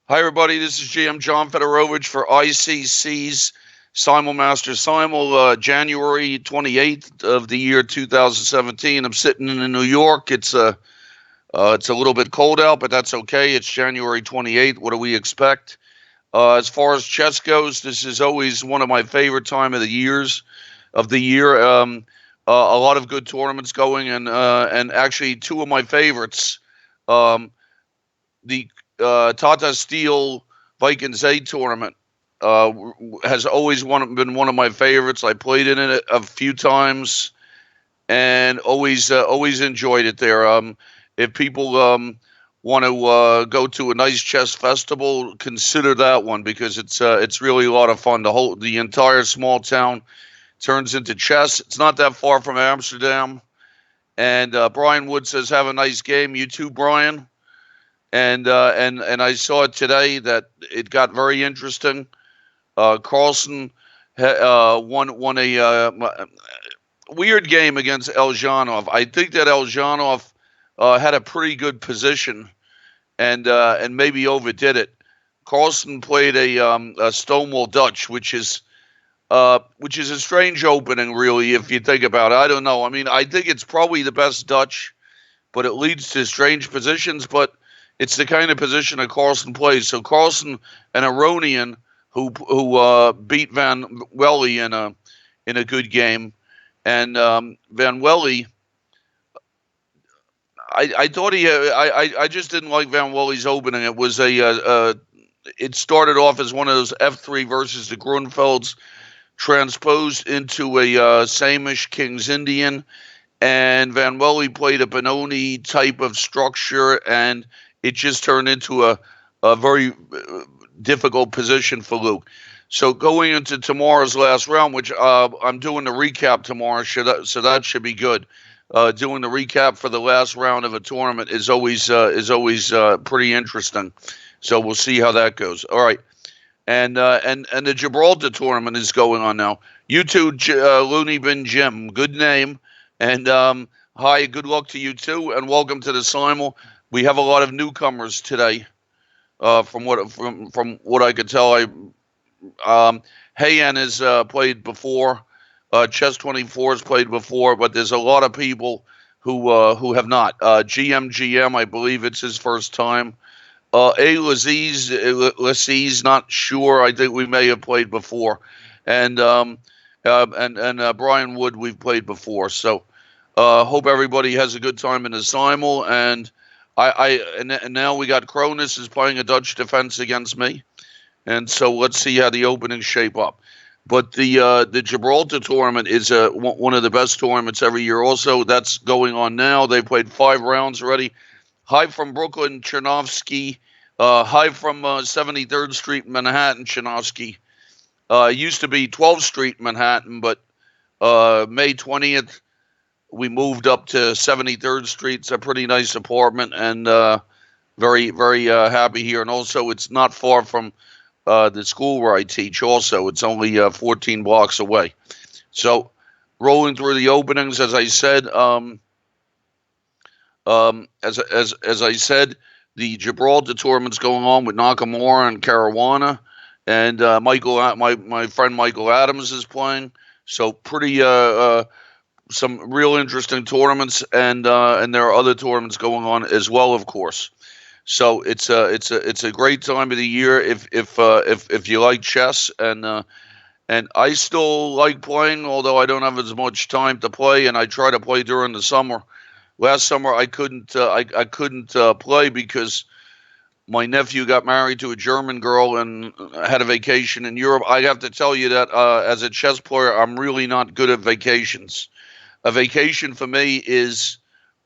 Hi, everybody. This is GM John Fedorowicz for ICC's SimulMaster January 28th of the year 2017. I'm sitting in New York. It's a little bit cold out, but that's okay. It's January 28th. What do we expect? As far as chess goes, this is always one of my favorite time of the year. A lot of good tournaments going, and actually two of my favorites. Um, the Tata Steel Vikings A tournament has always been one of my favorites. I played in it a few times and always enjoyed it there. If people want to go to a nice chess festival, consider that one because it's really a lot of fun. The entire small town turns into chess. It's not that far from Amsterdam. And Brian Wood says, "Have a nice game." You too, Brian. And I saw it today that it got very interesting. Carlson won a weird game against Eljanov. I think that Eljanov had a pretty good position and maybe overdid it. Carlson played a Stonewall Dutch, which is a strange opening, really, if you think about it. I don't know. I mean, I think it's probably the best Dutch, but it leads to strange positions. But it's the kind of position that Carlson plays. So Carlson, an Aronian who beat Van Welly in a good game, and Van Welly, I thought I just didn't like Van Welly's opening. It started off as one of those F3 versus the Grunfelds transposed into a Samish King's Indian, and Van Welly played a Benoni type of structure, and it just turned into a very difficult position for Luke. So going into tomorrow's last round, which I'm doing the recap tomorrow, so that should be good. Doing the recap for the last round of a tournament is always pretty interesting. So we'll see how that goes. All right, and the Gibraltar tournament is going on now. You too, Looney Bin Jim. Good name, and hi, good luck to you too, and welcome to the Simul. We have a lot of newcomers today. From what I could tell, Hayan has played before. Chess 24 has played before, but there's a lot of people who have not. GM, I believe it's his first time. A Laziz, not sure. I think we may have played before, and Brian Wood we've played before. So hope everybody has a good time in the Simul. And and now we got Cronus is playing a Dutch defense against me, and so let's see how the openings shape up. But the Gibraltar tournament is one of the best tournaments every year. Also, that's going on now. They played 5 rounds already. Hi from Brooklyn, Chernovsky. Hi from 73rd Street, Manhattan, Chernovsky. Used to be 12th Street, Manhattan, but May 20th, we moved up to 73rd Street. It's a pretty nice apartment, and very, very happy here. And also, it's not far from the school where I teach. Also, it's only 14 blocks away. So, rolling through the openings, as I said, as I said, the Gibraltar tournament's going on with Nakamura and Caruana, and my friend Michael Adams is playing. So pretty some real interesting tournaments, and there are other tournaments going on as well, of course. So it's a great time of the year if you like chess, and I still like playing, although I don't have as much time to play, and I try to play during the summer. Last summer I couldn't play because my nephew got married to a German girl and had a vacation in Europe. I have to tell you that as a chess player, I'm really not good at vacations. A vacation for me is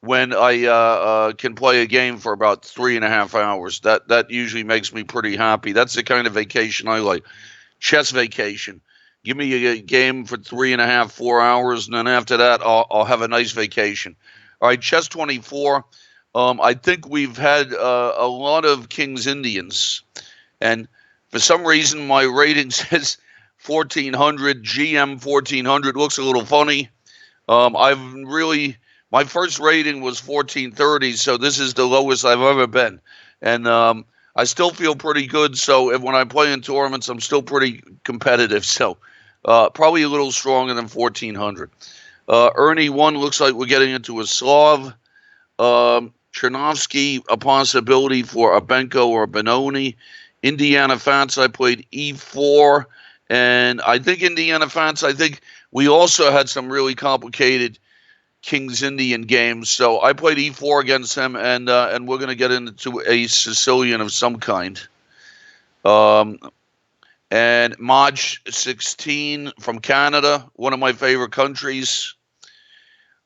when I can play a game for about 3.5 hours. That usually makes me pretty happy. That's the kind of vacation I like. Chess vacation. Give me a game for 3.5, 4 hours, and then after that, I'll have a nice vacation. All right, Chess 24. I think we've had a lot of King's Indians, and for some reason my rating says 1400. GM 1400 looks a little funny. My first rating was 1430, so this is the lowest I've ever been, and I still feel pretty good. So when I play in tournaments, I'm still pretty competitive. So probably a little stronger than 1400. Ernie 1 looks like we're getting into a Slav. Chernovsky, a possibility for a Benko or a Benoni. Indiana Fats, I played E4. And I think Indiana Fats, I think we also had some really complicated King's Indian games. So I played E4 against him, and we're going to get into a Sicilian of some kind. And Maj 16 from Canada, one of my favorite countries.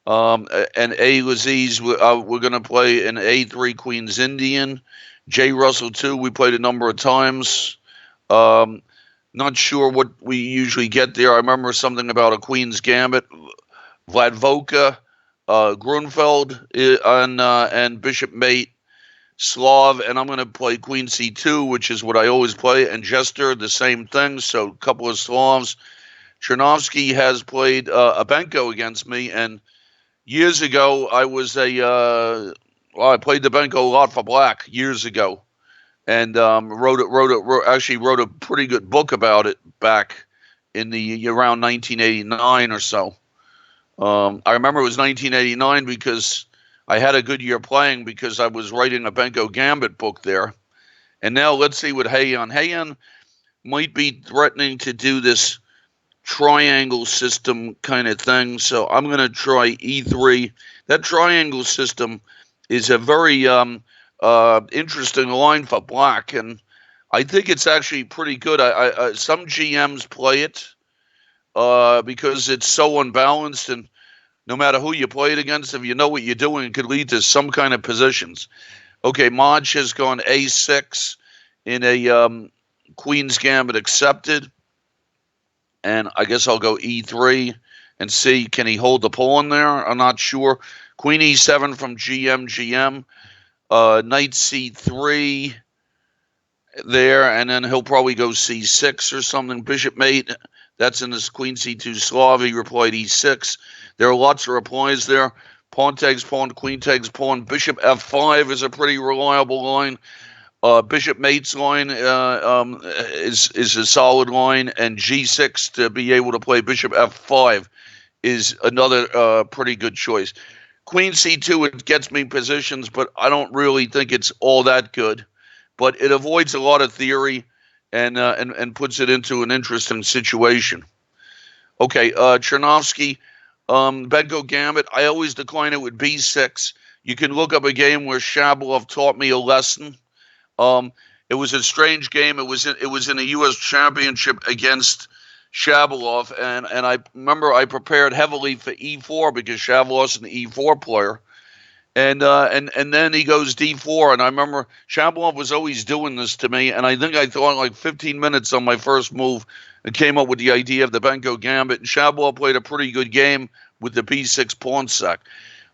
And A. Laziz, we're going to play an A3 Queen's Indian. J. Russell 2, we played a number of times. Not sure what we usually get there. I remember something about a Queen's Gambit. Vladvoka, Grunfeld, and Bishop Mate, Slav, and I'm going to play Queen C2, which is what I always play, and Jester, the same thing, so a couple of Slavs. Chernovsky has played a Benko against me, and years ago, I was I played the Benko a lot for Black years ago, and wrote a pretty good book about it back in the around 1989 or so. I remember it was 1989 because I had a good year playing because I was writing a Benko Gambit book there. And now let's see what Heian. Heian might be threatening to do this triangle system kind of thing. So I'm going to try E3. That triangle system is a very interesting line for Black. And I think it's actually pretty good. Some GMs play it because it's so unbalanced, and no matter who you play it against, if you know what you're doing, it could lead to some kind of positions. Okay, Maj has gone A6 in a Queen's Gambit accepted. And I guess I'll go E3 and see, can he hold the pawn there? I'm not sure. Queen E7 from GM. Knight C3 there, and then he'll probably go C6 or something. Bishop Mate, that's in his Queen C2 Slav. He replied E6. There are lots of replies there. Pawn takes pawn, queen takes pawn. Bishop F5 is a pretty reliable line. Bishop Mate's line is a solid line, and G6 to be able to play Bishop F5 is another pretty good choice. Queen C2, it gets me positions, but I don't really think it's all that good. But it avoids a lot of theory and puts it into an interesting situation. Okay, Chernovsky, Benko Gambit, I always decline it with B6. You can look up a game where Shabalov taught me a lesson. It was a strange game. It was in a U.S. championship against Shabalov, and I remember I prepared heavily for E4 because Shabalov's an E4 player. And then he goes D4, and I remember Shabalov was always doing this to me, and I think I thought like 15 minutes on my first move and came up with the idea of the Benko Gambit, and Shabalov played a pretty good game with the B6 pawn sack.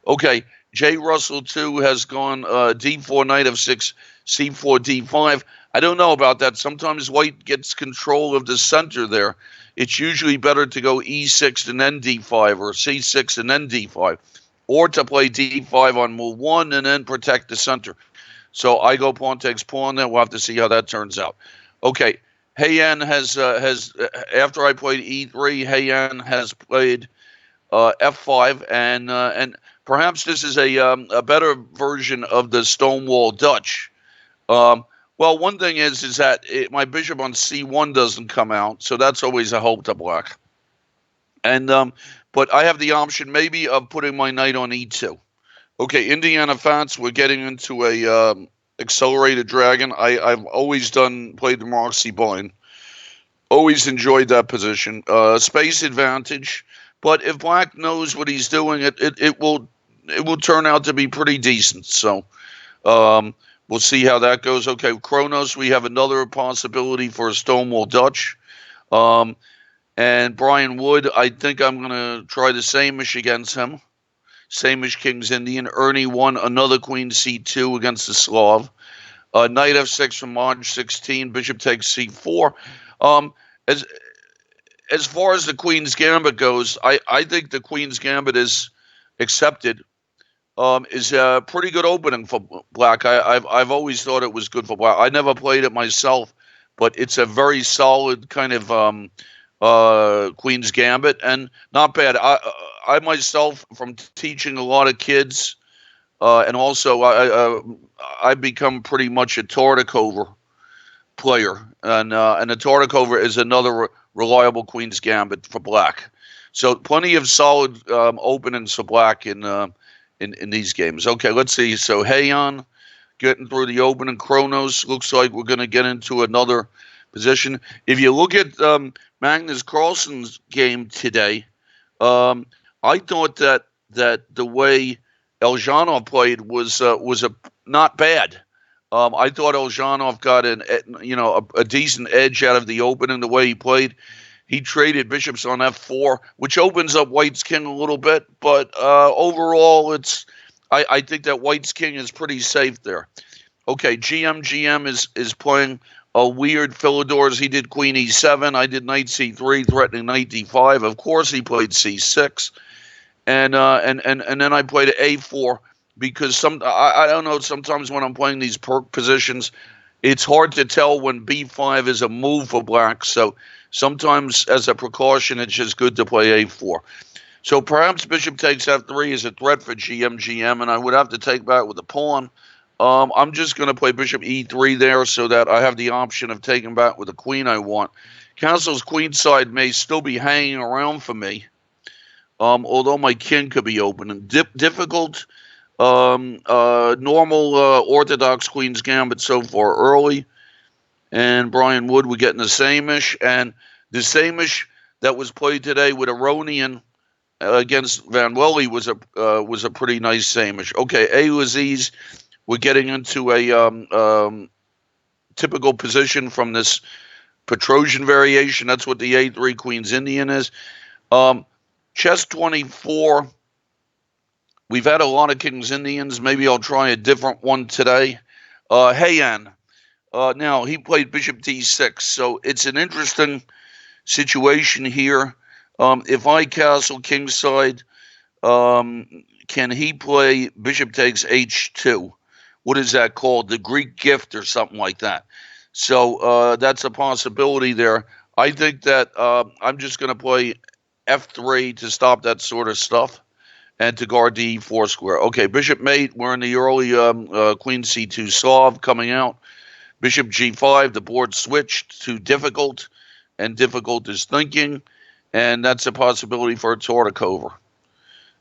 Okay, J. Russell 2 has gone D4, Knight F6, C4, D5. I don't know about that. Sometimes White gets control of the center there. It's usually better to go E6 and then D5, or C6 and then D5. Or to play D5 on move 1 and then protect the center. So I go pawn takes pawn. Then we'll have to see how that turns out. Okay, Heian has after I played E3, Heian has played F5, and perhaps this is a better version of the Stonewall Dutch. Well, one thing is that my bishop on C1 doesn't come out, so that's always a hope to Black. And but I have the option maybe of putting my knight on E2. Okay, Indiana Fats, we're getting into a accelerated dragon. I've always played the Moxie bind. Always enjoyed that position. Space advantage, but if Black knows what he's doing, it will turn out to be pretty decent. So we'll see how that goes. Okay, Kronos, we have another possibility for a Stonewall Dutch. And Brian Wood, I think I'm going to try the same-ish against him. Same-ish King's Indian. Ernie 1, another Queen C2 against the Slav. Knight F6 from Maj 16. Bishop takes C4. As far as the Queen's Gambit goes, I think the Queen's Gambit is accepted. is a pretty good opening for black. I've always thought it was good for black. I never played it myself, but it's a very solid kind of Queen's Gambit, and not bad. I myself, from teaching a lot of kids, and also I've become pretty much a Tartakover player, and the Tartakover is another reliable Queen's Gambit for black. So plenty of solid openings for black in these games. Okay, let's see. So Heian getting through the opening. Kronos looks like we're going to get into another position. If you look at Magnus Carlsen's game today, I thought that the way Eljanov played was a not bad. I thought Eljanov got a decent edge out of the opening the way he played. He traded bishops on f4, which opens up White's king a little bit, but overall, I think that White's king is pretty safe there. Okay, GM is playing a weird Fedorowicz. He did queen e7. I did knight c3, threatening knight d5. Of course, he played c6, and then I played a4 because I don't know. Sometimes when I'm playing these perk positions, it's hard to tell when b5 is a move for black. So sometimes, as a precaution, it's just good to play a4. So perhaps bishop takes f3 is a threat for GM, and I would have to take back with a pawn. I'm just going to play bishop e3 there so that I have the option of taking back with the queen I want. Castle's queenside may still be hanging around for me, although my king could be open. And difficult, normal orthodox Queen's Gambit so far early. And Brian Wood, we're getting the same-ish. And the same-ish that was played today with Aronian against Van Welly was a pretty nice same-ish. Okay, A-Laziz, we're getting into a typical position from this Petrosian variation. That's what the A3 Queen's Indian is. Chess 24, we've had a lot of King's Indians. Maybe I'll try a different one today. Heian. Now, he played bishop d6, so it's an interesting situation here. If I castle kingside, can he play bishop takes h2? What is that called? The Greek gift or something like that. So that's a possibility there. I think that I'm just going to play f3 to stop that sort of stuff and to guard the e4 square. Okay, bishop mate. We're in the early queen c2 solve coming out. Bishop g5, the board switched to difficult, and difficult is thinking, and that's a possibility for a Tartakover.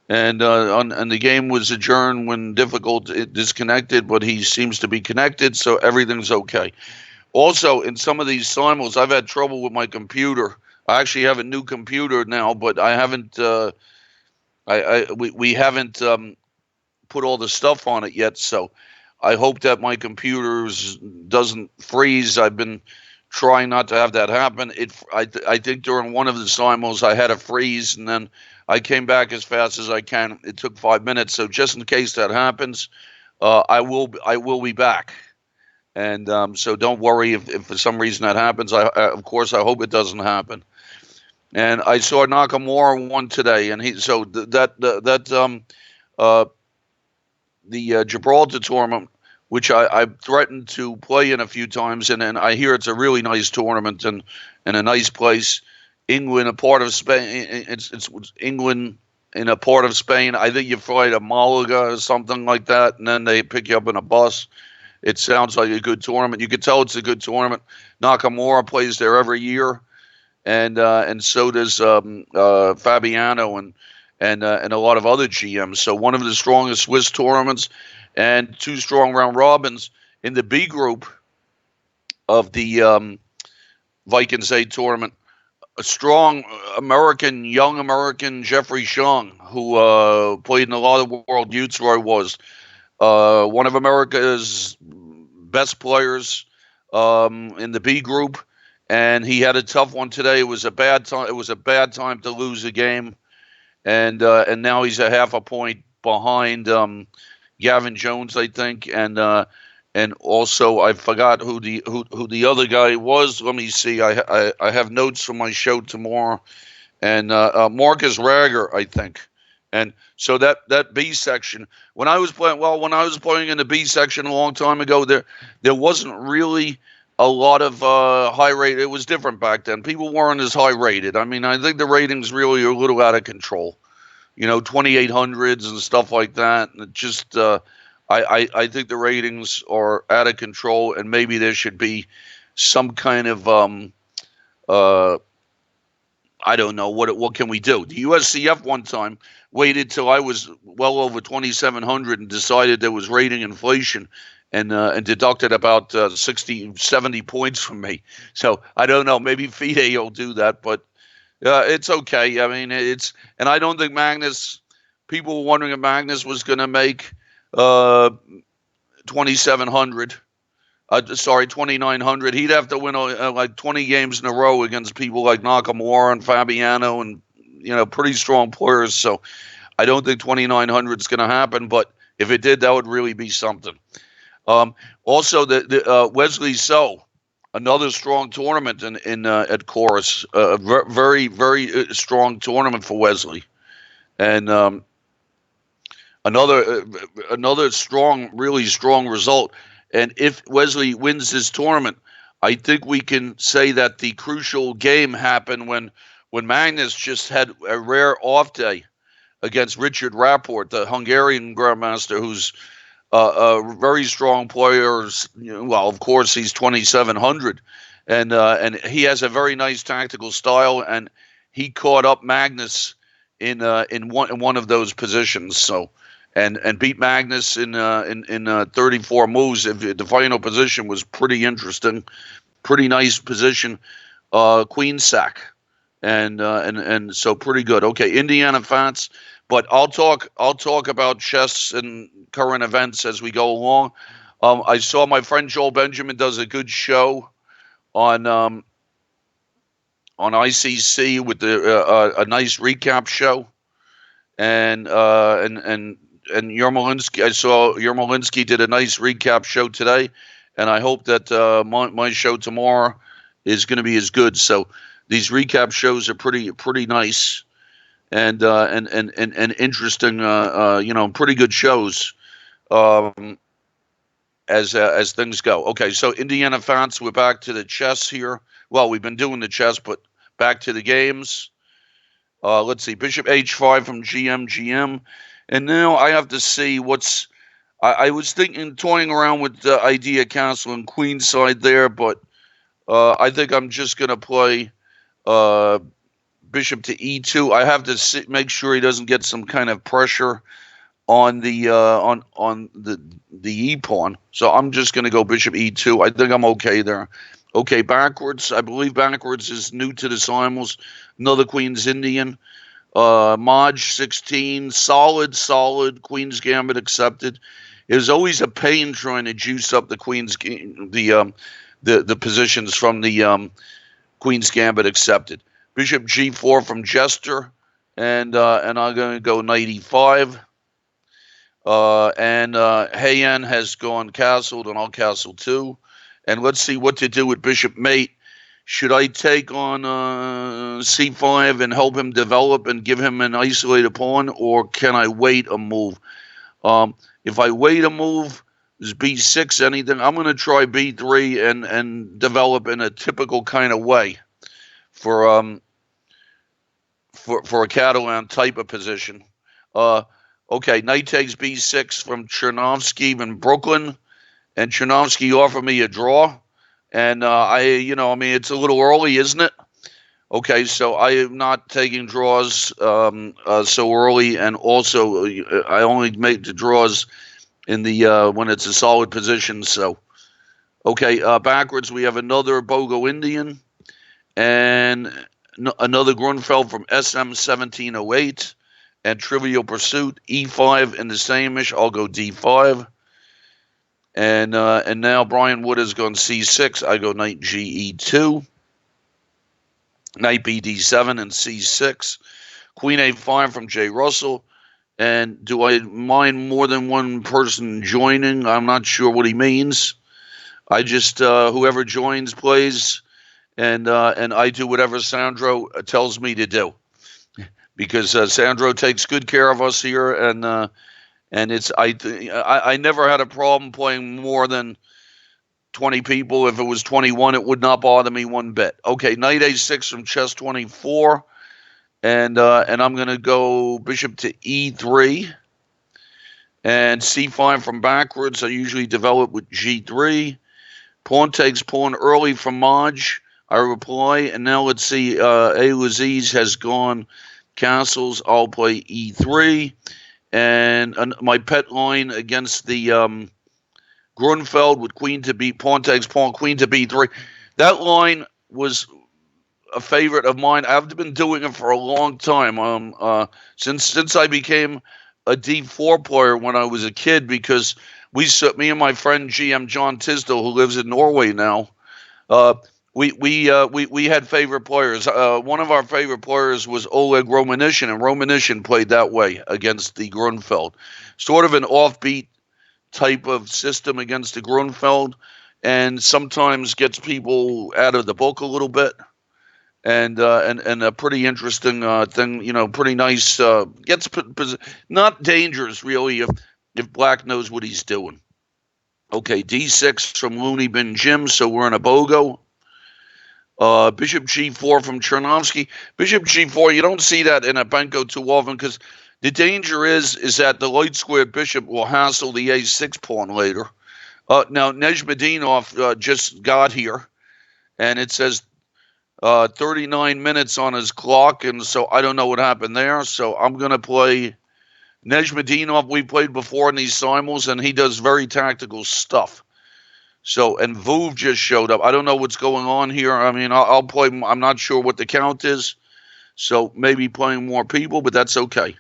And the game was adjourned when difficult disconnected, but he seems to be connected, so everything's okay. Also, in some of these simuls, I've had trouble with my computer. I actually have a new computer now, but I haven't. We haven't put all the stuff on it yet, so I hope that my computer doesn't freeze. I've been trying not to have that happen. I think during one of the simuls I had a freeze, and then I came back as fast as I can. It took 5 minutes, so just in case that happens, I will be back. And so don't worry if for some reason that happens. Of course, I hope it doesn't happen. And I saw Nakamura won today, and the Gibraltar tournament, which I threatened to play in a few times, and I hear it's a really nice tournament and a nice place. England, a part of Spain. It's England in a part of Spain. I think you fly to Malaga or something like that, and then they pick you up in a bus. It sounds like a good tournament. You could tell it's a good tournament. Nakamura plays there every year, and so does Fabiano and a lot of other GMs. So one of the strongest Swiss tournaments, and 2 strong round robins in the B group of the Vikings A tournament. A strong young American, Jeffrey Shang, who played in a lot of World Youths where I was. One of America's best players in the B group, and he had a tough one today. It was a bad time. It was a bad time to lose a game, and now he's a half a point behind Gavin Jones, I think, and also I forgot who the other guy was. Let me see. I have notes for my show tomorrow, and Marcus Rager, I think, And so that B section, when I was playing in the B section a long time ago, there wasn't really a lot of high rate. It was different back then. People weren't as high rated. I mean, I think the ratings really are a little out of control. 2800s and stuff like that. And it just, I think the ratings are out of control, and maybe there should be some kind of I don't know what can we do. The USCF one time waited till I was well over 2,700 and decided there was rating inflation, and deducted about 60, 70 points from me. So I don't know. Maybe FIDE will do that, but it's okay. I mean, and I don't think Magnus. People were wondering if Magnus was going to make 2,700. 2,900. He'd have to win like 20 games in a row against people like Nakamura and Fabiano and, pretty strong players. So I don't think 2,900 is going to happen. But if it did, that would really be something. Also, the Wesley So, another strong tournament at Chorus. Very, very strong tournament for Wesley. And another strong, really strong result. And if Wesley wins this tournament, I think we can say that the crucial game happened when Magnus just had a rare off day against Richard Rapport, the Hungarian grandmaster, who's a very strong player. Well, of course, he's 2,700, and he has a very nice tactical style, and he caught up Magnus in one of those positions. So. And beat Magnus in 34 moves. The final position was pretty interesting, pretty nice position, queen sack, and so pretty good. Okay, Indiana Fats, but I'll talk about chess and current events as we go along. I saw my friend Joel Benjamin does a good show on ICC with a nice recap show, and Yermolinsky, I saw Yermolinsky did a nice recap show today, and I hope that my show tomorrow is going to be as good. So these recap shows are pretty nice, and interesting. Pretty good shows as things go. Okay, so Indiana Fans, we're back to the chess here. Well, we've been doing the chess, but back to the games. Let's see, Bishop H5 from GM. And now I have to see I was toying around with the idea castle and queenside there, but I think I'm just going to play bishop to E2. I have to make sure he doesn't get some kind of pressure on the E pawn. So I'm just going to go bishop E2. I think I'm okay there. Okay, backwards. I believe backwards is new to the simuls. Another Queen's Indian. Maj 16, solid. Queen's Gambit accepted. It was always a pain trying to juice up the the positions from the Queen's Gambit accepted. Bishop G4 from Jester, and I'm going to go knight E5. And Heian has gone castled, and I'll castle too. And let's see what to do with Bishop Mate. Should I take on C5 and help him develop and give him an isolated pawn, or can I wait a move? If I wait a move, is B6 anything? I'm going to try B3 and develop in a typical kind of way for a Catalan type of position. Okay, knight takes B6 from Chernovsky in Brooklyn, and Chernovsky offered me a draw. And it's a little early, isn't it? Okay, so I am not taking draws so early, and also I only make the draws in the when it's a solid position. So, okay, backwards we have another Bogo Indian and another Grunfeld from SM 1708 and Trivial Pursuit E5 in the same-ish. I'll go D5. And now Brian Wood has gone C6. I go knight GE2. Knight BD7 and C6. Queen A5 from J. Russell. And do I mind more than one person joining? I'm not sure what he means. I just, whoever joins plays, and I do whatever Sandro tells me to do. because Sandro takes good care of us here, and it's I never had a problem playing more than 20 people. If it was 21, it would not bother me one bit. Okay, knight a6 from chess 24, and I'm going to go bishop to e3 and c5 from backwards. I usually develop with g3. Pawn takes pawn early from Maj. I reply, and now let's see. Laziz has gone castles. I'll play e3, and my pet line against the Grunfeld with queen to b, pawn takes pawn, queen to b3. That line was a favorite of mine. I've been doing it for a long time. Since I became a d4 player when I was a kid, because me and my friend GM John Tisdale, who lives in Norway now, we had favorite players. One of our favorite players was Oleg Romanishin, and Romanishin played that way against the Grunfeld. Sort of an offbeat type of system against the Grunfeld, and sometimes gets people out of the book a little bit. And a pretty interesting thing, pretty nice. Gets not dangerous really if Black knows what he's doing. Okay, d6 from Looney Bin Jim, so we're in a BOGO. Bishop g4 from Chernovsky. Bishop g4, you don't see that in a Benko too often, because the danger is that the light squared bishop will hassle the a6 pawn later. Now, Nezhmedinov just got here, and it says 39 minutes on his clock, and so I don't know what happened there. So I'm going to play Nezhmedinov. We played before in these simul's, and he does very tactical stuff. So, and Vuv just showed up. I don't know what's going on here. I mean, I'll play. I'm not sure what the count is, so maybe playing more people, but that's okay.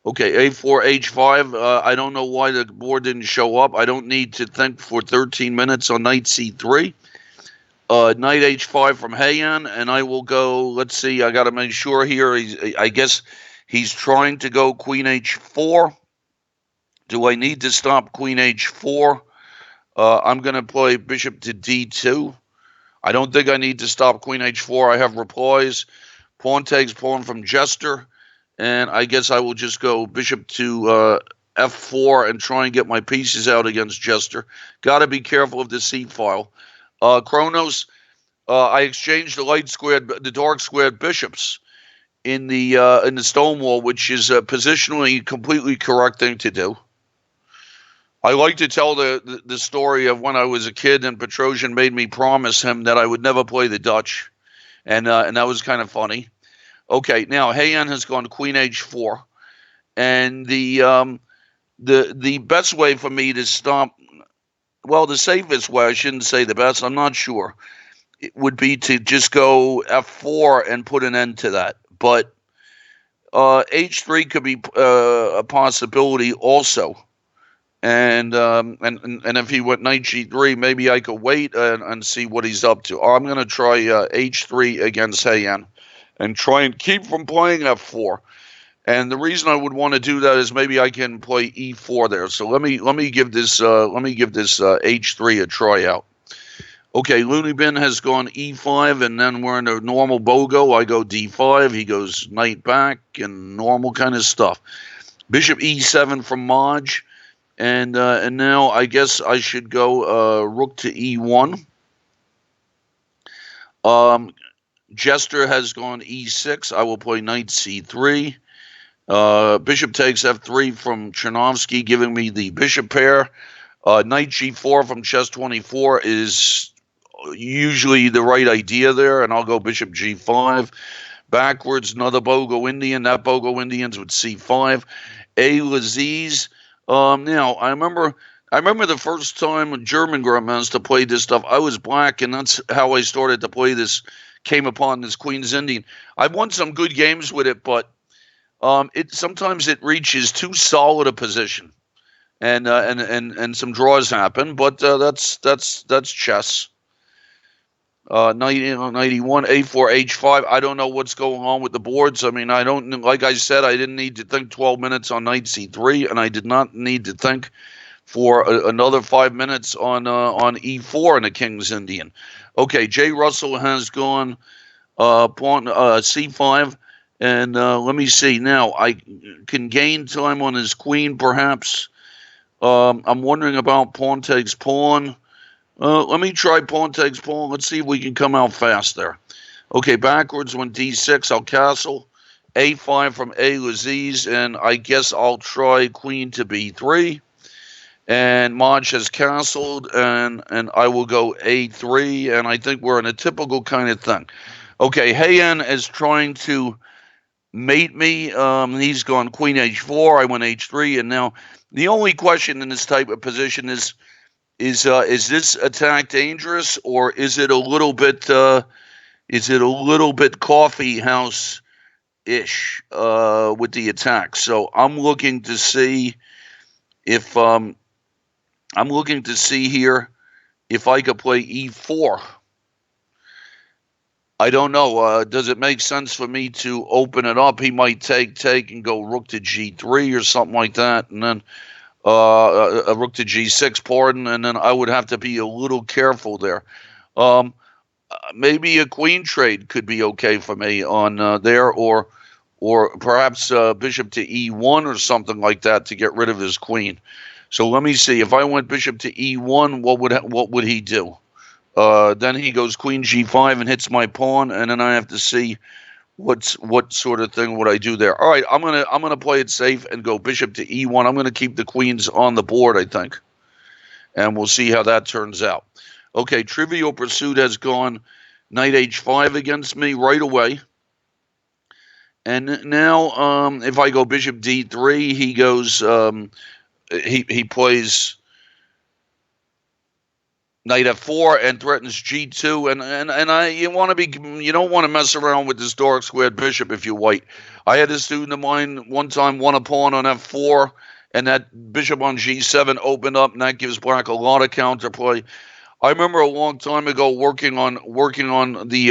Okay, a4, h5. I don't know why the board didn't show up. I don't need to think for 13 minutes on knight c3. Knight h5 from Heian, and I will go, let's see, I got to make sure here. I guess he's trying to go queen h4. Do I need to stop queen h4? I'm going to play bishop to d2. I don't think I need to stop queen h4. I have replies. Pawn takes pawn from Jester, and I guess I will just go bishop to f4 and try and get my pieces out against Jester. Got to be careful of the c file. Kronos, I exchanged the dark squared bishops in the Stonewall, which is positionally completely correct thing to do. I like to tell the story of when I was a kid and Petrosian made me promise him that I would never play the Dutch, and that was kind of funny. Okay, now Heian has gone queen h4, and the best way for me to stop, well, the safest way, I shouldn't say the best, I'm not sure, it would be to just go f4 and put an end to that. But h3 could be a possibility also. And if he went knight g3, maybe I could wait and see what he's up to. I'm going to try h3 against Heian and try and keep from playing f4. And the reason I would want to do that is maybe I can play e4 there. So let me give this h3 a try out. Okay, Looney Bin has gone e5, and then we're in a normal BOGO. I go d5, he goes knight back, and normal kind of stuff. Bishop e7 from Maj, and now I guess I should go rook to e1. Jester has gone e6. I will play knight c3. Bishop takes f3 from Chernovsky, giving me the bishop pair. Knight g4 from chess 24 is usually the right idea there, and I'll go bishop g5. Backwards, another BOGO Indian. That BOGO Indian's with c5. Laziz. Now, I remember the first time a German grandmaster played this stuff. I was black, and that's how I started to play this, came upon this Queen's Indian. I've won some good games with it, but sometimes it reaches too solid a position, and some draws happen. But that's chess. Knight 91, a4, h5. I don't know what's going on with the boards. I mean, like I said, I didn't need to think 12 minutes on knight c3, and I did not need to think for another 5 minutes on e4 in the King's Indian. Okay, Jay Russell has gone pawn c5, And let me see. Now, I can gain time on his queen, perhaps. I'm wondering about pawn takes pawn. Let me try pawn takes pawn. Let's see if we can come out fast there. Okay, backwards went d6. I'll castle. a5 from A Laziz, and I guess I'll try queen to b3. And Maj has castled, and I will go a3, and I think we're in a typical kind of thing. Okay, Heian is trying to mate me. He's gone queen h4. I went h3, and now the only question in this type of position is this attack dangerous, or is it a little bit coffee house ish with the attack? So I'm looking to see if here if I could play e4. I don't know. Does it make sense for me to open it up? He might take, and go rook to g3 or something like that, and then a rook to g6, pardon, and then I would have to be a little careful there. Maybe a queen trade could be okay for me on there, or perhaps bishop to e1 or something like that to get rid of his queen. So let me see. If I went bishop to e1, what would he do? Then he goes queen g5 and hits my pawn, and then I have to see what sort of thing would I do there. All right, I'm gonna play it safe and go bishop to e1. I'm gonna keep the queens on the board, I think, and we'll see how that turns out. Okay, Trivial Pursuit has gone knight h5 against me right away, and now if I go bishop d3, he goes he plays knight f4 and threatens g2, and you don't want to mess around with this dark squared bishop if you're white. I had a student of mine one time won a pawn on f4, and that bishop on g7 opened up, and that gives black a lot of counterplay. I remember a long time ago working on the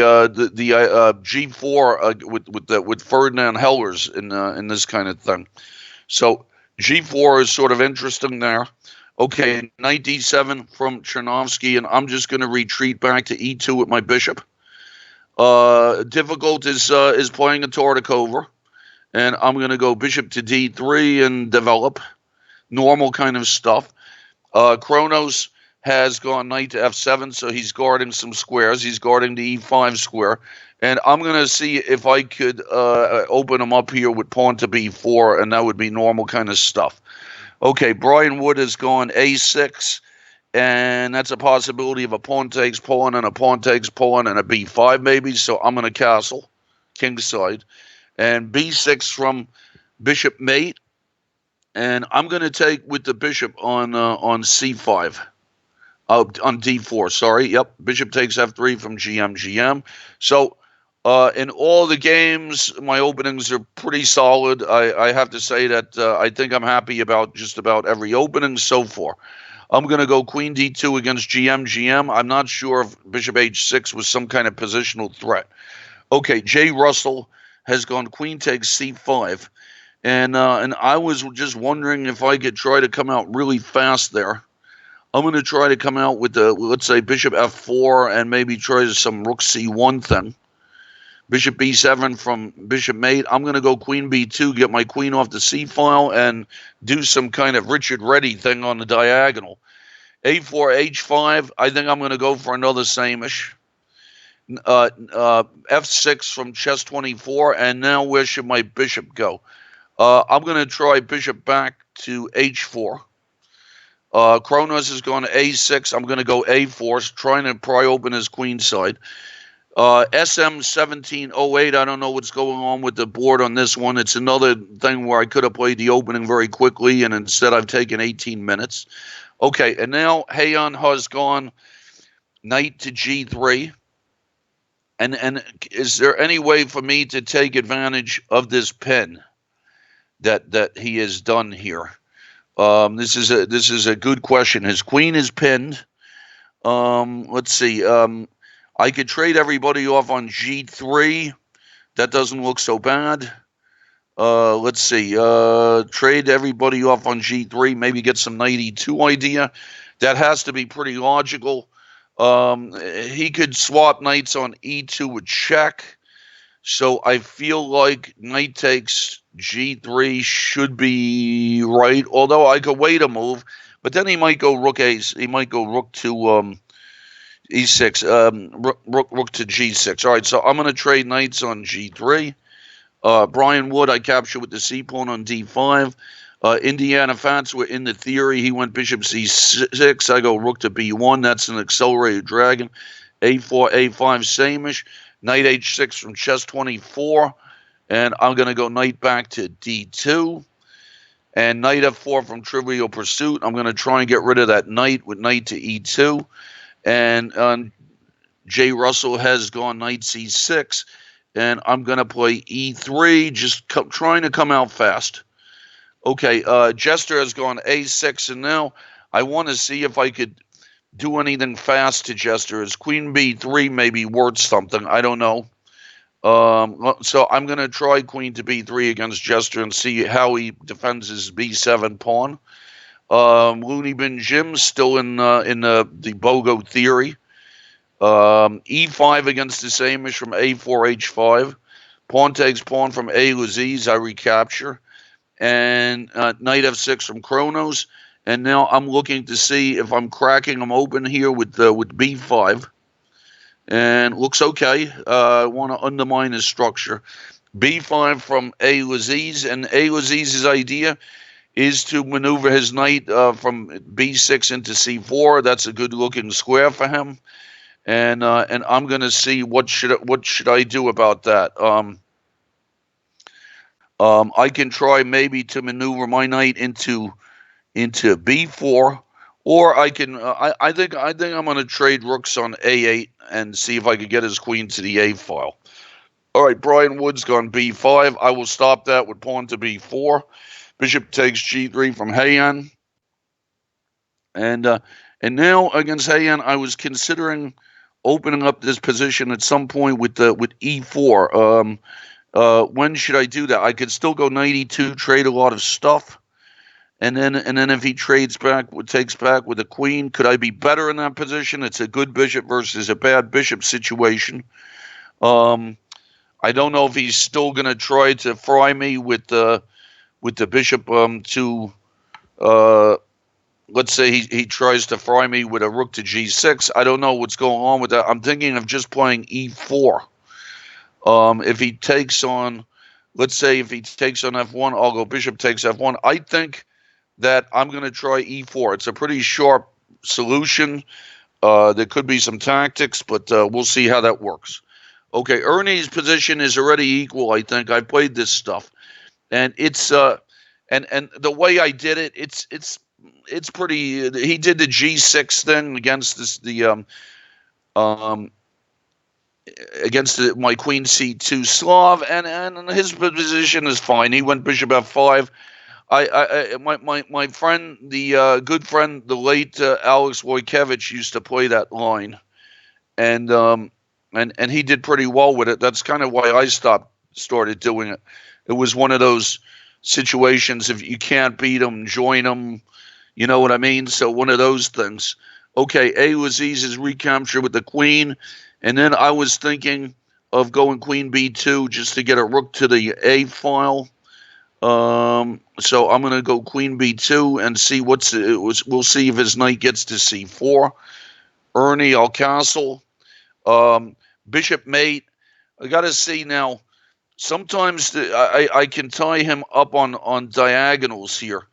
g4 with Ferdinand Hellers in this kind of thing. So g4 is sort of interesting there. Okay, knight d7 from Chernovsky, and I'm just going to retreat back to e2 with my bishop. Difficult is playing a Tartakova, and I'm going to go bishop to d3 and develop normal kind of stuff. Kronos has gone knight to f7, so he's guarding some squares. He's guarding the e5 square, and I'm going to see if I could open him up here with pawn to b4, and that would be normal kind of stuff. Okay, Brian Wood has gone a6, and that's a possibility of a pawn takes pawn and a pawn takes pawn and a b5 maybe, so I'm going to castle, kingside. And b6 from bishop mate, and I'm going to take with the bishop on c5. On d4, sorry. Yep, bishop takes f3 from GM. So in all the games, my openings are pretty solid. I have to say that I think I'm happy about just about every opening so far. I'm going to go queen d2 against GM. I'm not sure if bishop h6 was some kind of positional threat. Okay, Jay Russell has gone queen takes c5. And I was just wondering if I could try to come out really fast there. I'm going to try to come out with let's say, bishop f4 and maybe try some rook c1 thing. Bishop b7 from bishop mate. I'm going to go queen b2, get my queen off the c-file, and do some kind of Richard Reddy thing on the diagonal. a4, h5, I think I'm going to go for another same-ish. f6 from chess 24, and now where should my bishop go? I'm going to try bishop back to h4. Kronos has gone to a6. I'm going to go a4, trying to pry open his queen side. SM1708, I don't know what's going on with the board on this one. It's another thing where I could have played the opening very quickly, and instead I've taken 18 minutes. Okay, and now Heian has gone knight to g3. And is there any way for me to take advantage of this pin that he has done here? This is a good question. His queen is pinned. Let's see. I could trade everybody off on g3. That doesn't look so bad. Let's see. Trade everybody off on g3. Maybe get some knight e2 idea. That has to be pretty logical. He could swap knights on e2 with check. So I feel like knight takes g3 should be right. Although I could wait a move, but then he might go rook a. He might go rook to e6. Rook to g6. All right. So I'm going to trade knights on g3. Brian Wood, I captured with the c pawn on d5. Indiana Fats were in the theory. He went bishop c6. I go rook to b1. That's an accelerated dragon. a4, a5, same-ish. Knight h6 from chess 24. And I'm going to go knight back to d2. And knight f4 from Trivial Pursuit. I'm going to try and get rid of that knight with knight to e2. And Jay Russell has gone knight c6. And I'm going to play e3, just trying to come out fast. Okay, Jester has gone a6, and now I want to see if I could do anything fast to Jester. Is queen b3 maybe worth something? I don't know. So I'm going to try queen to b3 against Jester and see how he defends his b7 pawn. Looney Bin Jim still in the BOGO theory. e5 against the same-ish from a4, h5. Pawn takes pawn from a Laziz, I recapture. And knight f6 from Kronos. And now I'm looking to see if I'm cracking them open here with b5. And looks okay. I want to undermine his structure. b5 from a Laziz. And a Laziz's idea is to maneuver his knight from b6 into c4. That's a good-looking square for him. And I'm going to see what should I do about that. I can try maybe to maneuver my knight into b4, or I can. I think I'm going to trade rooks on a8 and see if I could get his queen to the a file. All right, Brian Wood's gone b5. I will stop that with pawn to b4. Bishop takes g3 from Heian, and now against Heian, I was considering opening up this position at some point with e4. When should I do that? I could still go knight e2, trade a lot of stuff, and then if he takes back with a queen, could I be better in that position? It's a good bishop versus a bad bishop situation. I don't know if he's still going to try to fry me with the bishop to. Let's say he tries to fry me with a rook to g6. I don't know what's going on with that. I'm thinking of just playing e4. If he takes on, let's say if he takes on f1, I'll go bishop takes f1. I think that I'm going to try e4. It's a pretty sharp solution. There could be some tactics, but we'll see how that works. Okay, Ernie's position is already equal, I think. I played this stuff. And it's and the way I did it, it's pretty. He did the g6 thing against my queen c2 Slav, and his position is fine. He went bishop f5. My friend, the good friend, the late Alex Wojciech used to play that line, and he did pretty well with it. That's kind of why I started doing it. It was one of those situations, if you can't beat them, join them. You know what I mean? So one of those things. Okay, A Laziz is recaptured with the queen. And then I was thinking of going queen b2 just to get a rook to the a file. So I'm going to go queen b2 and see we'll see if his knight gets to c4. Ernie, I'll castle. Bishop mate. I got to see now. Sometimes I can tie him up on diagonals here.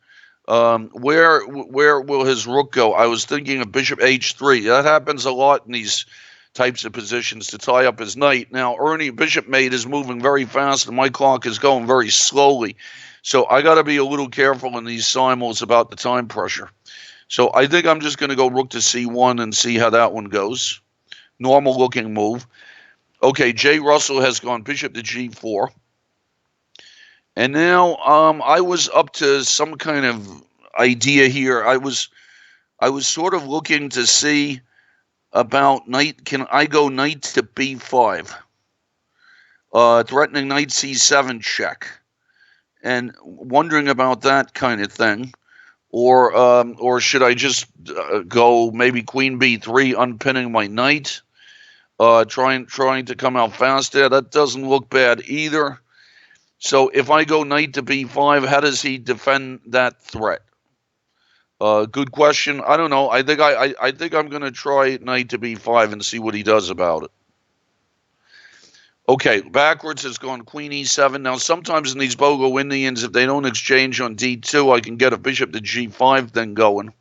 Where will his rook go? I was thinking of bishop h3. That happens a lot in these types of positions to tie up his knight. Now, Ernie, bishop mate is moving very fast, and my clock is going very slowly. So I got to be a little careful in these simuls about the time pressure. So I think I'm just going to go rook to c1 and see how that one goes. Normal looking move. Okay, Jay Russell has gone bishop to g4. And now I was up to some kind of idea here. I was sort of looking to see about knight. Can I go knight to b5? Threatening knight c7 check. And wondering about that kind of thing. Or should I just go maybe queen b3, unpinning my knight? trying to come out fast there. That doesn't look bad either. So if I go knight to b5, how does he defend that threat? Good question. I don't know. I think I'm going to try knight to b5 and see what he does about it. Okay, backwards has gone queen e7. Now, sometimes in these BOGO Indians, if they don't exchange on d2, I can get a bishop to g5 then going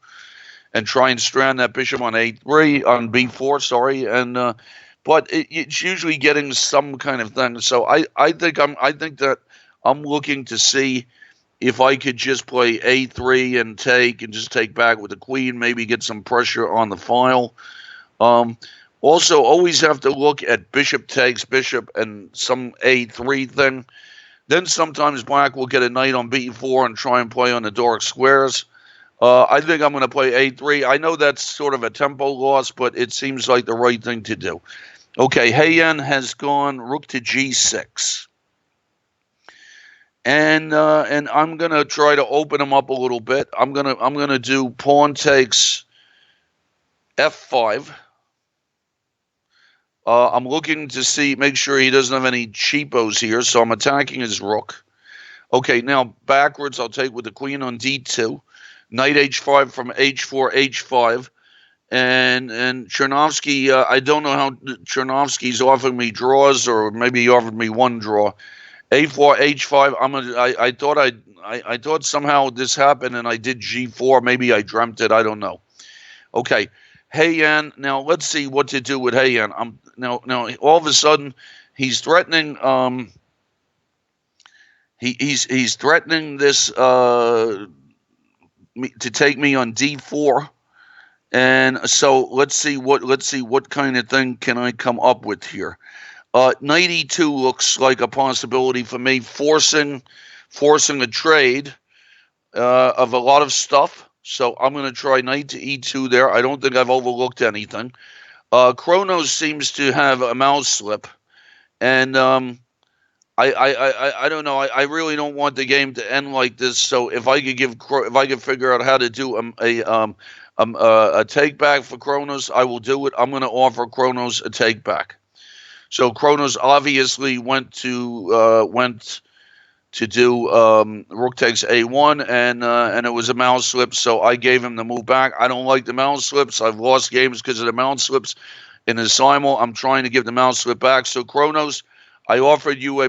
and try and strand that bishop on a3, on b4, sorry. And but it's usually getting some kind of thing. So I think that I'm looking to see if I could just play a3 and just take back with the queen, maybe get some pressure on the file. Also, always have to look at bishop takes bishop and some a3 thing. Then sometimes black will get a knight on b4 and try and play on the dark squares. I think I'm going to play a3. I know that's sort of a tempo loss, but it seems like the right thing to do. Okay, Heian has gone rook to g6. And I'm going to try to open him up a little bit. I'm going to do pawn takes f5. I'm looking to make sure he doesn't have any cheapos here, so I'm attacking his rook. Okay, now backwards, I'll take with the queen on d2. Knight h5 from h4, h5. And Chernovsky, I don't know how Chernovsky's offering me draws, or maybe he offered me one draw. a4, h5. I thought somehow this happened, and I did g4. Maybe I dreamt it. I don't know. Okay. Heian, now let's see what to do with Heian. Now all of a sudden he's threatening he's threatening this to take me on d4. And so let's see what kind of thing can I come up with here. Knight e2 looks like a possibility for me, forcing a trade of a lot of stuff. So I'm going to try knight to e2 there. I don't think I've overlooked anything. Kronos seems to have a mouse slip, and I don't know. I really don't want the game to end like this. So if I could figure out how to do a take back for Kronos, I will do it. I'm going to offer Kronos a take back. So Kronos obviously went to do rook takes a1, and it was a mouse slip, so I gave him the move back. I don't like the mouse slips. I've lost games because of the mouse slips. In the simul, I'm trying to give the mouse slip back. So Kronos, I offered you a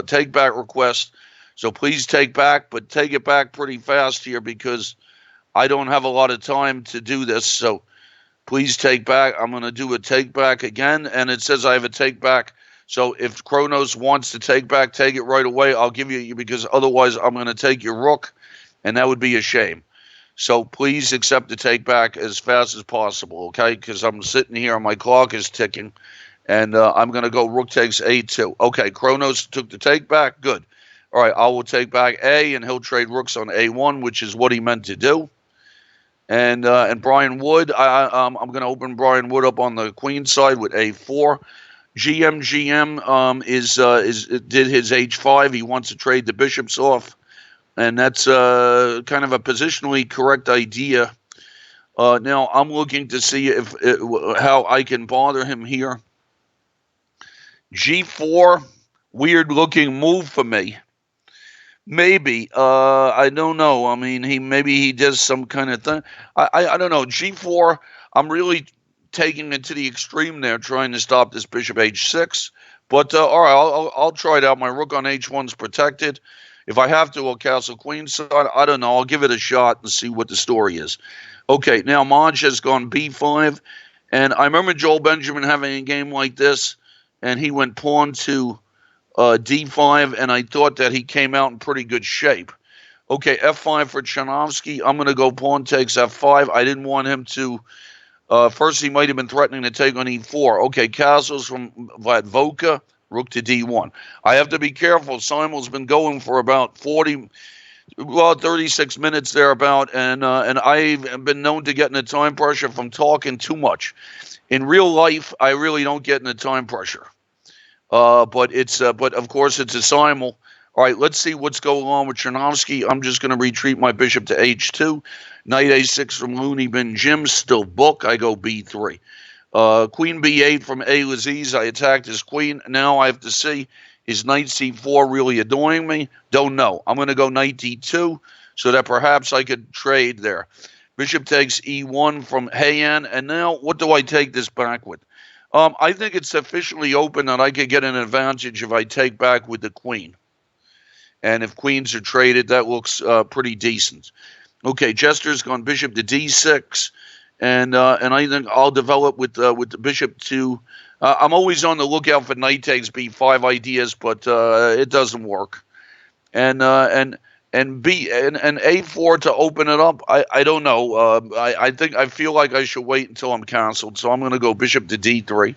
take back request. So please take back, but take it back pretty fast here because I don't have a lot of time to do this. So please take back. I'm going to do a take back again, and it says I have a take back. So if Kronos wants to take back, take it right away. I'll give you, because otherwise I'm going to take your rook, and that would be a shame. So please accept the take back as fast as possible, okay? Because I'm sitting here and my clock is ticking, and I'm going to go rook takes a2. Okay, Kronos took the take back. Good. All right, I will take back a, and he'll trade rooks on a1, which is what he meant to do. And Brian Wood, I'm going to open Brian Wood up on the queen side with a4. GM did his h5. He wants to trade the bishops off, and that's kind of a positionally correct idea. Now I'm looking to see how I can bother him here. G4, weird looking move for me. Maybe I don't know. I mean, maybe he does some kind of thing. I don't know. G4. I'm really taking it to the extreme there, trying to stop this bishop h6. But all right, I'll try it out. My rook on h1's protected. If I have to, I'll castle queen side. I don't know. I'll give it a shot and see what the story is. Okay, now Maj has gone b5, and I remember Joel Benjamin having a game like this, and he went pawn to d5, and I thought that he came out in pretty good shape. Okay, f5 for Chernovsky. I'm going to go pawn takes f5. I didn't want him to. First, he might have been threatening to take on e4. Okay, castles from Vladvoka, rook to d1. I have to be careful. Simul's been going for about 36 minutes thereabout, and I've been known to get in a time pressure from talking too much. In real life, I really don't get in a time pressure. But of course, it's a simul. All right, let's see what's going on with Chernovsky. I'm just going to retreat my bishop to h2. Knight a6 from Looney Bin Jim, still book. I go b3. Queen b8 from A. Laziz. I attacked his queen. Now I have to see, is knight c4 really annoying me? Don't know. I'm going to go knight d2 so that perhaps I could trade there. Bishop takes e1 from Heian. And now what do I take this back with? I think it's sufficiently open that I could get an advantage if I take back with the queen. And if queens are traded, that looks pretty decent. Okay, Jester's gone bishop to d6, and I think I'll develop with the bishop to. I'm always on the lookout for knight takes b5 ideas, but it doesn't work. And a4 to open it up. I don't know. I feel like I should wait until I'm canceled, so I'm going to go bishop to d3.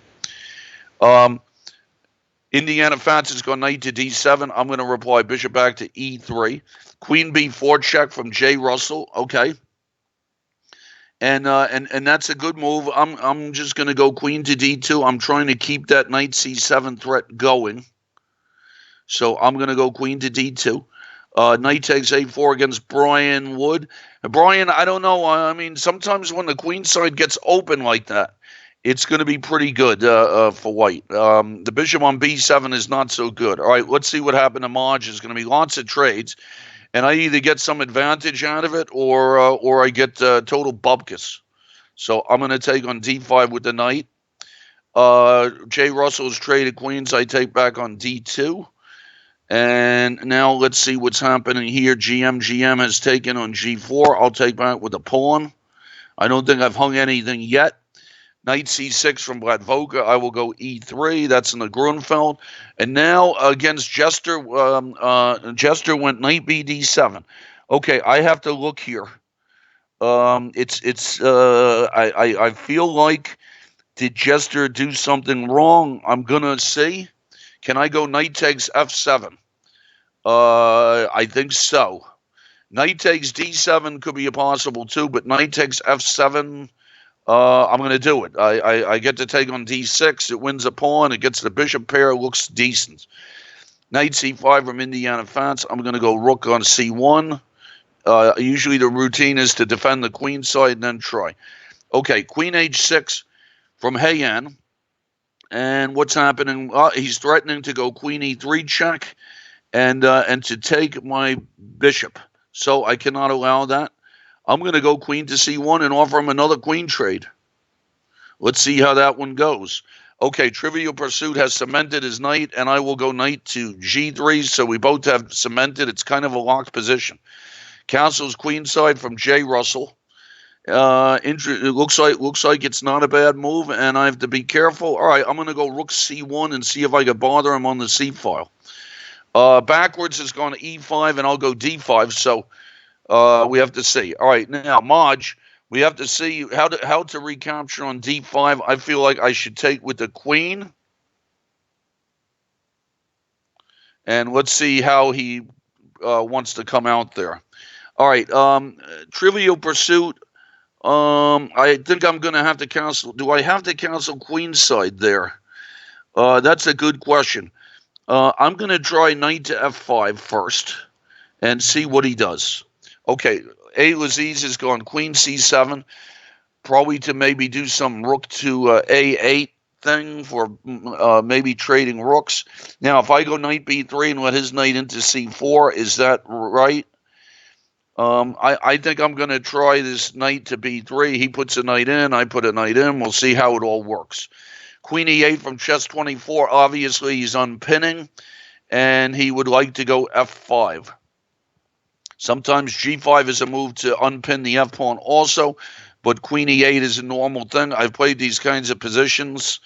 Indiana Fats has gone knight to d7. I'm going to reply bishop back to e3. Queen b4 check from J. Russell. Okay. And that's a good move. I'm just going to go queen to d2. I'm trying to keep that knight c7 threat going. So I'm going to go queen to d2. Knight takes a4 against Brian Wood. Brian, I don't know. I mean, sometimes when the queen side gets open like that, it's going to be pretty good for white. The bishop on b7 is not so good. All right, let's see what happened to Maj. There's going to be lots of trades, and I either get some advantage out of it or I get total bupkis. So I'm going to take on d5 with the knight. J. Russell's traded queens. I take back on d2. And now let's see what's happening here. GM has taken on g4. I'll take back with a pawn. I don't think I've hung anything yet. Knight c6 from Blatvoka. I will go e3. That's in the Grunfeld. And now against Jester, Jester went knight b d7. Okay, I have to look here. I feel like, did Jester do something wrong? I'm gonna see. Can I go knight takes f7? I think so. Knight takes d7 could be a possible too, but knight takes f7. I'm going to do it. I get to take on d6. It wins a pawn. It gets the bishop pair. It looks decent. Knight c5 from Indiana Fats. I'm going to go rook on c1. Usually the routine is to defend the queen side and then try. Okay, queen h6 from Heian. And what's happening? He's threatening to go queen e3 check and to take my bishop. So I cannot allow that. I'm going to go queen to c1 and offer him another queen trade. Let's see how that one goes. Okay, Trivial Pursuit has cemented his knight, and I will go knight to g3, so we both have cemented. It's kind of a locked position. Castle's queenside from J. Russell. It looks like it's not a bad move, and I have to be careful. All right, I'm going to go rook c1 and see if I can bother him on the c file. Backwards has gone to e5, and I'll go d5, so we have to see. All right, now, Maj, we have to see how to recapture on d5. I feel like I should take with the queen. And let's see how he wants to come out there. All right, Trivial Pursuit. I think I'm going to have to cancel. Do I have to cancel queenside there? That's a good question. I'm going to try knight to f5 first and see what he does. Okay, A. Laziz has gone queen c7, probably to maybe do some rook to a8 thing for maybe trading rooks. Now, if I go knight b3 and let his knight into c4, is that right? I think I'm going to try this knight to b3. He puts a knight in, I put a knight in. We'll see how it all works. Queen e8 from chess 24. Obviously, he's unpinning, and he would like to go f5. Sometimes g5 is a move to unpin the f-pawn also, but queen e8 is a normal thing. I've played these kinds of positions.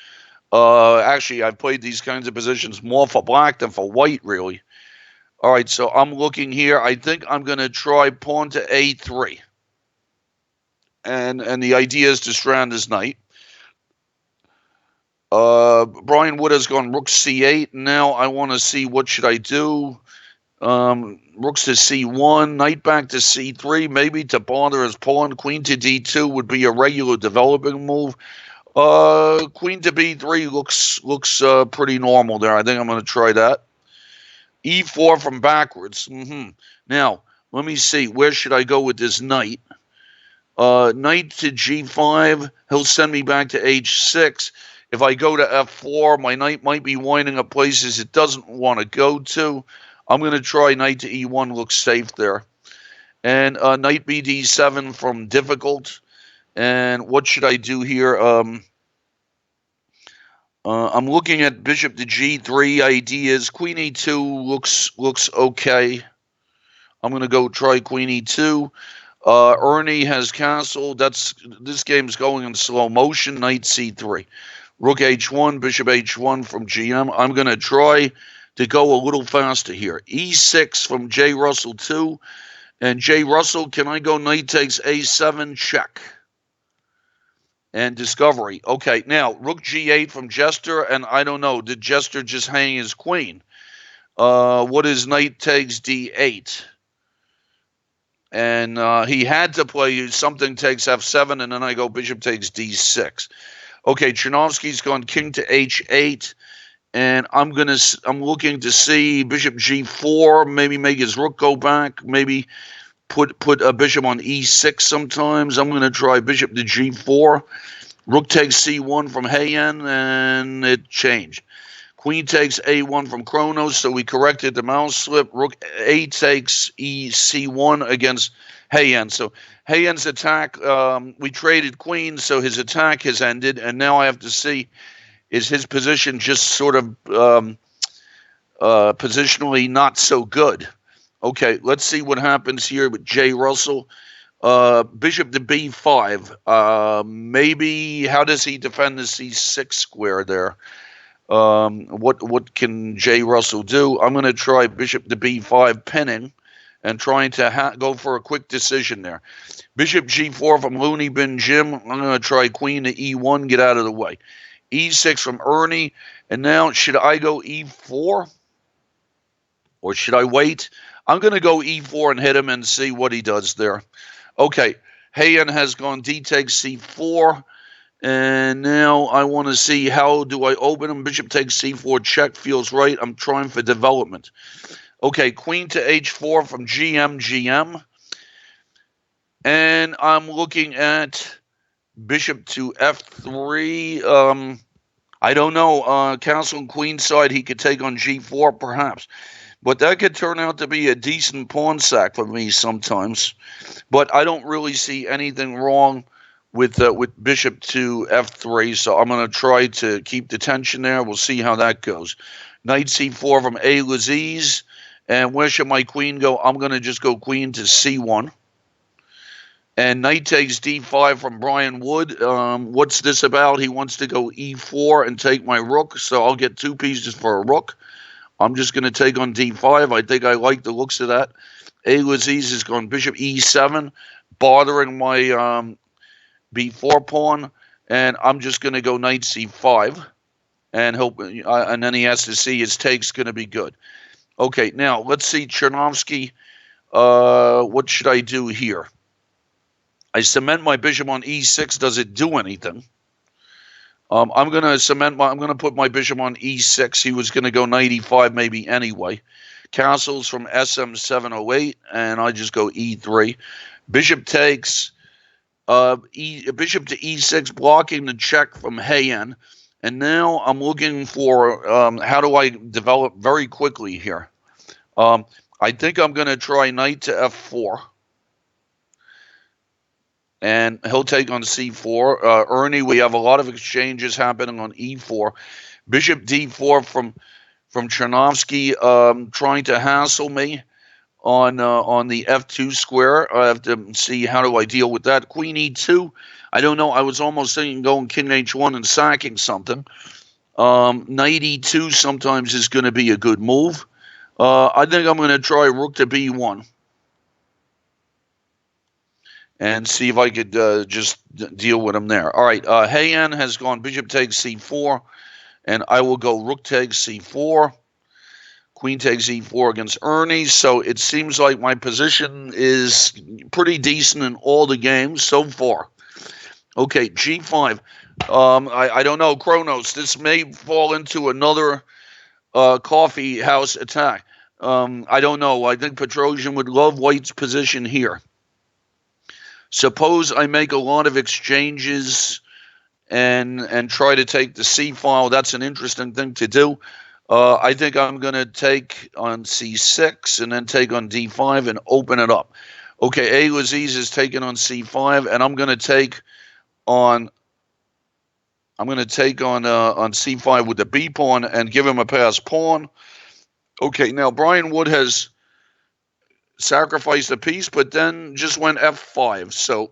Actually, I've played these kinds of positions more for black than for white, really. All right, so I'm looking here. I think I'm going to try pawn to a3. And the idea is to strand his knight. Brian Wood has gone rook c8. Now I want to see what should I do. Rooks to c1, knight back to c3, maybe to bother his pawn. Queen to d2 would be a regular developing move. Queen to b3 looks pretty normal there. I think I'm going to try that. E4 from backwards. Now, let me see. Where should I go with this knight? Knight to G5. He'll send me back to H6. If I go to F4, my knight might be winding up places it doesn't want to go to. I'm going to try knight to E1. Looks safe there. And knight BD7 from difficult. And what should I do here? I'm looking at bishop to G3 ideas. Queen E2 looks okay. I'm going to go try Queen E2. Ernie has castle. This game's going in slow motion. Knight C3. Rook H1, Bishop H1 from GM. I'm going to try to go a little faster here. E6 from J. Russell 2. And J. Russell, can I go knight takes A7? Check. And discovery. Okay, now, Rook G8 from Jester. And I don't know, did Jester just hang his queen? What is knight takes D8? And he had to play something takes F7, and then I go bishop takes D6. Okay, Chernovsky's gone king to H8, and I'm looking to see bishop G4, maybe make his rook go back, maybe put a bishop on E6 sometimes. I'm going to try bishop to G4. Rook takes C1 from Hayen, and it changed. Queen takes A1 from Kronos, so we corrected the mouse slip. Rook A takes C1 against Hayen. So Hayen's attack, we traded queens, so his attack has ended, and now I have to see, is his position just sort of positionally not so good? Okay, let's see what happens here with J. Russell. Bishop to B5. Maybe, how does he defend the C6 square there? What can J. Russell do? I'm going to try bishop to B5 pinning and trying to go for a quick decision there. Bishop G4 from Looney Bin Jim. I'm going to try queen to E1, get out of the way. E6 from Ernie. And now, should I go E4? Or should I wait? I'm going to go E4 and hit him and see what he does there. Okay, Hayen has gone D takes C4. And now I want to see, how do I open him? Bishop takes C4, check, feels right. I'm trying for development. Okay, queen to H4 from GM. And I'm looking at bishop to F3. I don't know. Castle and queen side, he could take on G4 perhaps. But that could turn out to be a decent pawn sack for me sometimes. But I don't really see anything wrong with bishop to F3, so I'm going to try to keep the tension there. We'll see how that goes. Knight C4 from A. Laziz. And where should my queen go? I'm going to just go queen to C1. And knight takes D5 from Brian Wood. What's this about? He wants to go E4 and take my rook, so I'll get 2 pieces for a rook. I'm just going to take on D5. I think I like the looks of that. A. Laziz has gone bishop E7, bothering my B4 pawn, and I'm just going to go knight C5, and hope, and then he has to see his take's going to be good. Okay, now let's see Chernovsky. What should I do here? I cement my bishop on E6. Does it do anything? I'm going to put my bishop on E6. He was going to go knight E5 maybe anyway. Castles from SM708, and I just go E3. Bishop takes. Bishop to E6, blocking the check from Hayen. And now I'm looking for how do I develop very quickly here. I think I'm going to try knight to F4. And he'll take on C4. Ernie, we have a lot of exchanges happening on E4. Bishop D4 from Chernovsky, trying to hassle me on the F2 square. I have to see, how do I deal with that. Queen E2. I don't know. I was almost thinking going king H1 and sacking something. Knight E2 sometimes is going to be a good move. I think I'm going to try rook to B1. And see if I could just deal with him there. All right, Hayen has gone bishop takes C4. And I will go rook takes C4. Queen takes E4 against Ernie. So it seems like my position is pretty decent in all the games so far. Okay, G5. I don't know, Kronos. This may fall into another coffee house attack. I don't know. I think Petrosian would love White's position here. Suppose I make a lot of exchanges and try to take the C file. That's an interesting thing to do. I think I'm going to take on C6 and then take on D5 and open it up. Okay, A Laziz is taking on C5, and I'm going to take on C5 with the B pawn and give him a pass pawn. Okay, now Brian Wood has sacrificed a piece, but then just went F5. So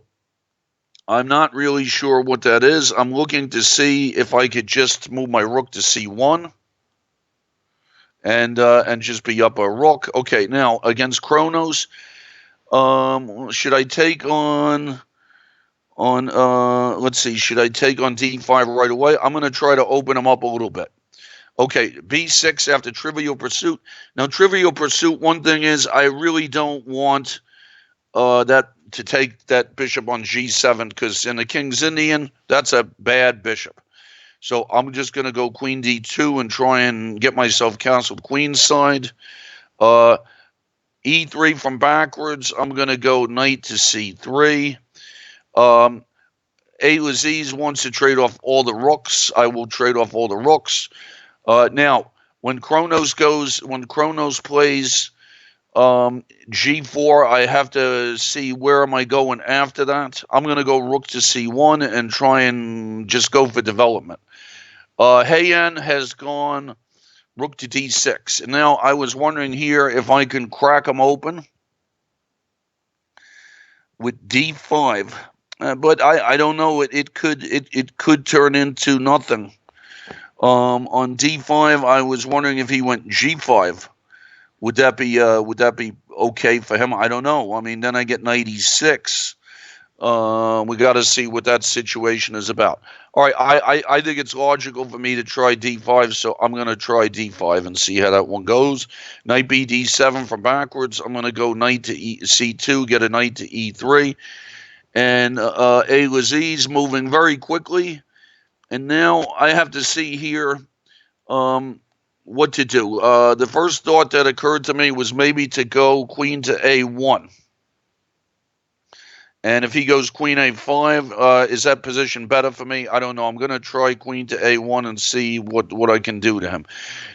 I'm not really sure what that is. I'm looking to see if I could just move my rook to C1 and just be up a rook. Okay, now against Kronos, should I take on let's see, should I take on D5 right away? I'm going to try to open him up a little bit. Okay, B6 after Trivial Pursuit. Now, Trivial Pursuit, one thing is I really don't want that to take that bishop on G7 because in the King's Indian, that's a bad bishop. So I'm just going to go Queen D2 and try and get myself castled queenside. E3 from backwards, I'm going to go knight to C3. A Laziz wants to trade off all the rooks. I will trade off all the rooks. Now, when Kronos plays G4, I have to see where am I going after that. I'm going to go rook to C1 and try and just go for development. Heian has gone rook to D6. And now I was wondering here if I can crack him open with D5. But I don't know. It could turn into nothing. On D5, I was wondering if he went G5. Would that be okay for him? I don't know. I mean, then I get knight E6. We got to see what that situation is about. All right, I think it's logical for me to try D5, so I'm going to try D5 and see how that one goes. Knight B D7 from backwards. I'm going to go knight to C2, get a knight to E3. And A Laziz moving very quickly. And now I have to see here what to do. The first thought that occurred to me was maybe to go queen to A1. And if he goes queen A5, is that position better for me? I don't know. I'm going to try queen to A1 and see what I can do to him.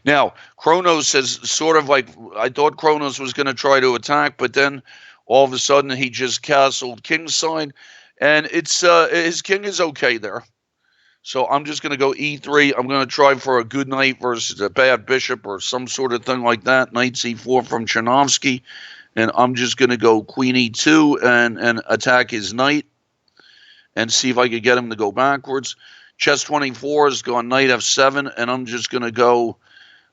Now, Kronos has sort of like, I thought Kronos was going to try to attack, but then all of a sudden he just castled kingside. And it's his king is okay there. So I'm just going to go E3. I'm going to try for a good knight versus a bad bishop or some sort of thing like that. Knight C4 from Chernovsky. And I'm just going to go queen E2 and attack his knight and see if I could get him to go backwards. Chess 24 has gone knight F7, and I'm just going to go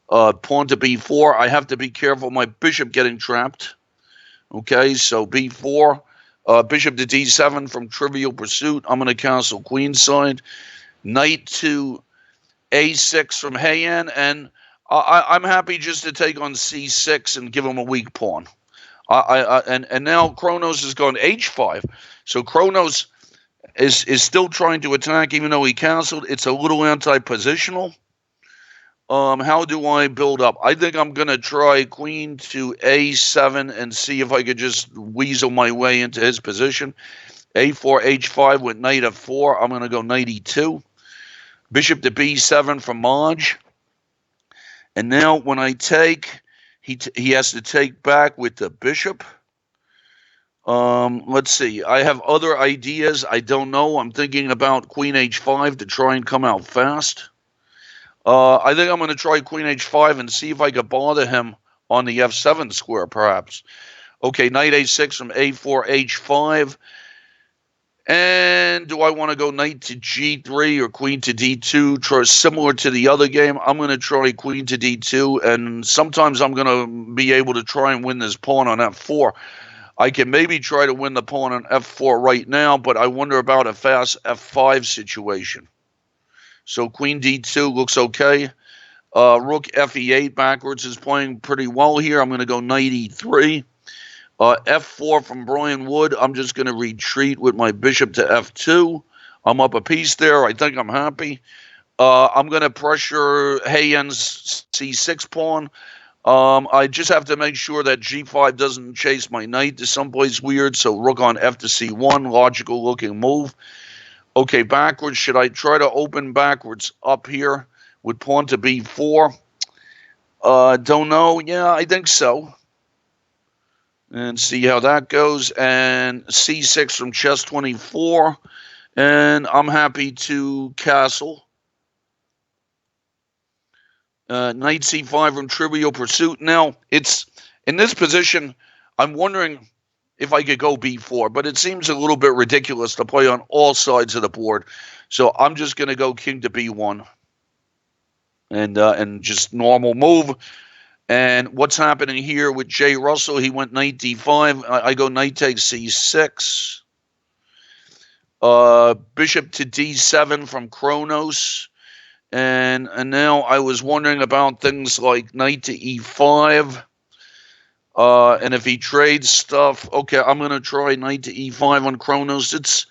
pawn to B4. I have to be careful my bishop getting trapped. Okay, so B4. Bishop to D7 from Trivial Pursuit. I'm going to castle queenside. Knight to A6 from Heian, and I'm happy just to take on C6 and give him a weak pawn. And now Kronos has gone H5. So Kronos is still trying to attack even though he canceled. It's a little anti-positional. How do I build up? I think I'm going to try queen to A7 and see if I could just weasel my way into his position. A4, H5 with knight F4. I'm going to go knight E2. Bishop to B7 from Maj. And now when I take... He has to take back with the bishop. Let's see. I have other ideas. I don't know. I'm thinking about queen H5 to try and come out fast. I think I'm going to try queen H5 and see if I can bother him on the F7 square, perhaps. Okay, knight A6 from A4, H5. And do I want to go knight to G3 or queen to D2? Try similar to the other game. I'm going to try queen to D2, and sometimes I'm going to be able to try and win this pawn on F4. I can maybe try to win the pawn on F4 right now, but I wonder about a fast F5 situation. So queen D2 looks okay. Rook Fe8 backwards is playing pretty well here. I'm going to go knight E3. F4 from Brian Wood. I'm just going to retreat with my bishop to F2. I'm up a piece there. I think I'm happy. I'm going to pressure Heian's C6 pawn. I just have to make sure that g5 doesn't chase my knight to someplace weird. So rook on f to c1, logical looking move. Okay, backwards. Should I try to open backwards up here with pawn to b4? Don't know. Yeah, I think so. And see how that goes. And c6 from chess 24. And I'm happy to castle. Knight c5 from Trivial Pursuit. Now, it's in this position, I'm wondering if I could go b4, but it seems a little bit ridiculous to play on all sides of the board. So I'm just going to go king to b1 and just normal move. And what's happening here with Jay Russell? He went knight d5. I go knight takes c6. Bishop to d7 from Kronos. And now I was wondering about things like knight to e5. And if he trades stuff, okay, I'm going to try knight to e5 on Kronos.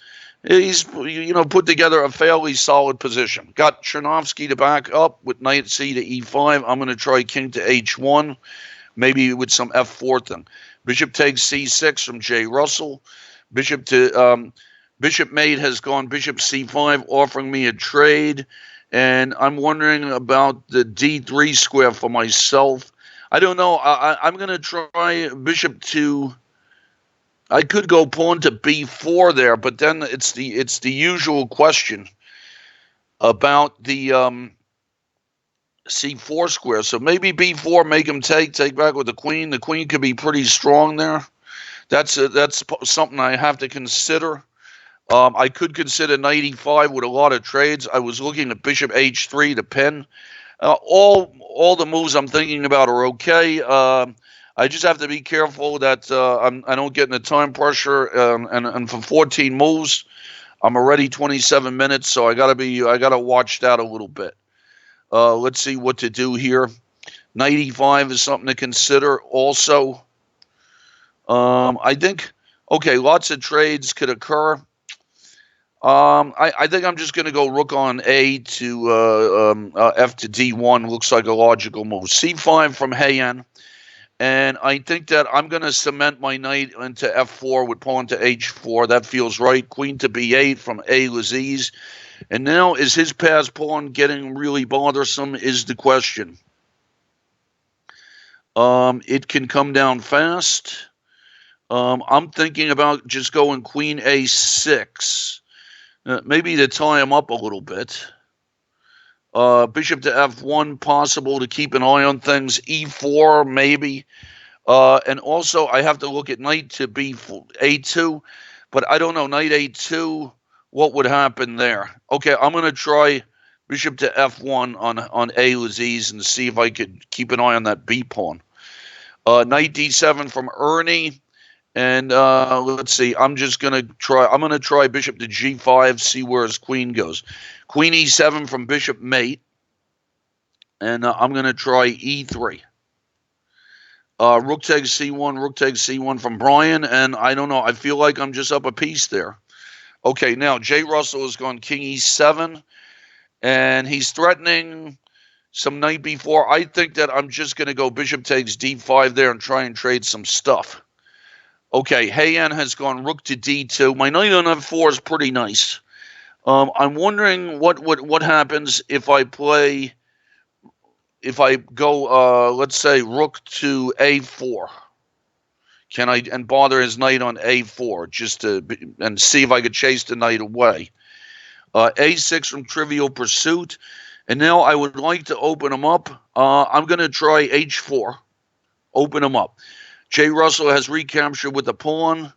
He's put together a fairly solid position. Got Chernovsky to back up with knight c to e5. I'm going to try king to h1, maybe with some f4 thing. Bishop takes c6 from Jay Russell. Bishop mate has gone bishop c5, offering me a trade. And I'm wondering about the d3 square for myself. I don't know. I'm going to try bishop to... I could go pawn to b4 there, but then it's the usual question about the c4 square. So maybe b4, make him take back with the queen. The queen could be pretty strong there. That's something I have to consider. I could consider knight e5 with a lot of trades. I was looking at bishop h3 to pin. All the moves I'm thinking about are okay. I just have to be careful that I don't get into time pressure. And for 14 moves, I'm already 27 minutes, so I gotta watch that a little bit. Let's see what to do here. Knight e5 is something to consider also. I think lots of trades could occur. I think I'm just going to go rook on A to F to D1. Looks like a logical move. C5 from Heian. And I think that I'm going to cement my knight into F4 with pawn to H4. That feels right. Queen to B8 from A Laziz. And now, is his pass pawn getting really bothersome is the question. It can come down fast. I'm thinking about just going Queen A6. Maybe to tie him up a little bit. Bishop to F1, possible to keep an eye on things. E4, maybe. And also, I have to look at knight to A2. But I don't know, knight A2, what would happen there? Okay, I'm going to try bishop to F1 on A Laziz and see if I could keep an eye on that B pawn. Knight D7 from Ernie. And let's see, I'm going to try bishop to G5, see where his queen goes. Queen E7 from bishop mate. And I'm going to try E3. Rook takes C1 from Brian. And I don't know, I feel like I'm just up a piece there. Okay, now Jay Russell has gone king E7. And he's threatening some knight B4. I think that I'm just going to go bishop takes D5 there and try and trade some stuff. Okay, Heian has gone rook to D2. My knight on F4 is pretty nice. I'm wondering what happens if I go, let's say, rook to A4. Can I and bother his knight on A4 just and see if I could chase the knight away? A6 from Trivial Pursuit. And now I would like to open him up. I'm going to try H4. Open him up. Jay Russell has recaptured with a pawn,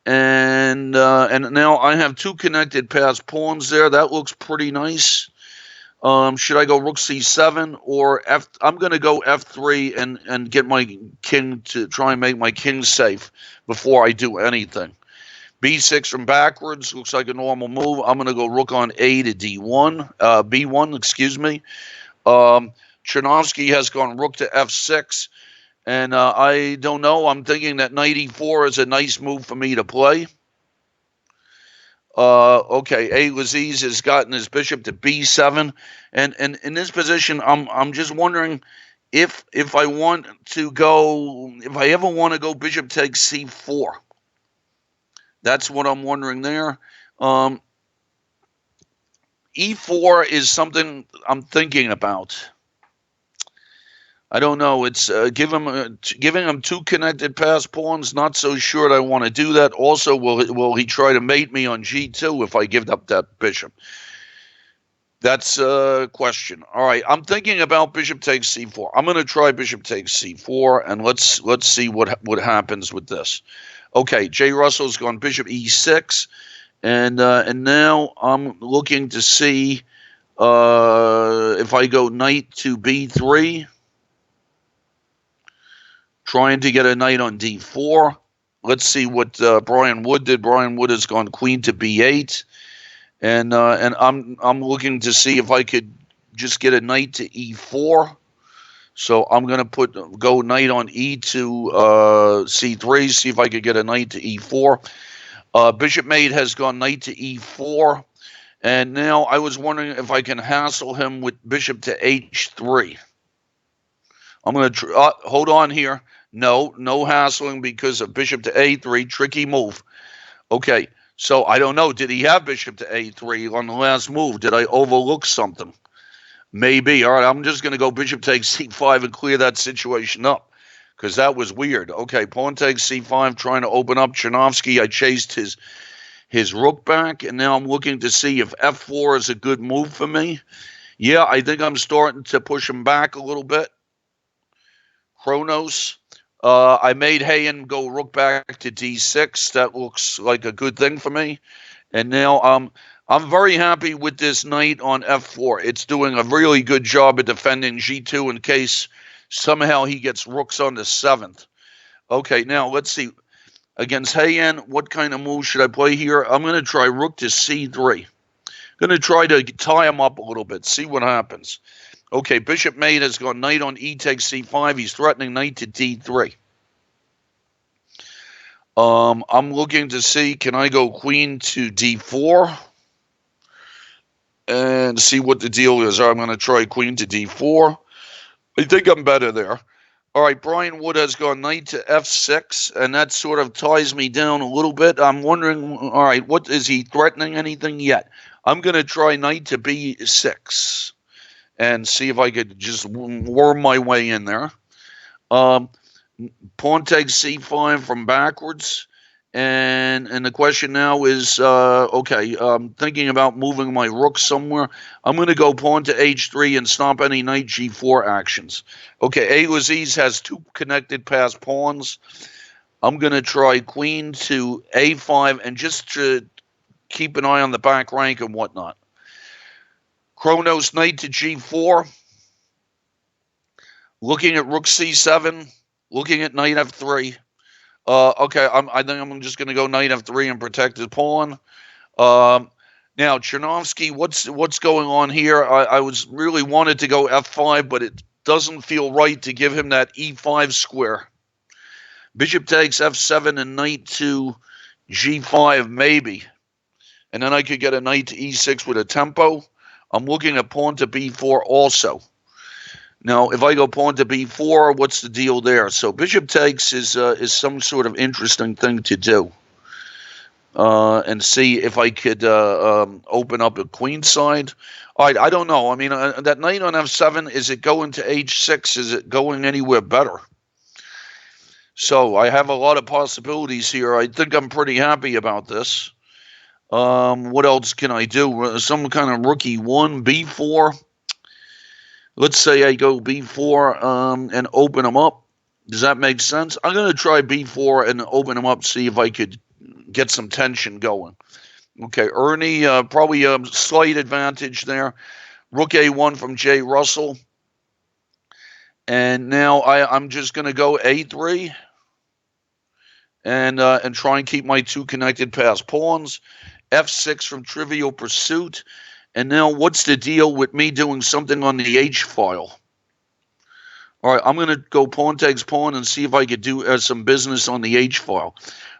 and now I have two connected pass pawns there. That looks pretty nice. Should I go rook c7 or F? I'm going to go f3 and get my king to try and make my king safe before I do anything. b6 from backwards looks like a normal move. I'm going to go rook on A to D1, B1, excuse me. Chernovsky has gone rook to f6. And I don't know. I'm thinking that knight e4 is a nice move for me to play. Okay, A Laziz has gotten his bishop to b7. And in this position, I'm just wondering if I want to go, if I ever want to go bishop takes c4. That's what I'm wondering there. E4 is something I'm thinking about. I don't know. It's giving him two connected pass pawns. Not so sure that I want to do that. Also, will he try to mate me on g2 if I give up that bishop? That's a question. All right, I'm thinking about bishop takes c4. I'm going to try bishop takes c4, and let's see what happens with this. Okay, Jay Russell's gone bishop e6, and now I'm looking to see if I go knight to b3. Trying to get a knight on d4. Let's see what Brian Wood did. Brian Wood has gone queen to b8, and I'm looking to see if I could just get a knight to e4. So I'm going to go knight on e to c3. See if I could get a knight to e4. Bishop mate has gone knight to e4, and now I was wondering if I can hassle him with bishop to h3. I'm going to hold on here. No hassling because of bishop to a3. Tricky move. Okay, so I don't know. Did he have bishop to a3 on the last move? Did I overlook something? Maybe. All right, I'm just going to go bishop takes c5 and clear that situation up because that was weird. Okay, pawn takes c5, trying to open up Chernovsky. I chased his rook back, and now I'm looking to see if f4 is a good move for me. Yeah, I think I'm starting to push him back a little bit. Kronos. I made Hayen go rook back to d6. That looks like a good thing for me. And now I'm very happy with this knight on f4. It's doing a really good job at defending g2 in case somehow he gets rooks on the 7th. Okay, now let's see. Against Hayen, what kind of move should I play here? I'm going to try rook to c3. I'm going to try to tie him up a little bit, see what happens. Okay, bishop mate has gone knight on e takes c5. He's threatening knight to d3. I'm looking to see, can I go queen to d4 and see what the deal is. I'm going to try queen to d4. I think I'm better there. All right, Brian Wood has gone knight to f6, and that sort of ties me down a little bit. I'm wondering, all right, what is he threatening anything yet? I'm going to try knight to b6. And see if I could just worm my way in there. Pawn takes c5 from backwards. And the question now is, okay, thinking about moving my rook somewhere. I'm going to go pawn to h3 and stomp any knight g4 actions. Okay, Aziz has two connected pass pawns. I'm going to try queen to a5 and just to keep an eye on the back rank and whatnot. Kronos knight to g4, looking at rook c7, looking at knight f3. Okay, I think I'm just going to go knight f3 and protect his pawn. Now, Chernovsky, what's going on here? I was really wanted to go f5, but it doesn't feel right to give him that e5 square. Bishop takes f7 and knight to g5, maybe. And then I could get a knight to e6 with a tempo. I'm looking at pawn to b4 also. Now, if I go pawn to b4, what's the deal there? So bishop takes is some sort of interesting thing to do. And see if I could open up a queen side. All right, I don't know. I mean, that knight on f7, is it going to h6? Is it going anywhere better? So I have a lot of possibilities here. I think I'm pretty happy about this. What else can I do? Some kind of rookie 1, b4. Let's say I go b4 and open them up. Does that make sense? I'm going to try b4 and open them up, see if I could get some tension going. Okay, Ernie, probably a slight advantage there. Rook a1 from Jay Russell. And now I'm just going to go a3 and try and keep my two connected pass pawns. f6 from Trivial Pursuit. And now what's the deal with me doing something on the H file? All right, I'm going to go pawn takes pawn and see if I could do some business on the H file.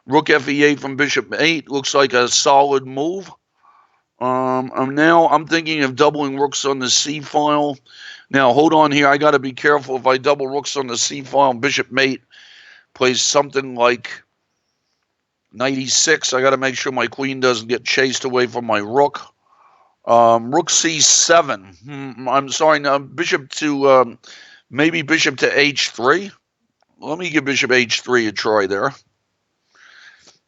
Rook fe8 from Bishop 8 looks like a solid move. I'm thinking of doubling rooks on the C file. Now, hold on here. I got to be careful. If I double rooks on the C file, bishop mate plays something like 96. I got to make sure my queen doesn't get chased away from my rook. Rook C7. I'm sorry. Now, bishop to maybe bishop to H3. Let me give bishop H3 a try there.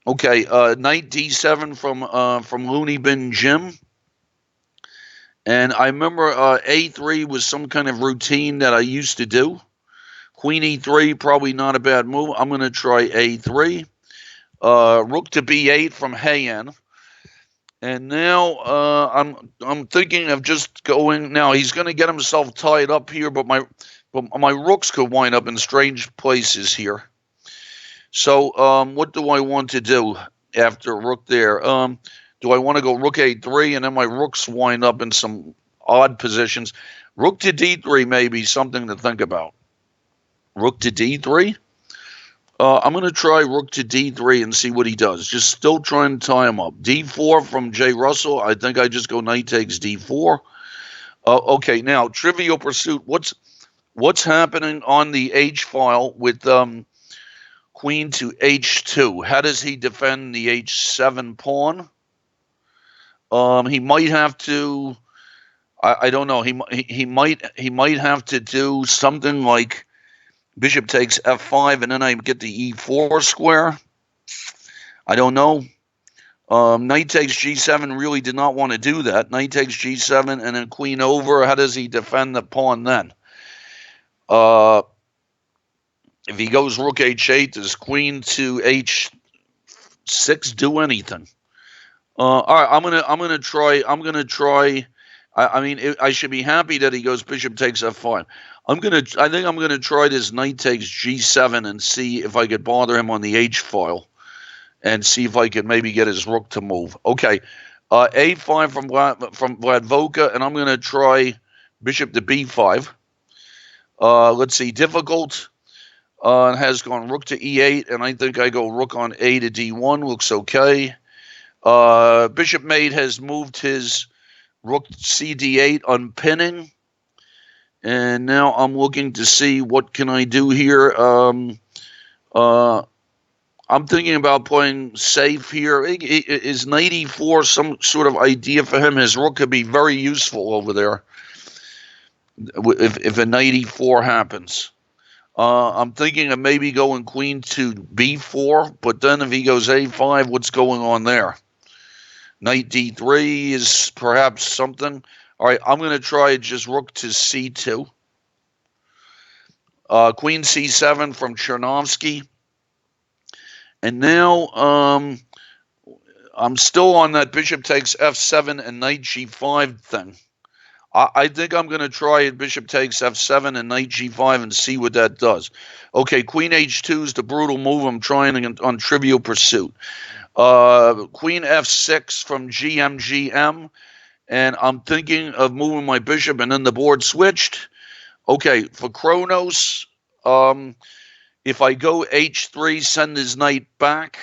Okay, knight D7 from Looney Bin Jim. And I remember A3 was some kind of routine that I used to do. Queen E3, probably not a bad move. I'm going to try A3. Rook to B8 from Hayen. And now I'm thinking of just going. Now he's going to get himself tied up here, but my rooks could wind up in strange places here. So what do I want to do after rook there? Do I want to go rook A3 and then my rooks wind up in some odd positions? Rook to D3 may be something to think about. Rook to D3. I'm going to try rook to D3 and see what he does. Just still trying to tie him up. D4 from J. Russell. I think I just go knight takes D4. Okay, now Trivial Pursuit. What's happening on the H file with queen to H2? How does he defend the H7 pawn? He might have to. I don't know. He might have to do something like bishop takes F5, and then I get the E4 square. I don't know. Knight takes G7 really did not want to do that. Knight takes G7 and then queen over. How does he defend the pawn then? If he goes rook H8, does queen to H6 do anything? All right, I'm gonna try. I mean, I should be happy that he goes bishop takes F5. I think I'm gonna try this knight takes G7 and see if I could bother him on the H file, and see if I could maybe get his rook to move. Okay, A5 from Vladvoka, and I'm gonna try bishop to B5. Let's see, difficult. Has gone rook to E8, and I think I go rook on A to D1. Looks okay. Bishop mate has moved his rook C D8 unpinning. And now I'm looking to see what can I do here. I'm thinking about playing safe here. Is knight E4 some sort of idea for him? His rook could be very useful over there if a knight E4 happens. I'm thinking of maybe going queen to B4, but then if he goes A5, what's going on there? Knight D3 is perhaps something. All right, I'm going to try just rook to C2. Queen C7 from Chernovsky. And now I'm still on that bishop takes F7 and knight G5 thing. I think I'm going to try bishop takes F7 and knight G5 and see what that does. Okay, queen H2 is the brutal move I'm trying on Trivial Pursuit. Queen F6 from GMGM. And I'm thinking of moving my bishop, and then the board switched. Okay, for Kronos, if I go H3, send his knight back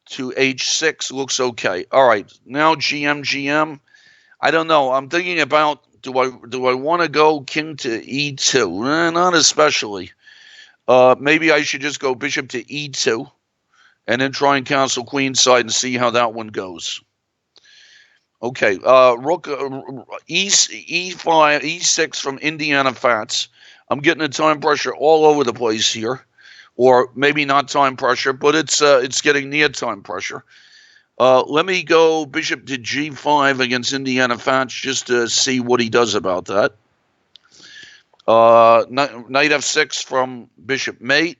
to H6, looks okay. All right, now GMGM. I don't know. I'm thinking about, do I want to go king to E2? Not especially. Maybe I should just go bishop to E2 and then try and cancel queenside and see how that one goes. Okay, rook E5, E6 from Indiana Fats. I'm getting a time pressure all over the place here, or maybe not time pressure, but it's getting near time pressure. Let me go bishop to G5 against Indiana Fats just to see what he does about that. Knight F6 from bishop mate.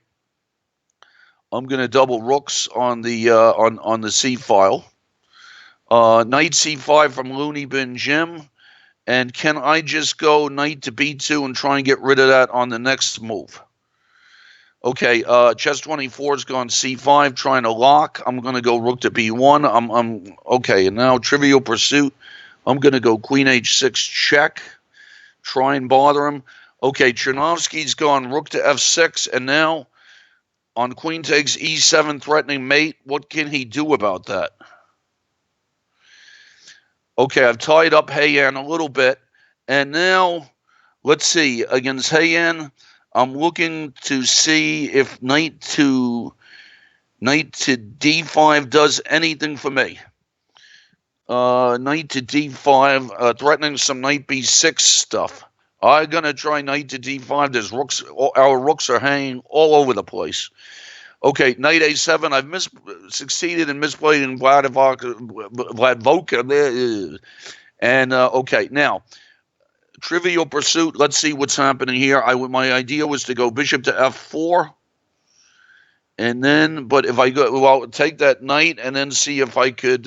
I'm going to double rooks on the on the C file. Knight C5 from Looney Bin Jim. And can I just go knight to B2 and try and get rid of that on the next move? Okay, chess 24's gone C5, trying to lock. I'm going to go rook to B1. I'm okay, and now Trivial Pursuit. I'm going to go queen H6 check. Try and bother him. Okay, Chernovsky's gone rook to F6, and now on queen takes E7 threatening mate. What can he do about that? Okay, I've tied up Heian a little bit. And now, let's see. Against Heian, I'm looking to see if knight to d5 does anything for me. Knight to d5, threatening some knight b6 stuff. I'm going to try knight to d5. There's rooks. Our rooks are hanging all over the place. Okay, knight a7. I've succeeded in misplaying Vladvoka there. And, okay, now, Trivial Pursuit. Let's see what's happening here. My idea was to go bishop to f4. And then, but if I go, well, take that knight and then see if I could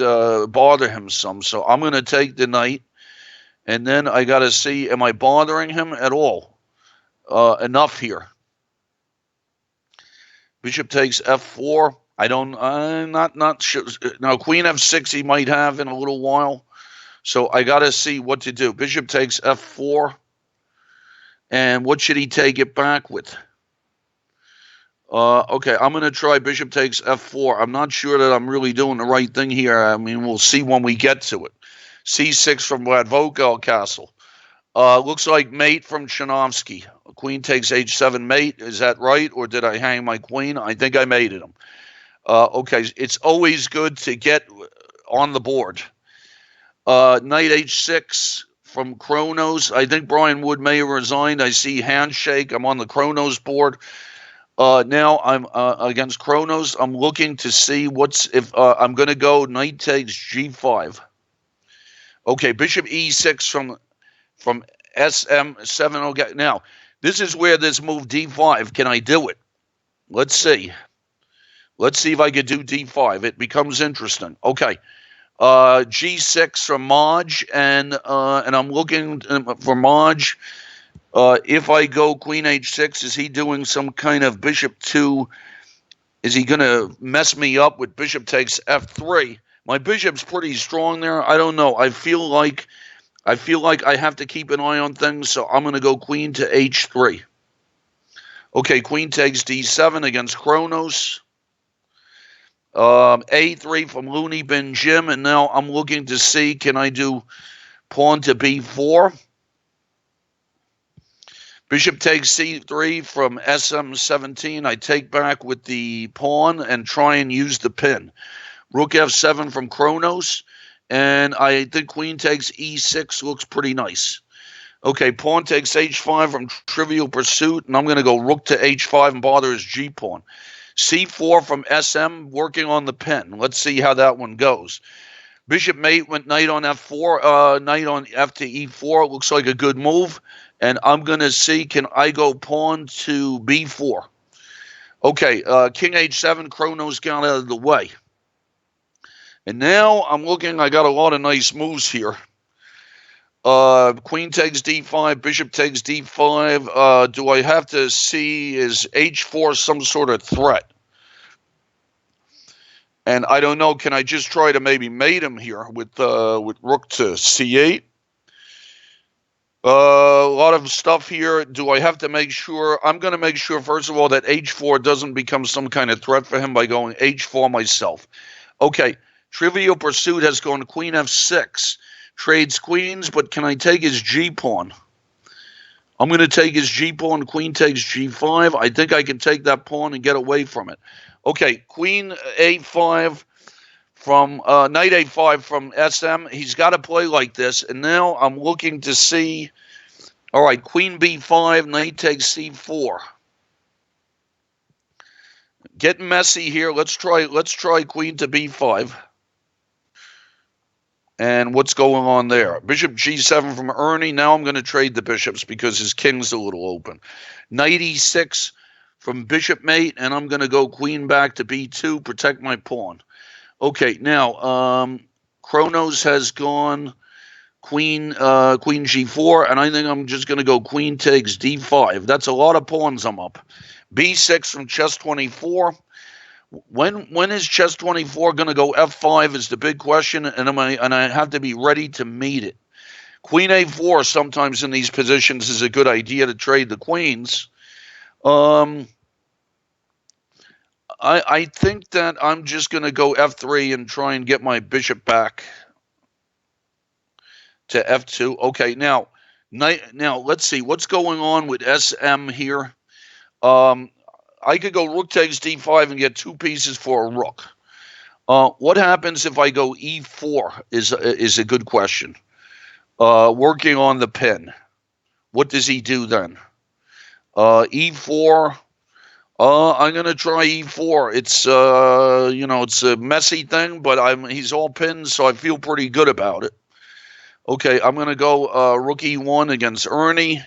bother him some. So I'm going to take the knight. And then I got to see, am I bothering him at all? Enough here. Bishop takes f4. I'm not sure. Now, queen f6 he might have in a little while. So I got to see what to do. Bishop takes f4. And what should he take it back with? Okay, I'm going to try bishop takes f4. I'm not sure that I'm really doing the right thing here. I mean, we'll see when we get to it. c6 from Vladvoka Castle. Looks like mate from Chanovsky. Queen takes h7 mate. Is that right? Or did I hang my queen? I think I mated him. Okay, it's always good to get on the board. Knight h6 from Kronos. I think Brian Wood may have resigned. I see handshake. I'm on the Kronos board. Now I'm against Kronos. I'm looking to see if I'm going to go knight takes g5. Okay, bishop e6 from sm7. Okay, now this is where this move d5. Can I do it? Let's see. Let's see if I could do d5. It becomes interesting. Okay, g6 from Maj, and I'm looking for Maj. If I go queen h6, is he doing some kind of bishop 2? Is he going to mess me up with bishop takes f3? My bishop's pretty strong there. I don't know. I feel like I have to keep an eye on things, so I'm going to go queen to h3. Okay, queen takes d7 against Kronos. A3 from Looney Bin Jim, and now I'm looking to see, can I do pawn to b4? Bishop takes c3 from sm17. I take back with the pawn and try and use the pin. Rook f7 from Kronos. And I think queen takes e6 looks pretty nice. Okay, pawn takes h5 from Trivial Pursuit. And I'm going to go rook to h5 and bother his g-pawn. c4 from sm, working on the pin. Let's see how that one goes. Bishop mate went knight on f4. Knight on f to e4. It looks like a good move. And I'm going to see, can I go pawn to b4? Okay, king h7, Kronos got out of the way. And now I'm looking, I got a lot of nice moves here. Queen takes d5, bishop takes d5. Do I have to see, is h4 some sort of threat? And I don't know, can I just try to maybe mate him here with rook to c8? A lot of stuff here. Do I have to make sure? I'm going to make sure, first of all, that h4 doesn't become some kind of threat for him by going h4 myself. Okay, Trivial Pursuit has gone queen f6. Trades queens, but can I take his g-pawn? I'm going to take his g-pawn. Queen takes g5. I think I can take that pawn and get away from it. Okay, queen a5 from knight a5 from sm. He's got to play like this. And now I'm looking to see, all right, queen b5, knight takes c4. Getting messy here. Let's try queen to b5. And what's going on there? Bishop g7 from Ernie. Now I'm going to trade the bishops because his king's a little open. Knight e6 from bishop mate, and I'm going to go queen back to b2, protect my pawn. Okay, now Kronos has gone queen g4, and I think I'm just going to go queen takes d5. That's a lot of pawns I'm up. b6 from chess 24. When is chess 24 going to go f5 is the big question, and I have to be ready to meet it. Queen a4 sometimes in these positions is a good idea to trade the queens. I think that I'm just going to go f3 and try and get my bishop back. to f2. Okay, now let's see what's going on with SM here. I could go rook takes d5 and get 2 pieces for a rook. What happens if I go e4 is a good question. Working on the pin. What does he do then? E4. I'm gonna try e4. It's it's a messy thing, but he's all pinned, so I feel pretty good about it. Okay, I'm gonna go rook e1 against Ernie.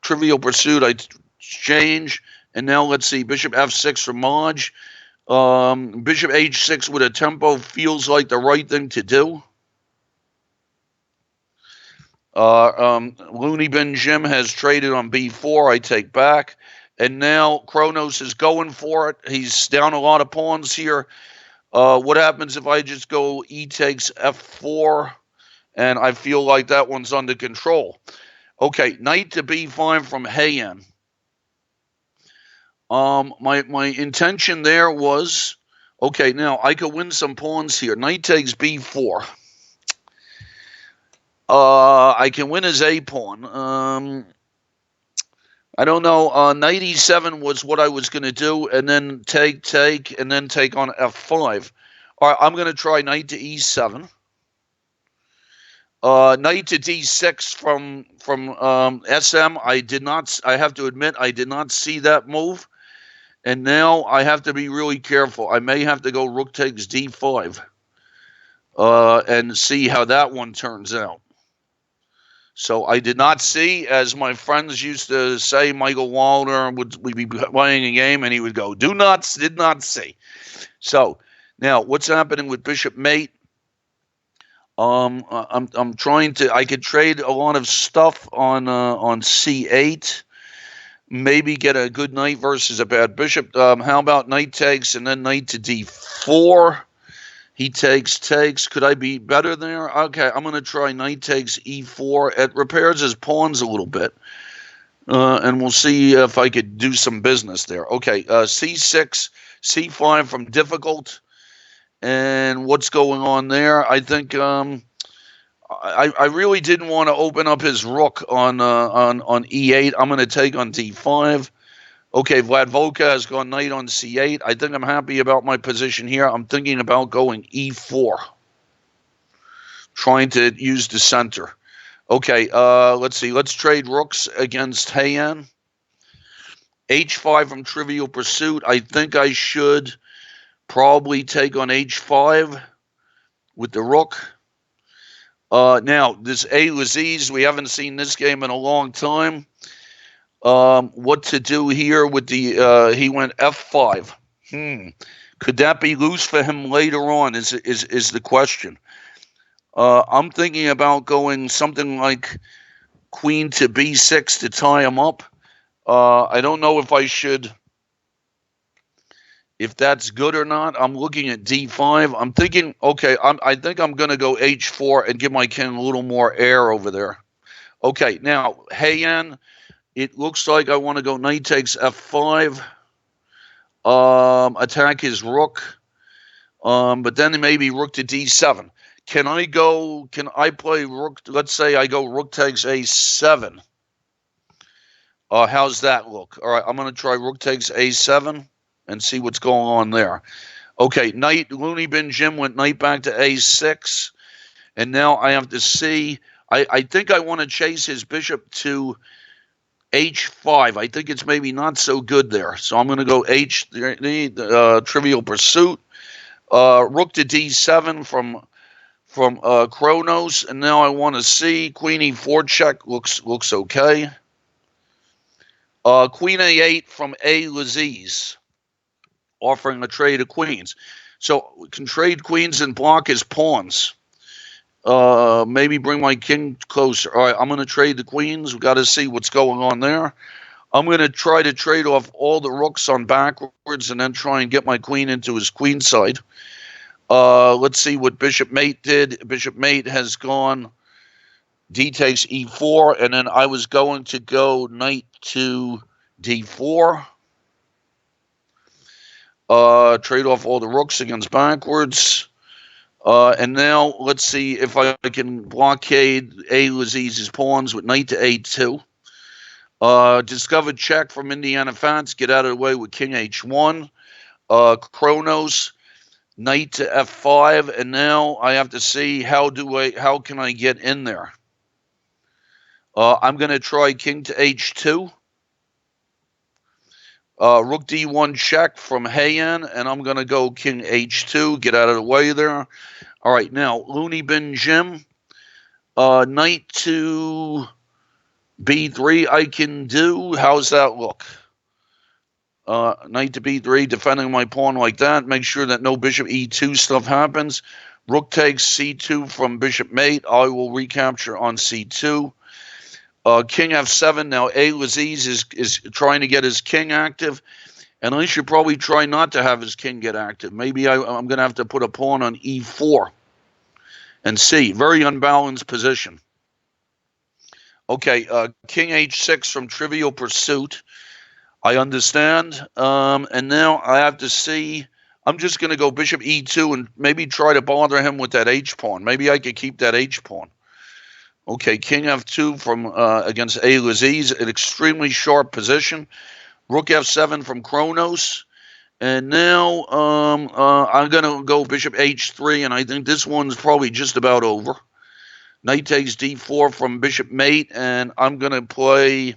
Trivial Pursuit. I exchange, and now let's see. Bishop f6 for Maj. Bishop h6 with a tempo feels like the right thing to do. Looney Bin Jim has traded on b4. I take back. And now Kronos is going for it. He's down a lot of pawns here. What happens if I just go e takes f4? And I feel like that one's under control. Okay, knight to b5 from Heian. My intention there was, okay, now I could win some pawns here. Knight takes b4. I can win his a pawn. I don't know. Knight e7 was what I was going to do, and then take, and then take on f5. All right, I'm going to try knight to e7. Knight to d6 from SM. I have to admit, I did not see that move. And now I have to be really careful. I may have to go rook takes d5 and see how that one turns out. So I did not see, as my friends used to say, Michael Wilder would be playing a game and he would go, did not see. So now what's happening with bishop mate? I'm trying to, I could trade a lot of stuff on c8. Maybe get a good knight versus a bad bishop. How about knight takes and then knight to d4? He takes. Could I be better there? Okay, I'm going to try knight takes e4. It repairs his pawns a little bit. And we'll see if I could do some business there. Okay, c6, c5 from difficult. And what's going on there? I think I really didn't want to open up his rook on e8. I'm going to take on d5. Okay, Vlad Volka has gone knight on c8. I think I'm happy about my position here. I'm thinking about going e4. Trying to use the center. Okay, let's see. Let's trade rooks against Heian. h5 from Trivial Pursuit. I think I should probably take on h5 with the rook. Now, this A-Laziz, we haven't seen this game in a long time. What to do here with the, he went f5. Could that be loose for him later on is the question. I'm thinking about going something like queen to b6 to tie him up. I don't know if I should, if that's good or not. I'm looking at d5. I'm thinking, okay, I think I'm going to go h4 and give my king a little more air over there. Okay, now, Heian, it looks like I want to go knight takes f5, attack his rook, but then maybe rook to d7. Can I play rook, let's say I go rook takes a7. How's that look? All right, I'm going to try rook takes a7 and see what's going on there. Okay, knight, Looney Bin Jim went knight back to a6, and now I have to see. I think I want to chase his bishop to h5. I think it's maybe not so good there, so I'm going to go Trivial Pursuit. Rook to d7 from Kronos, and now I want to see queen e4 check. Looks okay. Queen a8 from A-Laziz, offering a trade of queens. So we can trade queens and block his pawns. Maybe bring my king closer. All right, I'm going to trade the queens. We've got to see what's going on there. I'm going to try to trade off all the rooks on backwards and then try and get my queen into his queen side. Let's see what bishop mate did. Bishop mate has gone d takes e4, and then I was going to go knight to d4. Trade off all the rooks against backwards. And now let's see if I can blockade A. Laziz's pawns with knight to A2. Discovered check from Indiana Fans. Get out of the way with king H1. Kronos, knight to F5. And now I have to see how can I get in there. I'm going to try king to H2. Rook D1 check from Heian, and I'm going to go king H2, get out of the way there. All right, now, Looney Bin Jim, knight to B3 I can do. How's that look? Knight to B3, defending my pawn like that. Make sure that no bishop E2 stuff happens. Rook takes C2 from bishop mate. I will recapture on C2. King F7. Now, A. Laziz is trying to get his king active, and I should probably try not to have his king get active. Maybe I'm going to have to put a pawn on E4 and see. Very unbalanced position. Okay, king H6 from Trivial Pursuit. I understand. And now I have to see. I'm just going to go bishop E2 and maybe try to bother him with that H pawn. Maybe I could keep that H pawn. Okay, king F2 from against A. Laziz, an extremely sharp position. Rook F7 from Kronos. And now I'm going to go bishop H3, and I think this one's probably just about over. Knight takes D4 from bishop mate, and I'm going to play,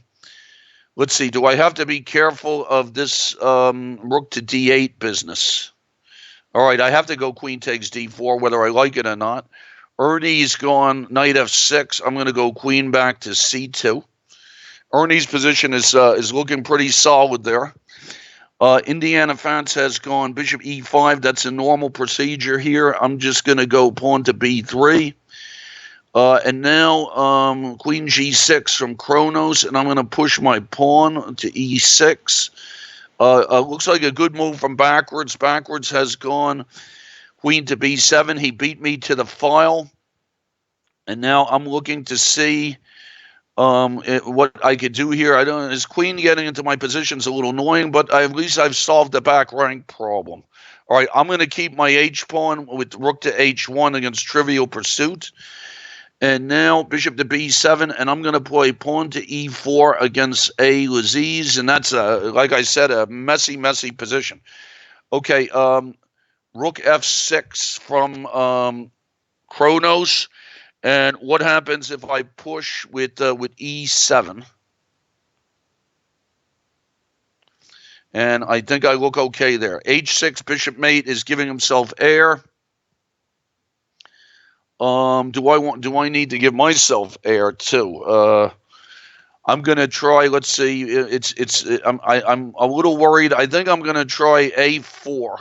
let's see, do I have to be careful of this rook to D8 business? All right, I have to go queen takes D4, whether I like it or not. Ernie's gone knight F6. I'm going to go queen back to C2. Ernie's position is looking pretty solid there. Indiana Fans has gone bishop E5. That's a normal procedure here. I'm just going to go pawn to B3. And now queen G6 from Kronos, and I'm going to push my pawn to E6. Looks like a good move from backwards. Backwards has gone queen to B7. He beat me to the file. And now I'm looking to see what I could do here. I don't. His queen getting into my position is a little annoying, but at least I've solved the back rank problem. All right, I'm going to keep my H pawn with rook to H1 against Trivial Pursuit. And now bishop to B7, and I'm going to play pawn to E4 against A. Laziz, and that's, like I said, a messy, messy position. Okay, rook F6 from Kronos. And what happens if I push with E7? And I think I look okay there. H6 bishop mate is giving himself air. Do I need to give myself air too? I'm gonna try. Let's see. I'm a little worried. I think I'm gonna try A4.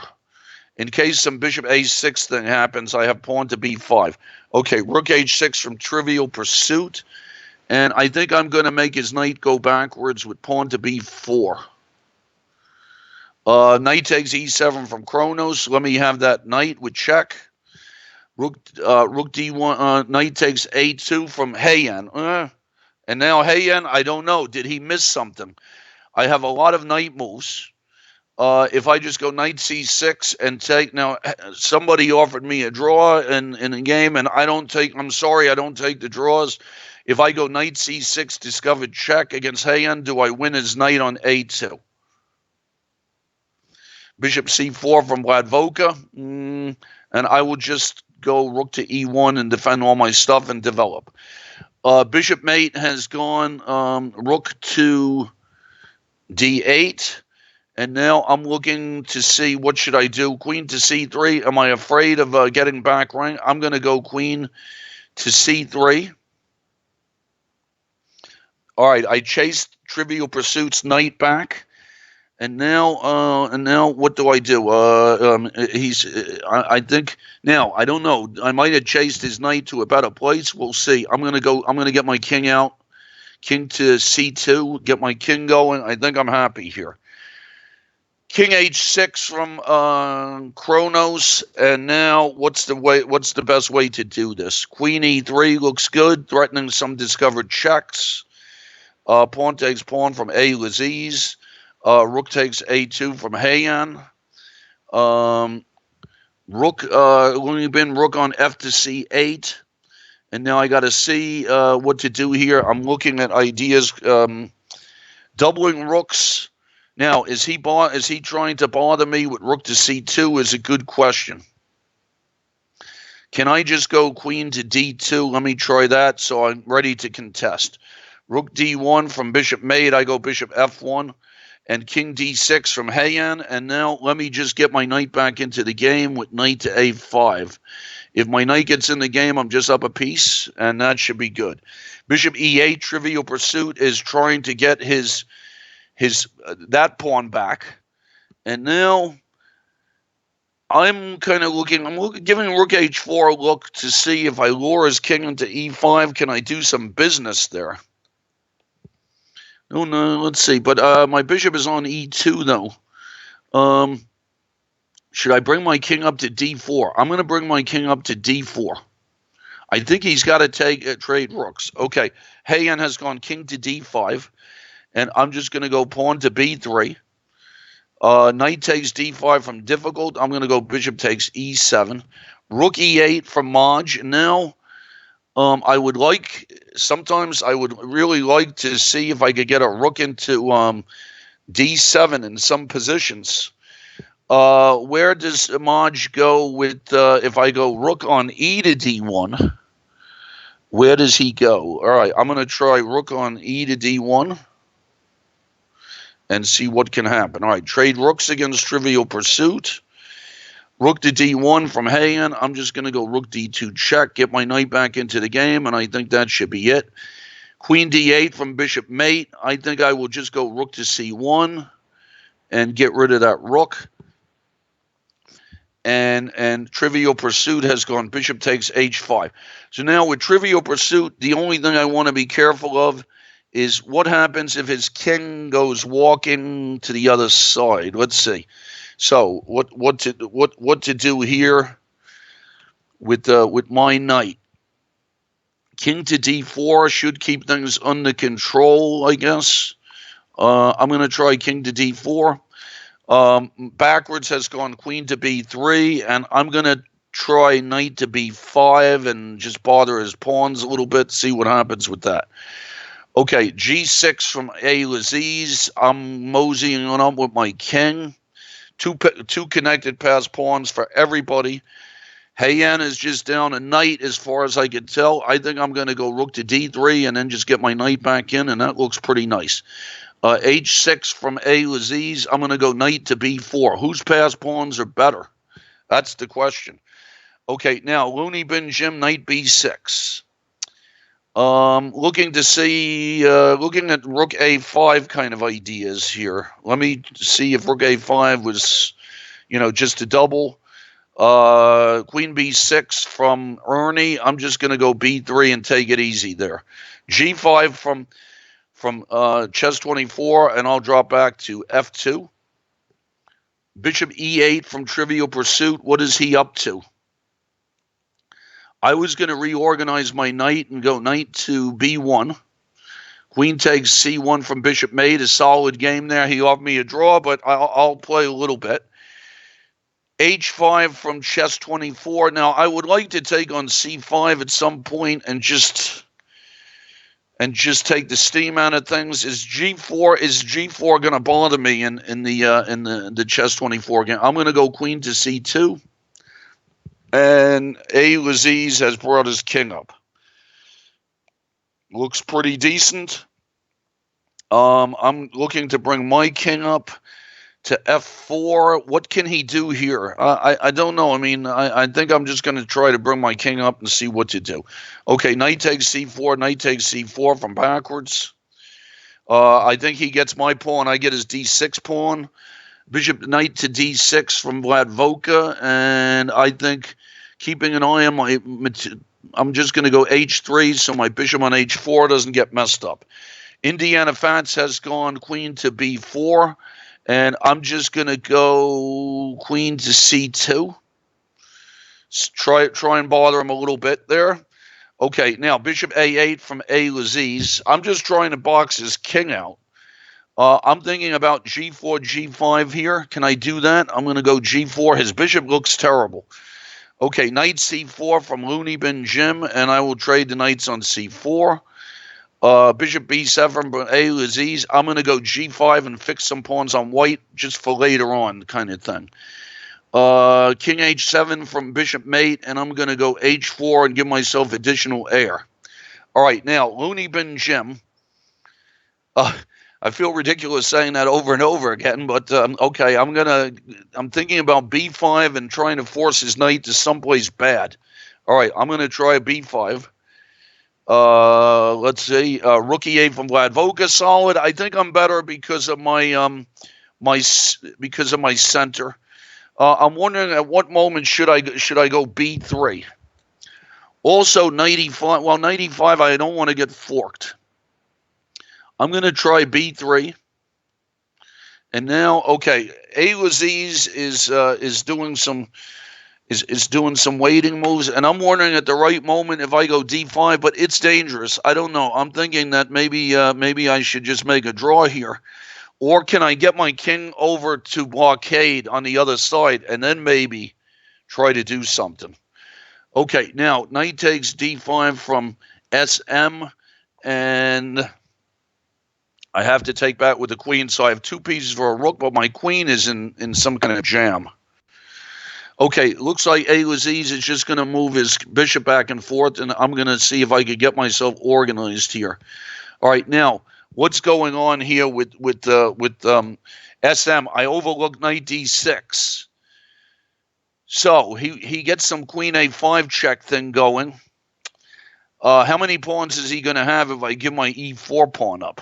In case some bishop A6 thing happens, I have pawn to B5. Okay, rook H6 from Trivial Pursuit. And I think I'm going to make his knight go backwards with pawn to B4. Knight takes E7 from Kronos. Let me have that knight with check. Rook D1. Knight takes A2 from Heian. And now Heian, I don't know. Did he miss something? I have a lot of knight moves. If I just go knight C6 and take, now somebody offered me a draw in a game, and I'm sorry, I don't take the draws. If I go knight C6, discovered check against Heian, do I win his knight on A2? Bishop C4 from Vladvoka, and I will just go rook to E1 and defend all my stuff and develop. Bishop mate has gone rook to D8. And now I'm looking to see what should I do. Queen to C3. Am I afraid of getting back rank? I'm going to go queen to C3. All right, I chased Trivial Pursuit's knight back. And now what do I do? I think now I don't know. I might have chased his knight to a better place. We'll see. I'm going to get my king out. King to C2. Get my king going. I think I'm happy here. King H6 from Kronos, and now what's the best way to do this? Queen E3 looks good, threatening some discovered checks. Pawn takes pawn from A. Laziz. Rook takes A2 from Heian. Rook, only been rook on f to c8. And now I got to see what to do here. I'm looking at ideas. Doubling rooks. Now, is he trying to bother me with rook to c2 is a good question. Can I just go queen to d2? Let me try that so I'm ready to contest. Rook d1 from bishop mate. I go bishop f1 and king d6 from Heian. And now let me just get my knight back into the game with knight to a5. If my knight gets in the game, I'm just up a piece, and that should be good. Bishop e8, Trivial Pursuit, is trying to get his that pawn back. And now I'm kind of looking, giving rook h4 a look to see if I lure his king into e5. Can I do some business there? Oh, no, let's see. But my bishop is on e2, though. Should I bring my king up to d4? I'm going to bring my king up to d4. I think he's got to trade rooks. Okay, Heian has gone king to d5, and I'm just going to go pawn to b3. Knight takes d5 from difficult. I'm going to go bishop takes e7. Rook e8 from Maj. Now, sometimes I would really like to see if I could get a rook into d7 in some positions. Where does Maj go with, if I go rook on e to d1, where does he go? All right, I'm going to try rook on e to d1 and see what can happen. All right, trade rooks against Trivial Pursuit. Rook to d1 from Heian. I'm just going to go rook d2 check, get my knight back into the game, and I think that should be it. Queen d8 from bishop mate. I think I will just go rook to c1 and get rid of that rook. And Trivial Pursuit has gone bishop takes h5. So now with Trivial Pursuit, the only thing I want to be careful of is what happens if his king goes walking to the other side. Let's see. So what to do here with my knight? King to d4 should keep things under control, I guess. I'm going to try king to d4. Backwards has gone queen to b3, and I'm going to try knight to b5 and just bother his pawns a little bit, see what happens with that. Okay, g6 from A. Laziz. I'm moseying on up with my king. Two connected pass pawns for everybody. Heian is just down a knight as far as I can tell. I think I'm going to go rook to d3 and then just get my knight back in, and that looks pretty nice. H6 from A. Laziz. I'm going to go knight to b4. Whose pass pawns are better? That's the question. Okay, now Looney Bin Jim, knight b6. Looking at rook a5 kind of ideas here. Let me see if rook a5 was, just a double. Queen b6 from Ernie. I'm just going to go b3 and take it easy there. g5 from chess 24, and I'll drop back to f2. Bishop e8 from Trivial Pursuit. What is he up to? I was going to reorganize my knight and go knight to b1. Queen takes c1 from bishop mate. A solid game there. He offered me a draw, but I'll play a little bit. h5 from chess 24. Now, I would like to take on c5 at some point and just take the steam out of things. Is g4 going to bother me in the chess 24 game? I'm going to go queen to c2. And A. Laziz has brought his king up. Looks pretty decent. I'm looking to bring my king up to f4. What can he do here? I don't know. I mean, I think I'm just going to try to bring my king up and see what to do. Okay, knight takes c4, knight takes c4 from backwards. I think he gets my pawn. I get his d6 pawn. Bishop knight to d6 from Vlad Voka, and I think keeping an eye on I'm just going to go h3 so my bishop on h4 doesn't get messed up. Indiana Fats has gone queen to b4, and I'm just going to go queen to c2. Try and bother him a little bit there. Okay, now bishop a8 from A. Laziz. I'm just trying to box his king out. I'm thinking about G4, G5 here. Can I do that? I'm going to go G4. His bishop looks terrible. Okay, knight C4 from Looney Bin Jim, and I will trade the knights on C4. Bishop B7 from A. Laziz. I'm going to go G5 and fix some pawns on white just for later on kind of thing. King H7 from Bishop Mate, and I'm going to go H4 and give myself additional air. All right, now, Looney Bin Jim. I feel ridiculous saying that over and over again, but okay, I'm thinking about B5 and trying to force his knight to someplace bad. All right, I'm going to try B5. Let's see, Rook E8 from Vladvoka, solid. I think I'm better because of my because of my center. I'm wondering at what moment should I go B3. Also, knight E5. Well, knight E5, I don't want to get forked. I'm going to try B3. And now, okay, A. Laziz is doing some waiting moves, and I'm wondering at the right moment if I go D5, but it's dangerous. I don't know. I'm thinking that maybe I should just make a draw here. Or can I get my king over to blockade on the other side and then maybe try to do something? Okay, now knight takes D5 from SM, and I have to take back with the queen, so I have two pieces for a rook, but my queen is in some kind of jam. Okay, looks like A. Laziz is just going to move his bishop back and forth, and I'm going to see if I could get myself organized here. All right, now, what's going on here with SM? I overlooked knight D6. So he gets some queen A5 check thing going. How many pawns is he going to have if I give my E4 pawn up?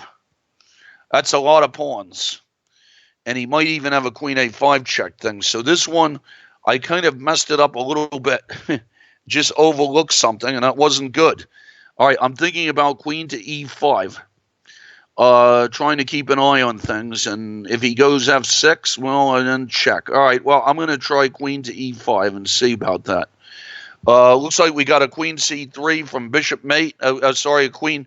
That's a lot of pawns. And he might even have a queen A5 check thing. So this one, I kind of messed it up a little bit. Just overlooked something, and that wasn't good. All right, I'm thinking about queen to E5. Trying to keep an eye on things. And if he goes F6, well, and then check. All right, well, I'm going to try queen to E5 and see about that. Looks like we got a queen C3 from Bishop Mate. Sorry, a queen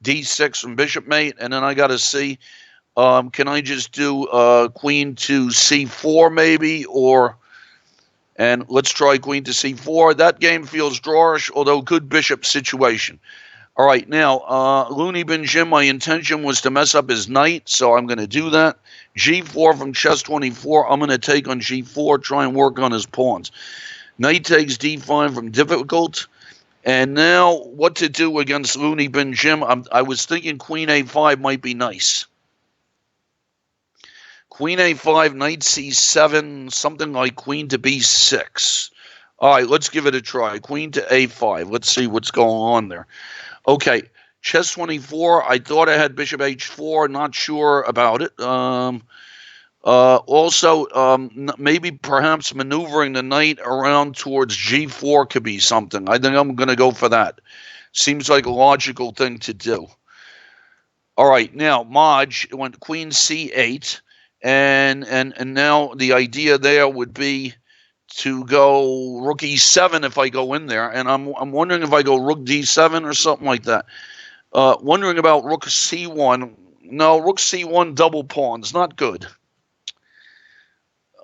D6 from Bishop Mate. And then I got to see, can I just do queen to C4 maybe? And let's try queen to C4. That game feels drawish, although good bishop situation. All right, now, Looney Bin Jim, my intention was to mess up his knight, so I'm going to do that. G4 from Chess24, I'm going to take on G4, try and work on his pawns. Knight takes D5 from difficult. And now, what to do against Looney Bin Jim? I was thinking queen A5 might be nice. Queen A5, knight C7, something like queen to B6. All right, let's give it a try. Queen to A5. Let's see what's going on there. Okay, Chess24, I thought I had bishop H4, not sure about it. Also, maybe perhaps maneuvering the knight around towards G4 could be something. I think I'm going to go for that. Seems like a logical thing to do. All right, now, Maj went queen C8, and now the idea there would be to go rook E7 if I go in there, and I'm wondering if I go rook D7 or something like that. Wondering about rook C1. No, rook C1 double pawns, not good.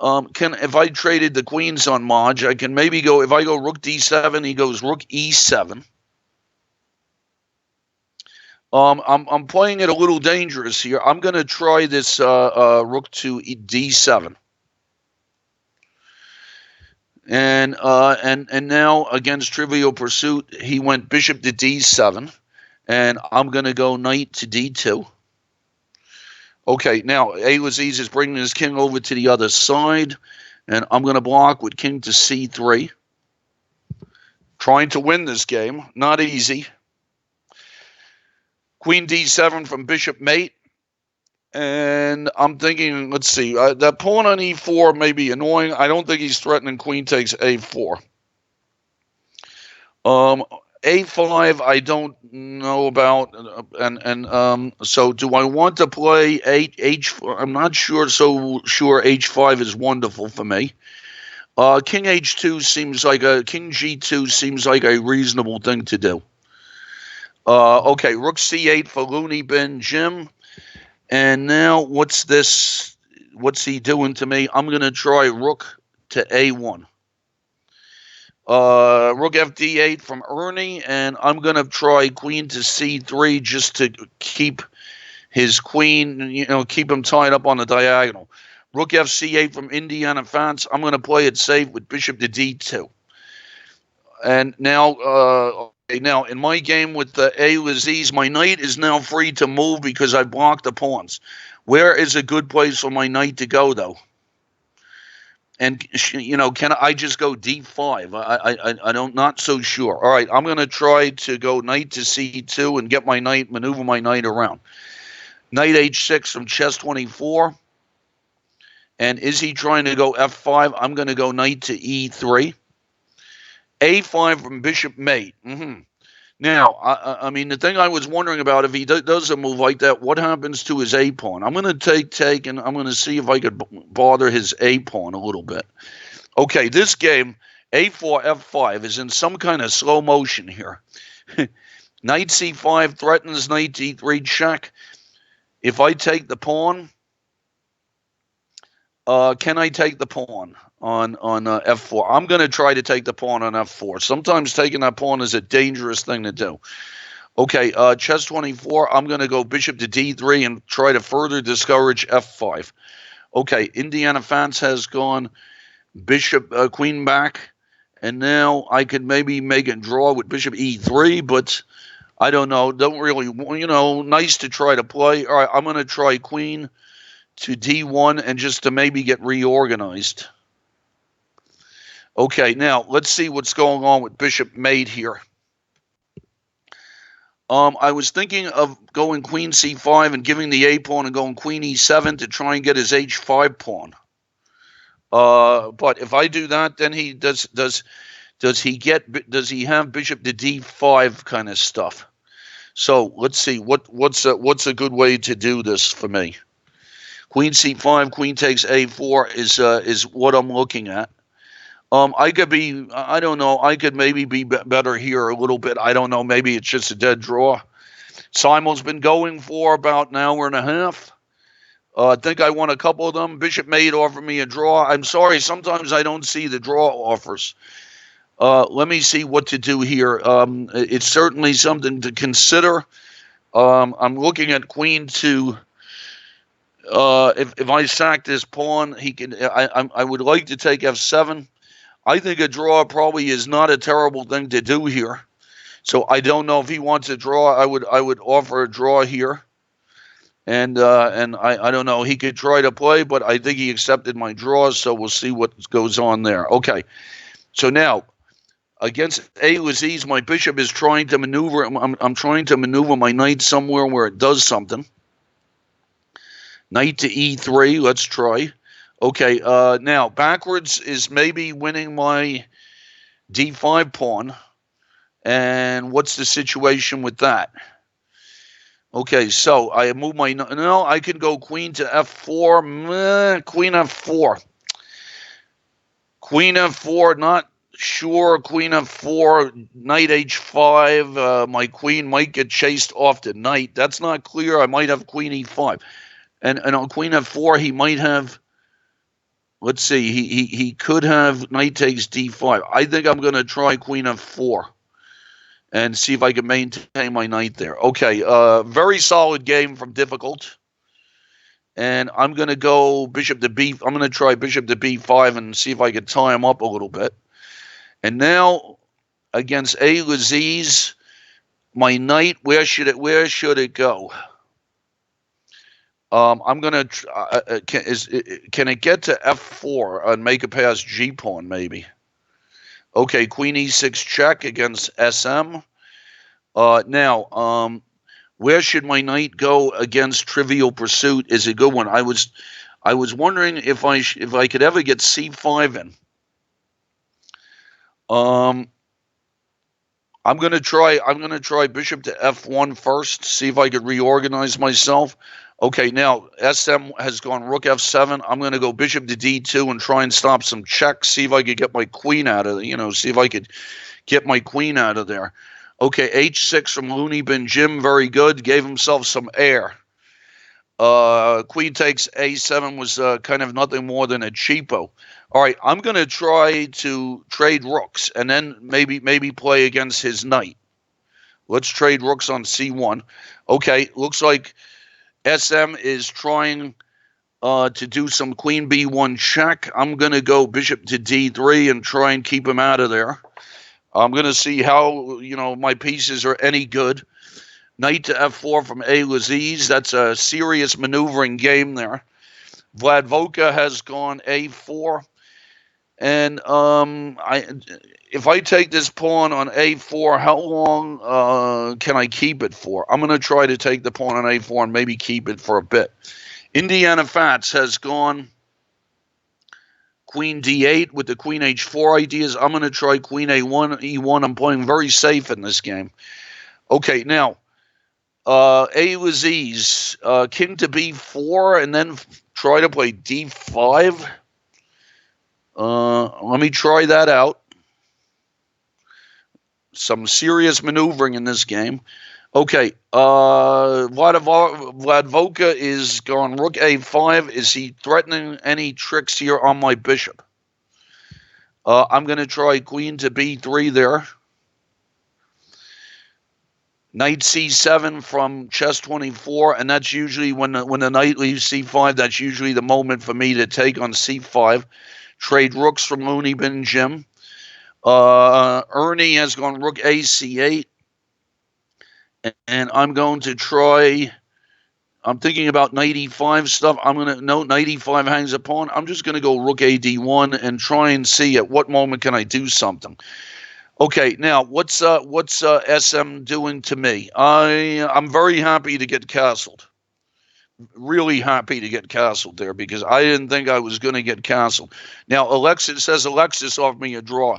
If I traded the queens on Maj, I can maybe go, if I go rook D7, he goes rook E7. I'm playing it a little dangerous here. I'm going to try this rook to D7. And now against Trivial Pursuit, he went bishop to D7, and I'm going to go knight to D2. Okay, now A. Laziz is bringing his king over to the other side, and I'm going to block with king to C3. Trying to win this game, not easy. Queen D7 from Bishop Mate. And I'm thinking, let's see, that pawn on E4 may be annoying. I don't think he's threatening queen takes A4. A5, I don't know about. So do I want to play H4? I'm not sure H5 is wonderful for me. King H2 seems like King G2 seems like a reasonable thing to do. Okay, rook C8 for Looney Bin Jim. And now what's this? What's he doing to me? I'm going to try rook to A1. Rook FD8 from Ernie, and I'm going to try queen to C3 just to keep his queen, keep him tied up on the diagonal. Rook FC8 from Indiana Fans. I'm going to play it safe with bishop to D2. And now, now in my game with the A-Laziz, my knight is now free to move because I blocked the pawns. Where is a good place for my knight to go, though? And, can I just go D5? I don't, not so sure. All right, I'm going to try to go knight to C2 and get my knight, maneuver my knight around. Knight H6 from chess 24. And is he trying to go F5? I'm going to go knight to E3. A5 from bishop mate. Now, I mean, the thing I was wondering about, if he does a move like that, what happens to his A pawn? I'm going to take, and I'm going to see if I could bother his A pawn a little bit. Okay, this game, A4, F5, is in some kind of slow motion here. Knight C5 threatens knight D3 check. If I take the pawn, can I take the pawn on F4? I'm going to try to take the pawn on F4. Sometimes taking that pawn is a dangerous thing to do. Okay, chess 24, I'm going to go bishop to D3 and try to further discourage F5. Okay, Indiana Fans has gone bishop, queen back, and now I could maybe make it draw with bishop E3, but I don't know. Don't really, nice to try to play. All right, I'm going to try queen to D1 and just to maybe get reorganized. Okay, now let's see what's going on with bishop mate here. I was thinking of going queen C5 and giving the A pawn and going queen E7 to try and get his H5 pawn. But if I do that, then he does he have bishop to D5 kind of stuff? So let's see what's a good way to do this for me. Queen C5, queen takes A4 is what I'm looking at. I could be, I don't know, I could maybe be better here a little bit. I don't know, maybe it's just a dead draw. Simon's been going for about an hour and a half. I think I won a couple of them. Bishop mate offered me a draw. I'm sorry, sometimes I don't see the draw offers. Let me see what to do here. It's certainly something to consider. I'm looking at queen to... if I sack this pawn, he can. I would like to take F7. I think a draw probably is not a terrible thing to do here. So I don't know if he wants a draw. I would offer a draw here, and I don't know. He could try to play, but I think he accepted my draws. So we'll see what goes on there. Okay, so now against A-Laziz, my bishop is trying to maneuver. I'm trying to maneuver my knight somewhere where it does something. Knight to E3, let's try. Okay, now backwards is maybe winning my D5 pawn. And what's the situation with that? Okay, so I move my... No, I can go queen to F4. Queen F4. Queen F4, not sure. Queen F4, knight H5. My queen might get chased off the knight. That's not clear. I might have queen E5. And on queen F4, he might have, let's see, he could have knight takes D5. I think I'm going to try queen F4 and see if I can maintain my knight there. Okay, very solid game from difficult. And I'm going to go bishop to B. I'm going to try bishop to B5 and see if I can tie him up a little bit. And now against A-Laziz, my knight, where should it go? I'm gonna. Can it get to F4 and make it past G pawn? Maybe. Okay, Queen E6 check against SM. Now, where should my knight go against Trivial Pursuit? Is a good one. I was wondering if I could ever get C5 in. I'm gonna try bishop to F1 first. See if I could reorganize myself. Okay, now SM has gone rook F7. I'm going to go bishop to D2 and try and stop some checks. See if I could get my queen out of there. See if I could get my queen out of there. Okay, H6 from Looney Bin Jim, very good. Gave himself some air. Queen takes A7 was kind of nothing more than a cheapo. All right, I'm going to try to trade rooks and then maybe play against his knight. Let's trade rooks on C1. Okay, looks like SM is trying to do some queen B1 check. I'm going to go bishop to D3 and try and keep him out of there. I'm going to see how, my pieces are any good. Knight to F4 from A. Laziz. That's a serious maneuvering game there. Vlad Voka has gone A4. And if I take this pawn on A4, how long can I keep it for? I'm going to try to take the pawn on A4 and maybe keep it for a bit. Indiana Fats has gone Queen D8 with the Queen H4 ideas. I'm going to try Queen A1, E1. I'm playing very safe in this game. Okay, now, A was E's. King to B4 and then try to play D5. Let me try that out. Some serious maneuvering in this game. Okay, Vlad Voka is going rook A5. Is he threatening any tricks here on my bishop? I'm going to try queen to B3 there. Knight C7 from chess 24, and that's usually when the knight leaves C5, that's usually the moment for me to take on C5. Trade rooks from Looney Bin Jim. Ernie has gone rook A C8. And I'm going to try, I'm thinking about knight E5 stuff. No, knight E5 hangs a pawn. I'm just going to go rook A D1 and try and see at what moment can I do something. Okay, now, what's SM doing to me? I'm very happy to get castled. Really happy to get castled there because I didn't think I was going to get castled. Now, Alexis offered me a draw.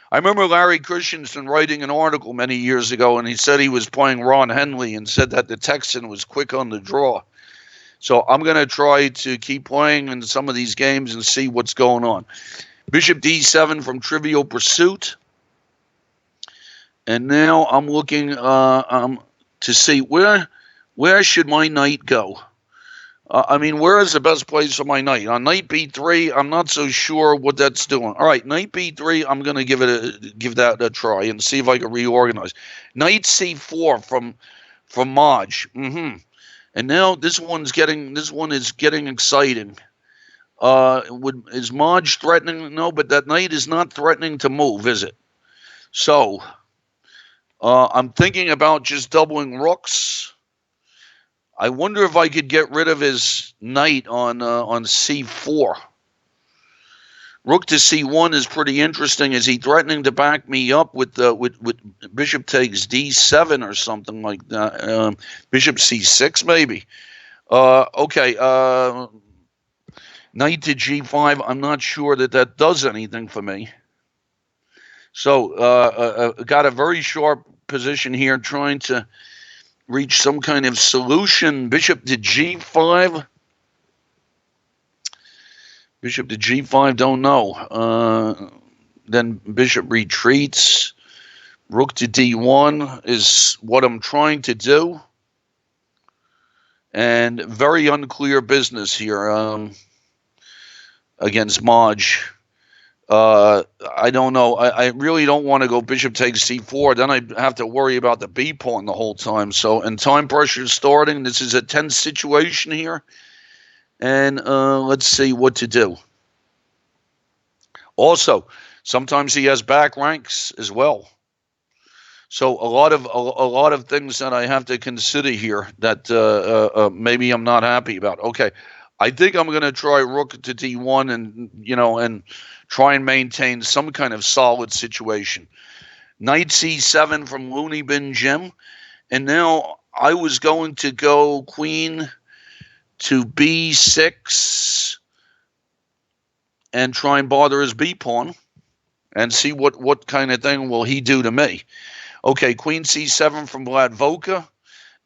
I remember Larry Christensen writing an article many years ago, and he said he was playing Ron Henley and said that the Texan was quick on the draw. So I'm going to try to keep playing in some of these games and see what's going on. Bishop D7 from Trivial Pursuit. And now I'm looking to see where should my knight go. Where is the best place for my knight? On knight B3, I'm not so sure what that's doing. All right, knight B3, I'm going to give that a try and see if I can reorganize. Knight C4 from Maj. And now this one is getting exciting. Is Maj threatening? No, but that knight is not threatening to move, is it? So I'm thinking about just doubling rooks. I wonder if I could get rid of his knight on C4. Rook to C1 is pretty interesting. Is he threatening to back me up with bishop takes D7 or something like that? Bishop C6 maybe. Okay. Knight to G5. I'm not sure that does anything for me. So got a very sharp position here, trying to reach some kind of solution. Bishop to G5. Bishop to G5, don't know. Then bishop retreats. Rook to D1 is what I'm trying to do. And very unclear business here against Maj. I don't know. I really don't want to go bishop takes C4. Then I have to worry about the B pawn the whole time. So, and time pressure is starting. This is a tense situation here. And let's see what to do. Also, sometimes he has back ranks as well. So a lot of things that I have to consider here that maybe I'm not happy about. Okay, I think I'm going to try rook to D1 and try and maintain some kind of solid situation. Knight C7 from Looney Bin Jim. And now I was going to go queen to B6 and try and bother his B pawn and see what kind of thing will he do to me. Okay, queen C7 from Vlad Voka.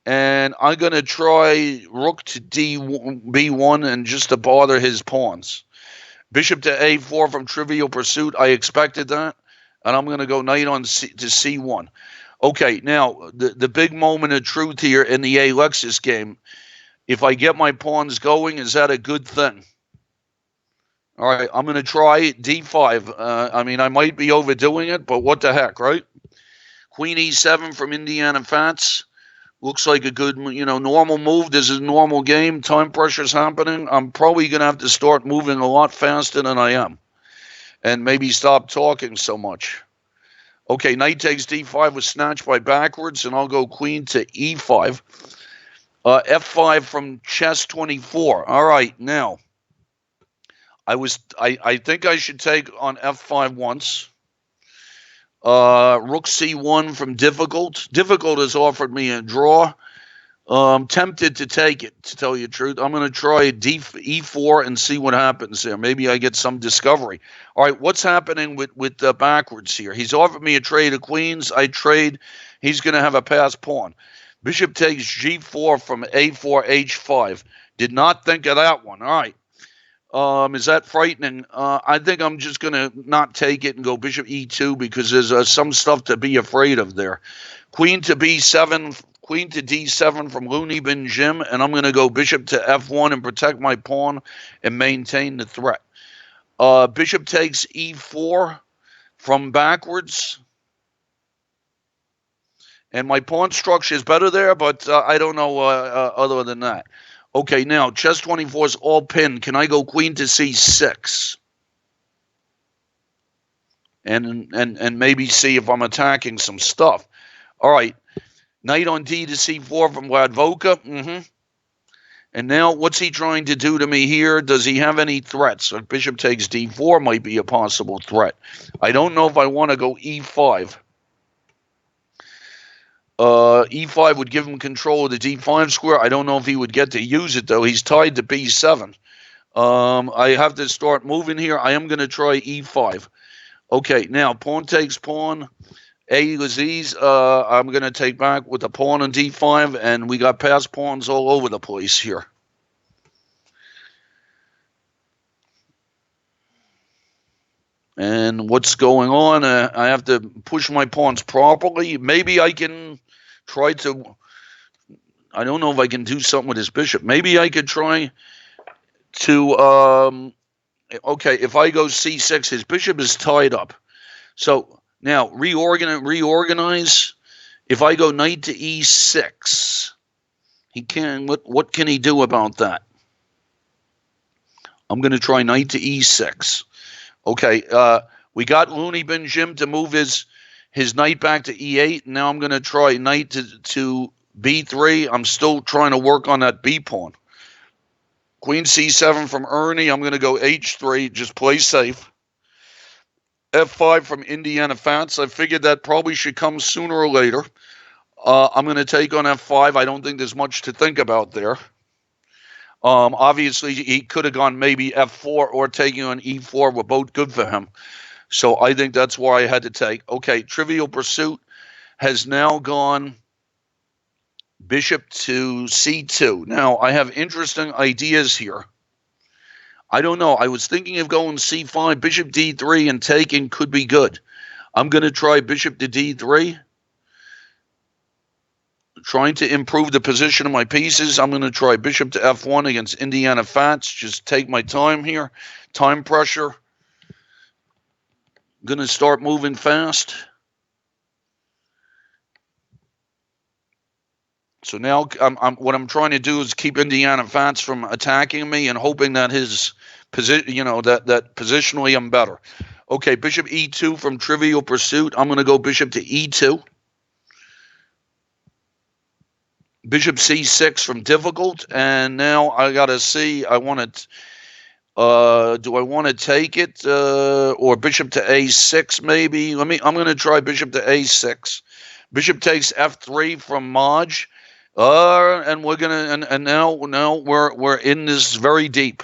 And I'm going to try rook to B1 and just to bother his pawns. Bishop to A4 from Trivial Pursuit. I expected that. And I'm going to go knight on to C1. Okay, now, the big moment of truth here in the Alexis game. If I get my pawns going, is that a good thing? All right, I'm going to try D5. I mean, I might be overdoing it, but what the heck, right? Queen E7 from Indiana Fats. Looks like a good, normal move. This is a normal game. Time pressure's happening. I'm probably going to have to start moving a lot faster than I am. And maybe stop talking so much. Okay, knight takes D5 was snatched by backwards, and I'll go queen to E5. F5 from chess 24. All right, now, I think I should take on F5 once. Rook C1 from difficult. Difficult has offered me a draw. I'm tempted to take it, to tell you the truth. I'm going to try E4 and see what happens there. Maybe I get some discovery. All right, what's happening with backwards here? He's offered me a trade of queens. I trade. He's going to have a pass pawn. Bishop takes G4 from A4, H5. Did not think of that one. All right. Is that frightening? I think I'm just going to not take it and go bishop E2 because there's some stuff to be afraid of there. Queen to B7, queen to D7 from Looney Bin Jim, and I'm going to go bishop to F1 and protect my pawn and maintain the threat. Bishop takes E4 from backwards. And my pawn structure is better there, but I don't know other than that. Okay, now, chess 24 is all pinned. Can I go queen to C6? And maybe see if I'm attacking some stuff. All right, knight on D to C4 from Ladvoka. And now, what's he trying to do to me here? Does he have any threats? Bishop takes D4 might be a possible threat. I don't know if I want to go E5. E5 would give him control of the D5 square. I don't know if he would get to use it, though. He's tied to B7. I have to start moving here. I am going to try E5. Okay, now, pawn takes pawn. A Laziz, I'm going to take back with the pawn on D5, and we got pass pawns all over the place here. And what's going on? I have to push my pawns properly. Maybe I can try to, I don't know if I can do something with his bishop. Maybe I could try to, okay, if I go C6, his bishop is tied up. So now reorganize. If I go knight to E6, he can, what can he do about that? I'm going to try knight to E6. Okay, we got Looney Bin Jim to move his knight back to E8. Now I'm going to try knight to B3. I'm still trying to work on that B pawn. Queen C7 from Ernie. I'm going to go H3. Just play safe. F5 from Indiana Fats. I figured that probably should come sooner or later. I'm going to take on F5. I don't think there's much to think about there. Obviously, he could have gone maybe F4 or taking on E4 were both good for him. So I think that's why I had to take. Okay, Trivial Pursuit has now gone bishop to C2. Now, I have interesting ideas here. I don't know. I was thinking of going C5, bishop D3, and taking could be good. I'm going to try bishop to D3. Trying to improve the position of my pieces. I'm going to try bishop to F1 against Indiana Fats. Just take my time here. Time pressure. I'm going to start moving fast. So now what I'm trying to do is keep Indiana Fats from attacking me and hoping that his position, that positionally I'm better. Okay, bishop E2 from Trivial Pursuit. I'm going to go bishop to E2. Bishop C6 from difficult, and now I gotta see. I want to. Do I want to take it or bishop to A6 maybe? I'm gonna try bishop to A6. Bishop takes F3 from Maj, and we're gonna and now we're in this very deep.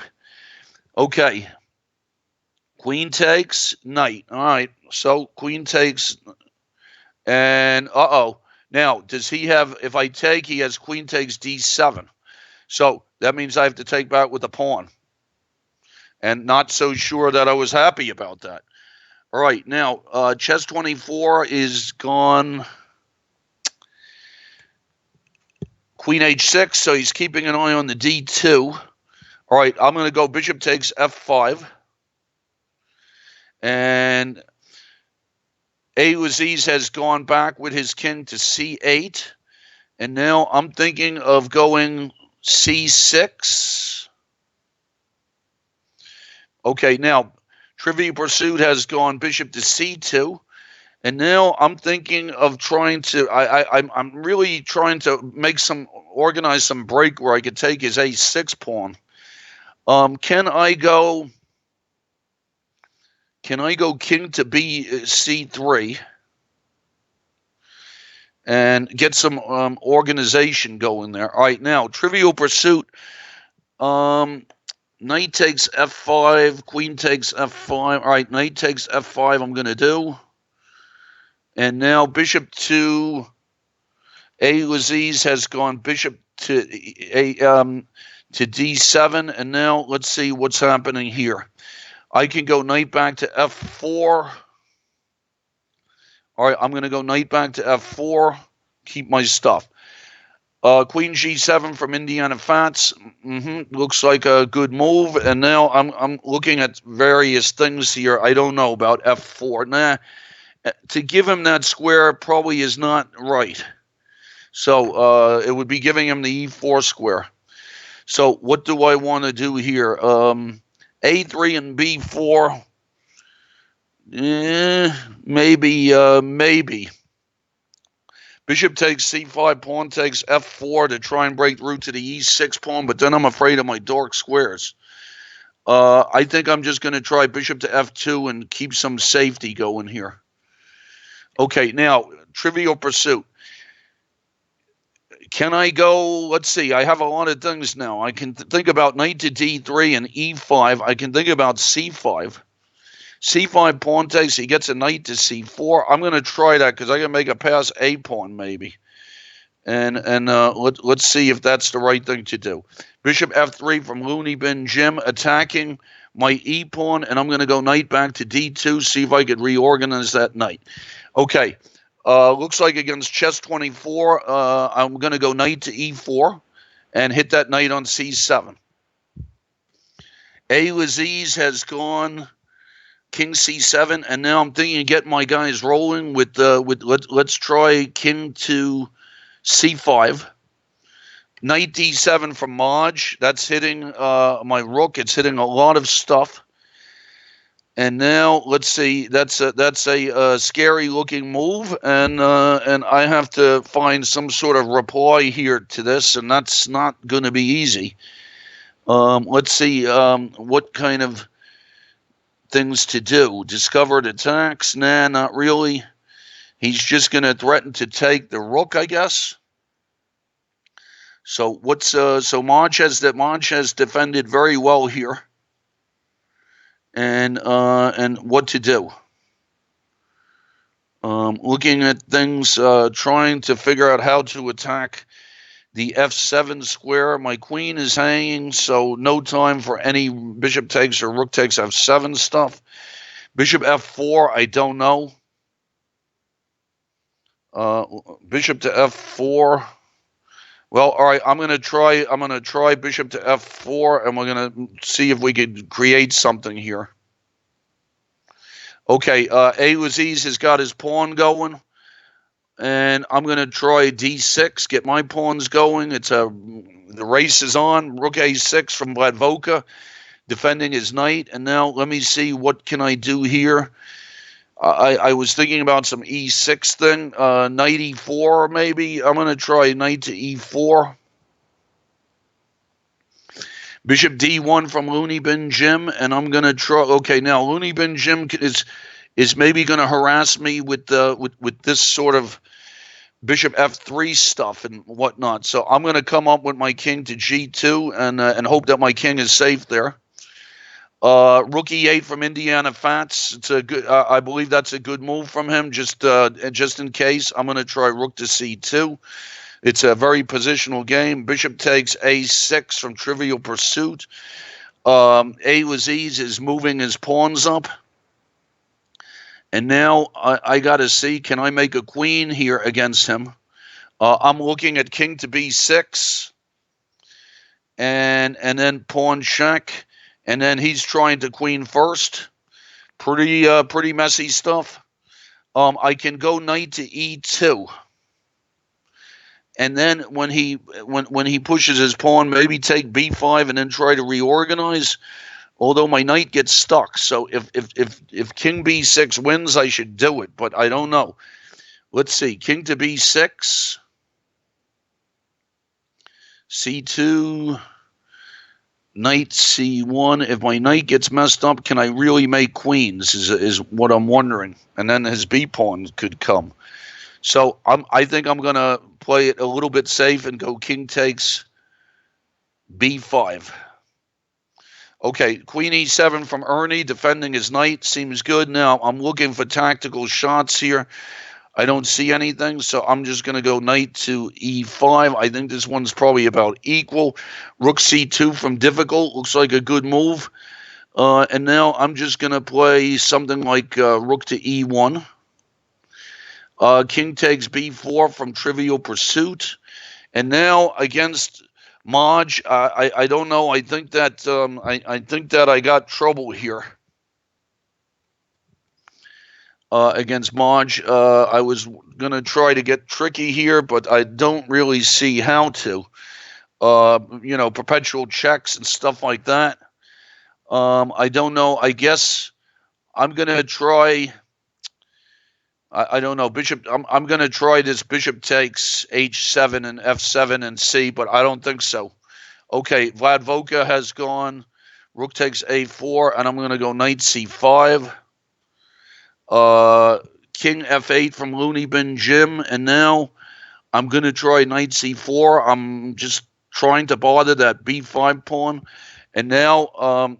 Okay. Queen takes knight. All right. So queen takes, and Now, does he have, if I take, he has queen takes D7. So that means I have to take back with the pawn. And not so sure that I was happy about that. All right, now, chess 24 is gone. Queen h6, so he's keeping an eye on the d2. All right, I'm going to go bishop takes f5. And Aziz has gone back with his king to c8. And now I'm thinking of going c6. Okay, now Trivial Pursuit has gone bishop to c2. And now I'm thinking of trying to, I'm really trying to organize some break where I could take his a6 pawn. Can I go king to c3 and get some organization going there? All right, now Trivial Pursuit. Knight takes f5, queen takes f5. All right, knight takes f5 I'm going to do. And now bishop to Aziz has gone bishop to d7. And now let's see what's happening here. I can go knight back to f4. All right, I'm going to go knight back to f4. Keep my stuff. Queen g7 from Indiana Fats. Looks like a good move. And now I'm looking at various things here. I don't know about f4. Nah. To give him that square probably is not right. So it would be giving him the e4 square. So what do I want to do here? A3 and b4. Maybe. Bishop takes c5, pawn takes f4 to try and break through to the e6 pawn, but then I'm afraid of my dark squares. I think I'm just going to try bishop to f2 and keep some safety going here. Okay, now, Trivial Pursuit. Can I go, let's see, I have a lot of things now. I can think about knight to d3 and e5. I can think about c5. c5 pawn takes, he gets a knight to c4. I'm going to try that because I can make a pass a pawn maybe. And let's see if that's the right thing to do. Bishop f3 from Looney Bin Jim attacking my e pawn, and I'm going to go knight back to d2, see if I could reorganize that knight. Okay, looks like against chess 24, I'm going to go knight to e4 and hit that knight on c7. Aziz has gone king c7, and now I'm thinking of getting my guys rolling with let's try king to c5. Knight d7 from Maj. That's hitting my rook. It's hitting a lot of stuff. And now let's see. That's a scary looking move, and I have to find some sort of reply here to this, and that's not going to be easy. Let's see what kind of things to do. Discovered attacks? Nah, not really. He's just going to threaten to take the rook, I guess. So what's so Maj has defended very well here. And what to do. Looking at things, trying to figure out how to attack the f7 square. My queen is hanging, so no time for any bishop takes or rook takes f7 stuff. Bishop f4, I don't know. Bishop to f4. Well, all right, I'm gonna try bishop to f4, and we're gonna see if we could create something here. Okay, Aziz has got his pawn going, and I'm gonna try d6, get my pawns going. The race is on. Rook a6 from Vladvoka, defending his knight, and now let me see what can I do here. I was thinking about some e6 thing, knight e4 maybe. I'm going to try knight to e4. Bishop d1 from Looney Bin Jim, and I'm going to try. Okay, now Looney Bin Jim is maybe going to harass me with this sort of bishop f3 stuff and whatnot. So I'm going to come up with my king to g2 and hope that my king is safe there. Rook e8 from Indiana Fats. It's a good. I believe that's a good move from him. Just in case, I'm going to try rook to c2. It's a very positional game. Bishop takes a6 from Trivial Pursuit. Aziz is moving his pawns up, and now I got to see, can I make a queen here against him? I'm looking at king to b6, and then pawn check, and then he's trying to queen first. Pretty messy stuff. I can go knight to e2, and then when he pushes his pawn, maybe take b5 and then try to reorganize. Although my knight gets stuck, so if king b6 wins, I should do it, but I don't know. Let's see, king to b6, c2, knight c1. If my knight gets messed up, can I really make queens? Is what I'm wondering. And then his b pawn could come. So I think I'm gonna play it a little bit safe and go king takes b5. Okay, queen e7 from Ernie, defending his knight. Seems good. Now, I'm looking for tactical shots here. I don't see anything, so I'm just going to go knight to e5. I think this one's probably about equal. Rook c2 from difficult. Looks like a good move. And now I'm just going to play something like rook to e1. King takes b4 from Trivial Pursuit. And now against Maj, I don't know. I think that I got trouble here against Maj. I was gonna try to get tricky here, but I don't really see how to. Perpetual checks and stuff like that. I don't know. I guess I'm gonna try. I don't know. Bishop. I'm going to try this bishop takes h7 and f7 and c, but I don't think so. Okay, Vlad Voka has gone. Rook takes a4, and I'm going to go knight c5. King f8 from Looney Bin Jim, and now I'm going to try knight c4. I'm just trying to bother that b5 pawn, and now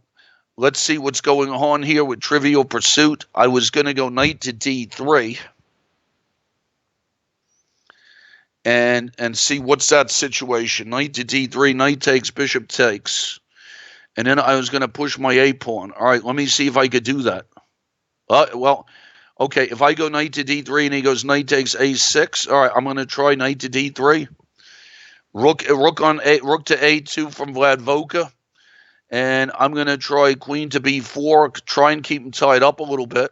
let's see what's going on here with Trivial Pursuit. I was going to go knight to d3 and see what's that situation. Knight to d3, knight takes, bishop takes. And then I was going to push my a pawn. All right, let me see if I could do that. Okay, if I go knight to d3 and he goes knight takes a6, all right, I'm going to try knight to d3. Rook to a2 from Vlad Voka. And I'm going to try queen to b4, try and keep him tied up a little bit.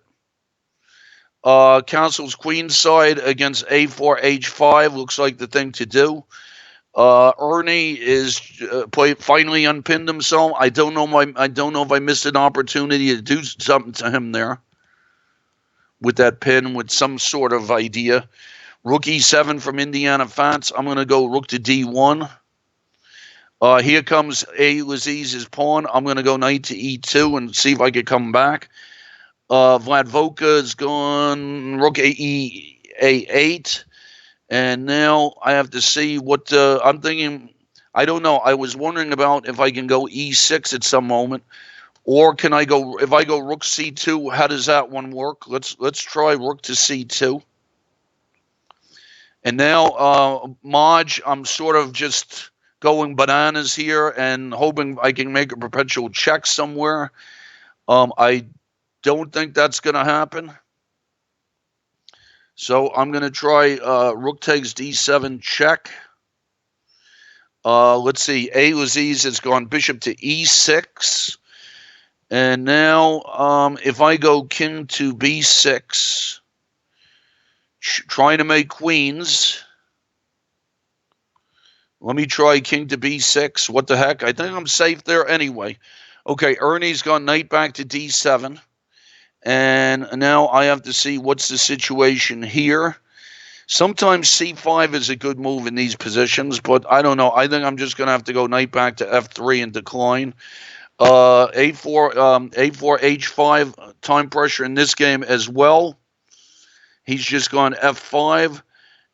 Castle's queen side against a4, h5 looks like the thing to do. Ernie is finally unpinned himself. I don't know if I missed an opportunity to do something to him there with that pin, with some sort of idea. Rook e7 from Indiana Fats. I'm going to go rook to d1. Here comes A. Laziz's pawn. I'm going to go knight to e2 and see if I can come back. Vlad Voka is gone. Rook a8. And now I have to see what I'm thinking. I don't know. I was wondering about if I can go e6 at some moment. Or can I go, if I go rook c2, how does that one work? Let's try rook to c2. And now, Maj, I'm sort of just going bananas here and hoping I can make a perpetual check somewhere. I don't think that's going to happen. So I'm going to try rook takes d7 check. Let's see. A. Laziz has gone bishop to e6. And now if I go king to b6, trying to make queens. Let me try king to b6. What the heck? I think I'm safe there anyway. Okay, Ernie's gone knight back to d7. And now I have to see what's the situation here. Sometimes c5 is a good move in these positions, but I don't know. I think I'm just going to have to go knight back to f3 and decline. A4, h5, time pressure in this game as well. He's just gone f5.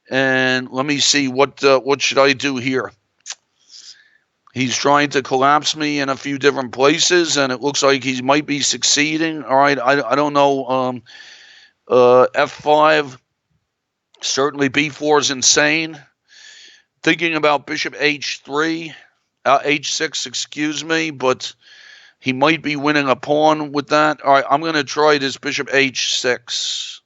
And let me see, what should I do here? He's trying to collapse me in a few different places, and it looks like he might be succeeding. All right, I don't know. F5, certainly b4 is insane. Thinking about bishop h3, h6, excuse me, but he might be winning a pawn with that. All right, I'm going to try this bishop h6.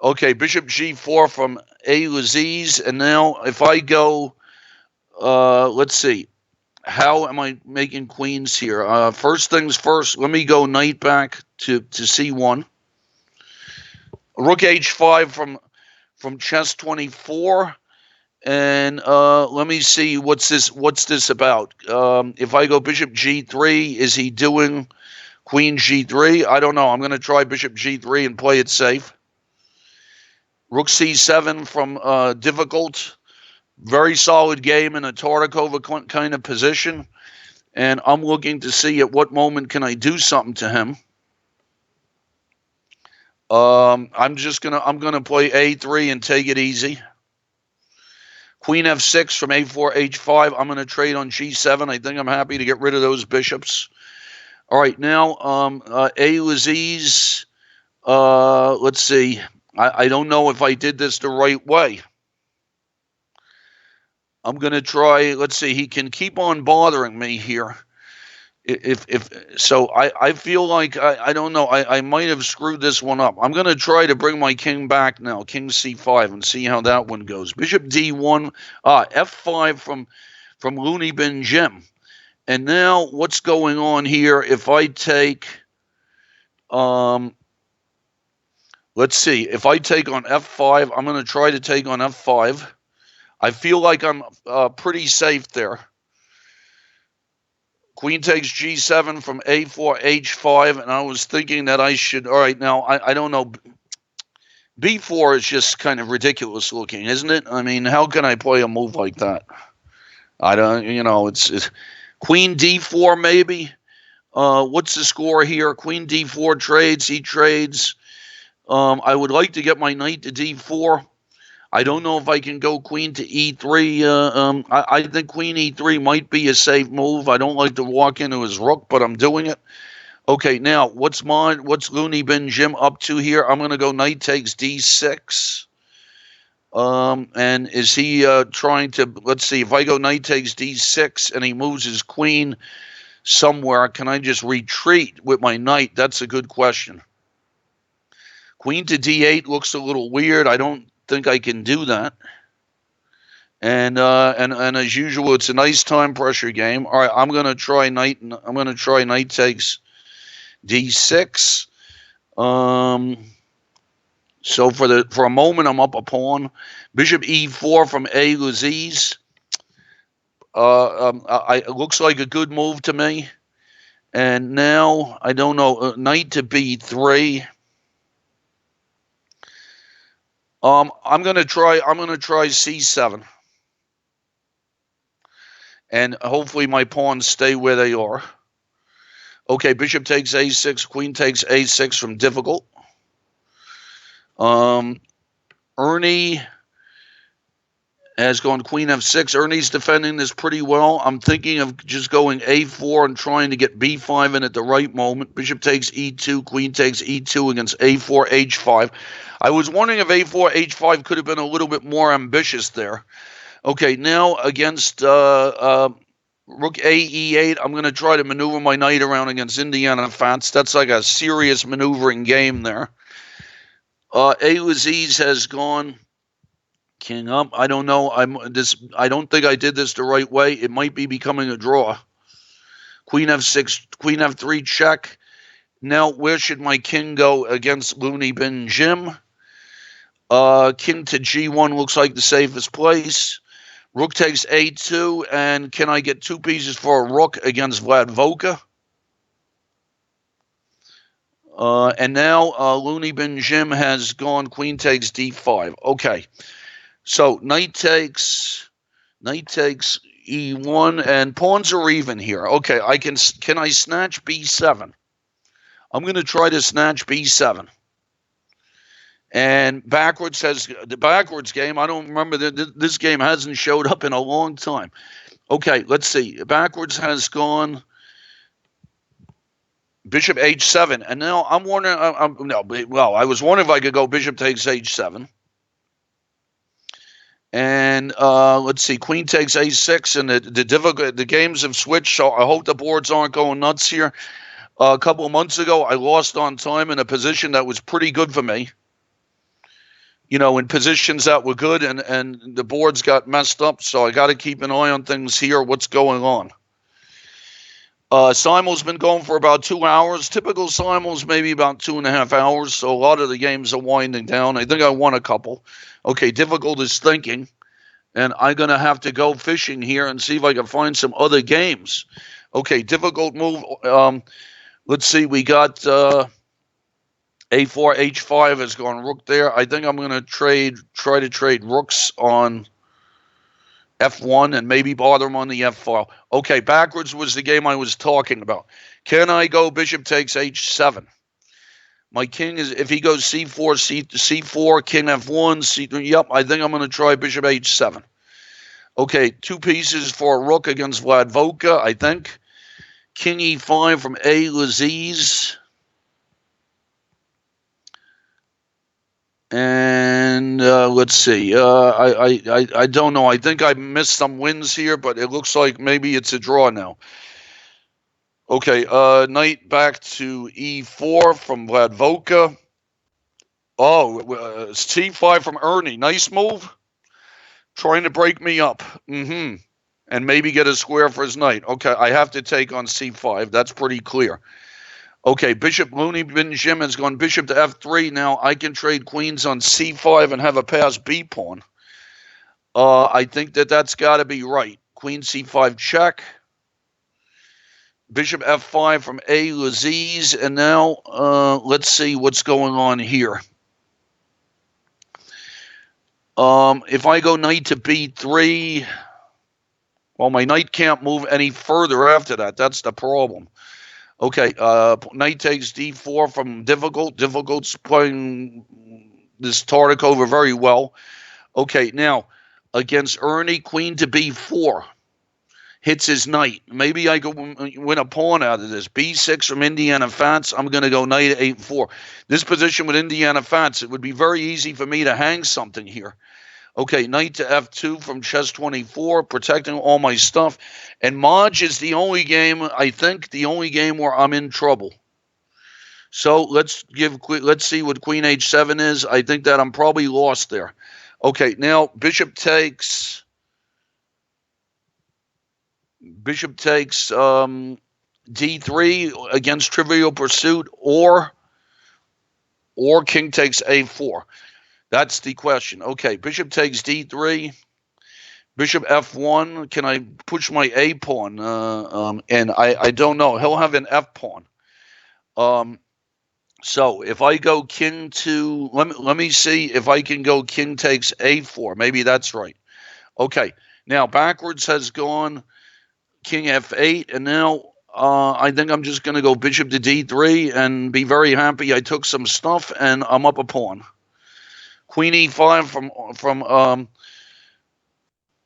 Okay, bishop g4 from A Laziz. And now if I go, let's see. How am I making queens here? First things first, let me go knight back to c1. Rook h5 from chess 24. And let me see what's this about. If I go bishop g3, is he doing queen g3? I don't know. I'm going to try bishop g3 and play it safe. Rook c7 from difficult. Very solid game in a Tartakova kind of position. And I'm looking to see at what moment can I do something to him. I'm gonna play a3 and take it easy. Queen f6 from a4 h5. I'm gonna trade on g7. I think I'm happy to get rid of those bishops. All right, now A Laziz. Let's see. I don't know if I did this the right way. I'm going to try, let's see, he can keep on bothering me here. So I feel like, I don't know, I might have screwed this one up. I'm going to try to bring my king back now, king c5, and see how that one goes. Bishop d1, f5 from Looney Bin Jim. And now what's going on here if I take, let's see, if I take on f5, I'm going to try to take on f5. I feel like I'm pretty safe there. Queen takes g7 from a4 h5, and I was thinking that I should. All right, now I don't know. b4 is just kind of ridiculous looking, isn't it? I mean, how can I play a move like that? I don't. You know, it's queen d4 maybe. What's the score here? Queen d4 trades. He trades. I would like to get my knight to d4. I don't know if I can go queen to e3. I think queen e3 might be a safe move. I don't like to walk into his rook, but I'm doing it. Okay, now what's Looney Bin Jim up to here? I'm going to go knight takes d6. And is he trying to, let's see, if I go knight takes d6 and he moves his queen somewhere, can I just retreat with my knight? That's a good question. Queen to d8 looks a little weird. I don't think I can do that. And as usual, it's a nice time pressure game. All right, I'm gonna try knight. I'm gonna try knight takes d6. So for a moment, I'm up a pawn. Bishop e4 from A Laziz. It looks like a good move to me. And now I don't know. Knight to b3. I'm gonna try c7, and hopefully my pawns stay where they are. Okay, bishop takes a6, queen takes a6 from difficult. Ernie has gone queen f6. Ernie's defending this pretty well. I'm thinking of just going a4 and trying to get b5 in at the right moment. Bishop takes e2, queen takes e2 against a4, h5. I was wondering if a4, h5 could have been a little bit more ambitious there. Okay, now against rook a e8, I'm going to try to maneuver my knight around against Indiana Fats. That's like a serious maneuvering game there. A Laziz has gone king up. I don't know. I don't think I did this the right way. It might be becoming a draw. Queen f6, queen f3 check. Now, where should my king go against Looney Bin Jim? King to g1 looks like the safest place. Rook takes a2, and can I get two pieces for a rook against Vlad Voka? And now Looney Bin Jim has gone queen takes d5. Okay, so knight takes e1, and pawns are even here. Okay, can I snatch b7? I'm going to try to snatch b7. And backwards has the backwards game. I don't remember this game hasn't showed up in a long time. Okay, let's see. Backwards has gone bishop h7, and now I'm wondering. I was wondering if I could go bishop takes h7, and let's see, queen takes a6, and the games have switched. So I hope the boards aren't going nuts here. A couple of months ago, I lost on time in a position that was pretty good for me. in positions that were good, and the boards got messed up. So I got to keep an eye on things here. What's going on? Simul's been going for about 2 hours. Typical Simul's maybe about 2.5 hours. So a lot of the games are winding down. I think I won a couple. Okay, difficult is thinking. And I'm going to have to go fishing here and see if I can find some other games. Okay, difficult move. Let's see. We got A4, H5 has gone rook there. I think I'm going to try to trade rooks on F1 and maybe bother him on the F file. Okay, backwards was the game I was talking about. Can I go bishop takes H7? My king is, if he goes C4, C4, king F1, C3. Yep, I think I'm going to try bishop H7. Okay, 2 pieces for a rook against Vladvoka, I think. King E5 from A. Laziz. And let's see. I don't know. I think I missed some wins here, but it looks like maybe it's a draw now. Okay, knight back to E4 from Vladvoka. Oh, C5 from Ernie. Nice move. Trying to break me up. And maybe get a square for his knight. Okay, I have to take on C5. That's pretty clear. Okay, Bishop Looney Bin Jim has gone bishop to F3. Now I can trade queens on C5 and have a pass B pawn. I think that's got to be right. Queen C5 check. Bishop F5 from A. Laziz. And now let's see what's going on here. If I go knight to B3, well, my knight can't move any further after that. That's the problem. Okay, knight takes D4 from Difficult. Difficult's playing this Tartakova very well. Okay, now, against Ernie, queen to B4. Hits his knight. Maybe I could win a pawn out of this. B6 from Indiana Fats. I'm going to go knight to 8-4. This position with Indiana Fats, it would be very easy for me to hang something here. Okay, knight to F2 from Chess 24, protecting all my stuff. And Maj is the only game, I think, the only game where I'm in trouble. So let's see what Queen H7 is. I think that I'm probably lost there. Okay, now Bishop takes D3 against Trivial Pursuit, or King takes A4. That's the question. Okay, bishop takes D3. Bishop F1. Can I push my A pawn? And I don't know. He'll have an F pawn. So if I go king to, let me see if I can go king takes A4. Maybe that's right. Okay, now backwards has gone king F8, and now I think I'm just going to go bishop to D3 and be very happy I took some stuff and I'm up a pawn. Queen E5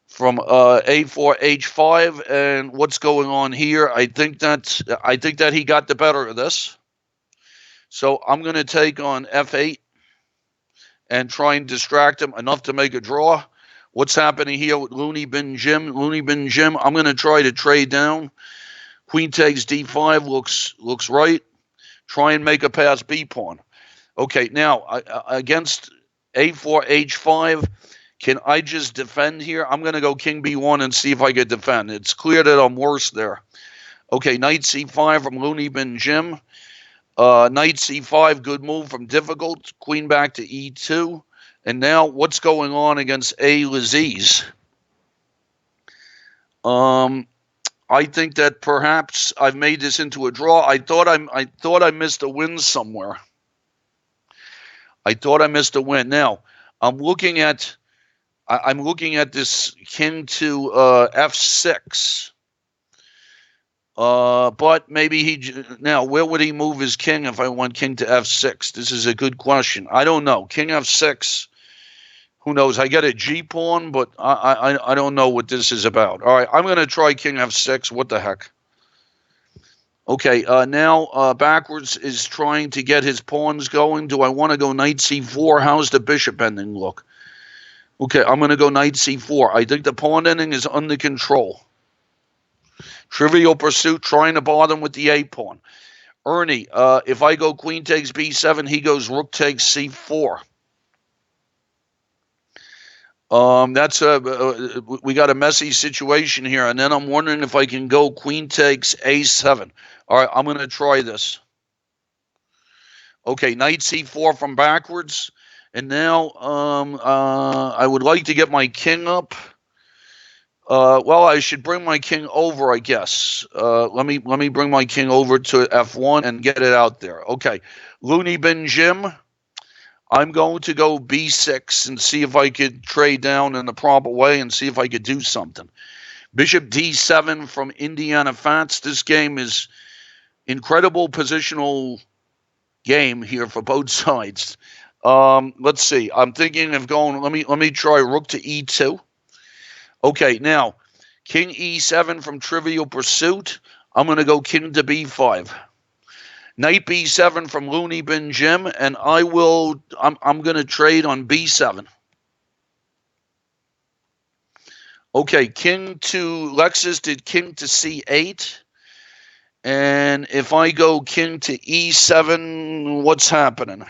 from A4 H5, and what's going on here? I think that he got the better of this. So I'm going to take on F8 and try and distract him enough to make a draw. What's happening here with Looney Bin Jim? Looney Bin Jim, I'm going to try to trade down. Queen takes D5, looks right. Try and make a pass B pawn. Okay, now against A4 H5, can I just defend here? I'm going to go king B1 and see if I can defend. It's clear that I'm worse there. Okay, knight C5 from Looney Bin Jim. Knight C5, good move from Difficult. Queen back to E2. And now what's going on against A. Laziz? I think that perhaps I've made this into a draw. I thought I missed a win somewhere. I thought I missed a win. Now I'm looking at this king to F6. But maybe now where would he move his king if I went king to F6? This is a good question. I don't know. King F6. Who knows? I get a G pawn, but I don't know what this is about. All right, I'm going to try king F6. What the heck? Okay, now backwards is trying to get his pawns going. Do I want to go knight C4? How's the bishop ending look? Okay, I'm going to go knight C4. I think the pawn ending is under control. Trivial Pursuit trying to bother him with the A pawn. Ernie, if I go queen takes B7, he goes rook takes C4. That's we got a messy situation here, and then I'm wondering if I can go queen takes a7. All right, I'm going to try this. Okay, knight c4 from backwards, and now I would like to get my king up. Well, I should bring my king over, I guess. Let me bring my king over to f1 and get it out there. Okay, Looney Bin Jim. I'm going to go b6 and see if I could trade down in the proper way and see if I could do something. Bishop d7 from Indiana Fats. This game is incredible positional game here for both sides. Let's see. I'm thinking of going. Let me try rook to e2. Okay, now king e7 from Trivial Pursuit. I'm going to go king to b5. Knight b7 from Looney Bin Jim, and I'm going to trade on b7. Okay, king to Lexus did king to c8. And if I go king to e7, what's happening?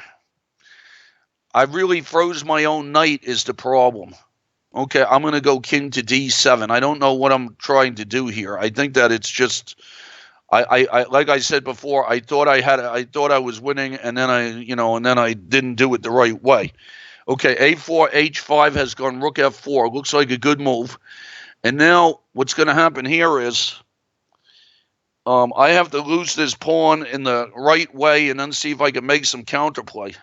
I really froze my own knight is the problem. Okay, I'm going to go king to d7. I don't know what I'm trying to do here. I think that it's just, I like I said before, I thought I was winning, and then I didn't do it the right way. Okay, a4, h5 has gone rook f4. Looks like a good move. And now what's going to happen here is I have to lose this pawn in the right way and then see if I can make some counterplay.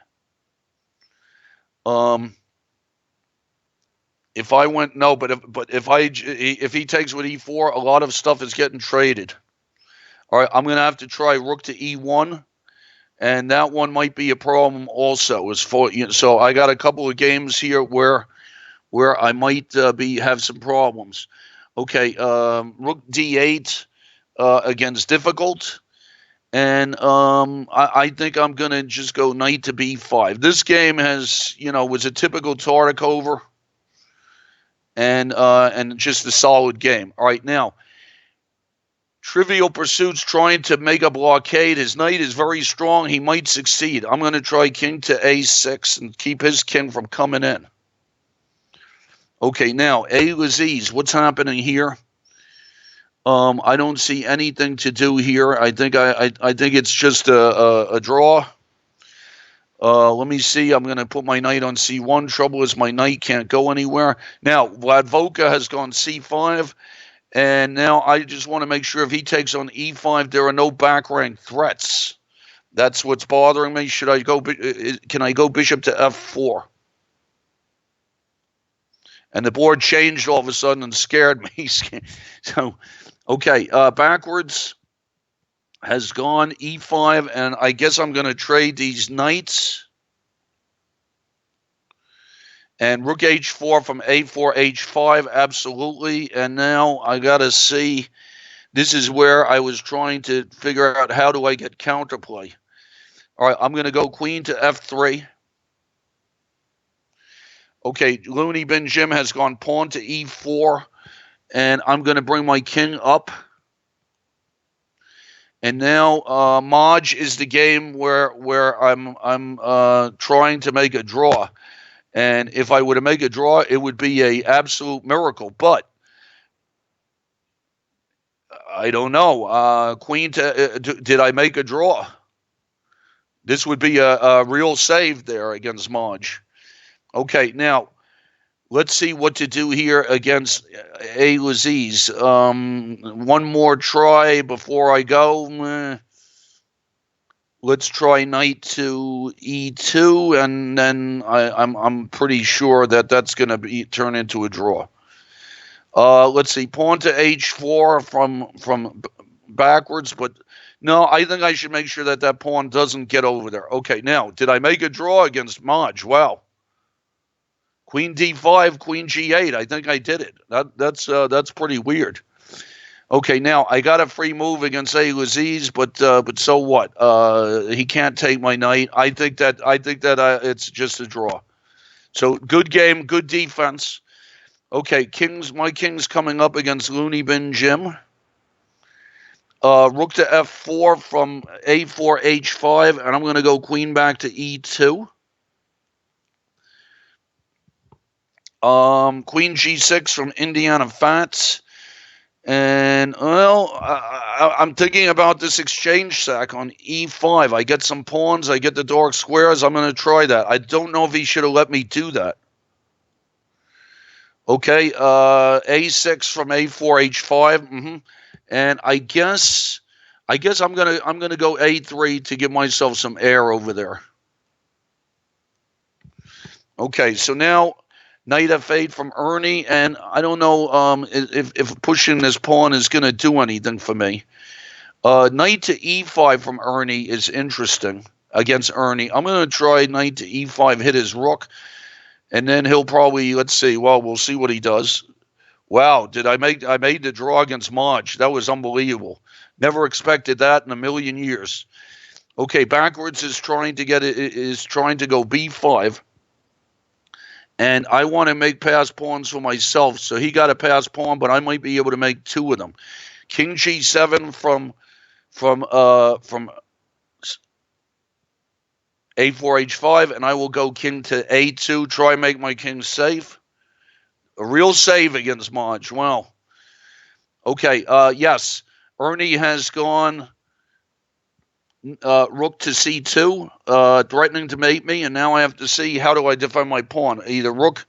If I went no, but if he takes with e4, a lot of stuff is getting traded. All right, I'm going to have to try rook to e1, and that one might be a problem also. So I got a couple of games here where I might have some problems. Okay, rook d8 against difficult, and I think I'm going to just go knight to b5. This game was a typical Tartikover. And just a solid game. All right, now, Trivial Pursuit's trying to make a blockade. His knight is very strong. He might succeed. I'm going to try king to a6 and keep his king from coming in. Okay, now, Laziz, what's happening here? I don't see anything to do here. I think it's just a draw. Let me see. I'm going to put my knight on c1. Trouble is my knight can't go anywhere. Now, Vladvoka has gone c5. And now I just want to make sure if he takes on e5, there are no back rank threats. That's what's bothering me. Can I go bishop to f4? And the board changed all of a sudden and scared me. So, okay, backwards has gone e5, and I guess I'm going to trade these knights. And rook h4 from a4, h5, absolutely. And now I got to see, this is where I was trying to figure out how do I get counterplay. All right, I'm going to go queen to f3. Okay, Looney Bin Jim has gone pawn to e4, and I'm going to bring my king up. And now Maj is the game where I'm trying to make a draw. And if I were to make a draw, it would be an absolute miracle. But I don't know. Queen to did I make a draw? This would be a real save there against Maj. Okay, now let's see what to do here against Laziz. One more try before I go. Let's try knight to e2, and then I'm pretty sure that that's going to turn into a draw. Let's see, pawn to h4 from backwards, but no, I think I should make sure that pawn doesn't get over there. Okay, now, did I make a draw against Maj? Wow. Queen d5, queen g8. I think I did it. That's pretty weird. Okay, now I got a free move against Laziz, but so what? He can't take my knight. I think that it's just a draw. So good game, good defense. Okay, my king's coming up against Looney Bin Jim. Rook to f4 from a4, h5, and I'm going to go queen back to e2. Queen G6 from Indiana Fats. And, well, I'm thinking about this exchange sack on E5. I get some pawns. I get the dark squares. I'm going to try that. I don't know if he should have let me do that. Okay, A6 from A4, H5. And I guess I'm gonna go A3 to give myself some air over there. Okay, so now knight F8 from Ernie, and I don't know if pushing this pawn is gonna do anything for me. Knight to E5 from Ernie is interesting against Ernie. I'm gonna try knight to E5, hit his rook, and then he'll probably, let's see. Well, we'll see what he does. Wow, I made the draw against Maj. That was unbelievable. Never expected that in a million years. Okay, backwards is trying to go B5. And I want to make pass pawns for myself. So he got a pass pawn, but I might be able to make two of them. King G7 from A4 H5, and I will go king to A2, try and make my king safe. A real save against Maj. Wow. Okay, yes. Ernie has gone rook to C2, threatening to mate me, and now I have to see how do I defend my pawn. Either rook,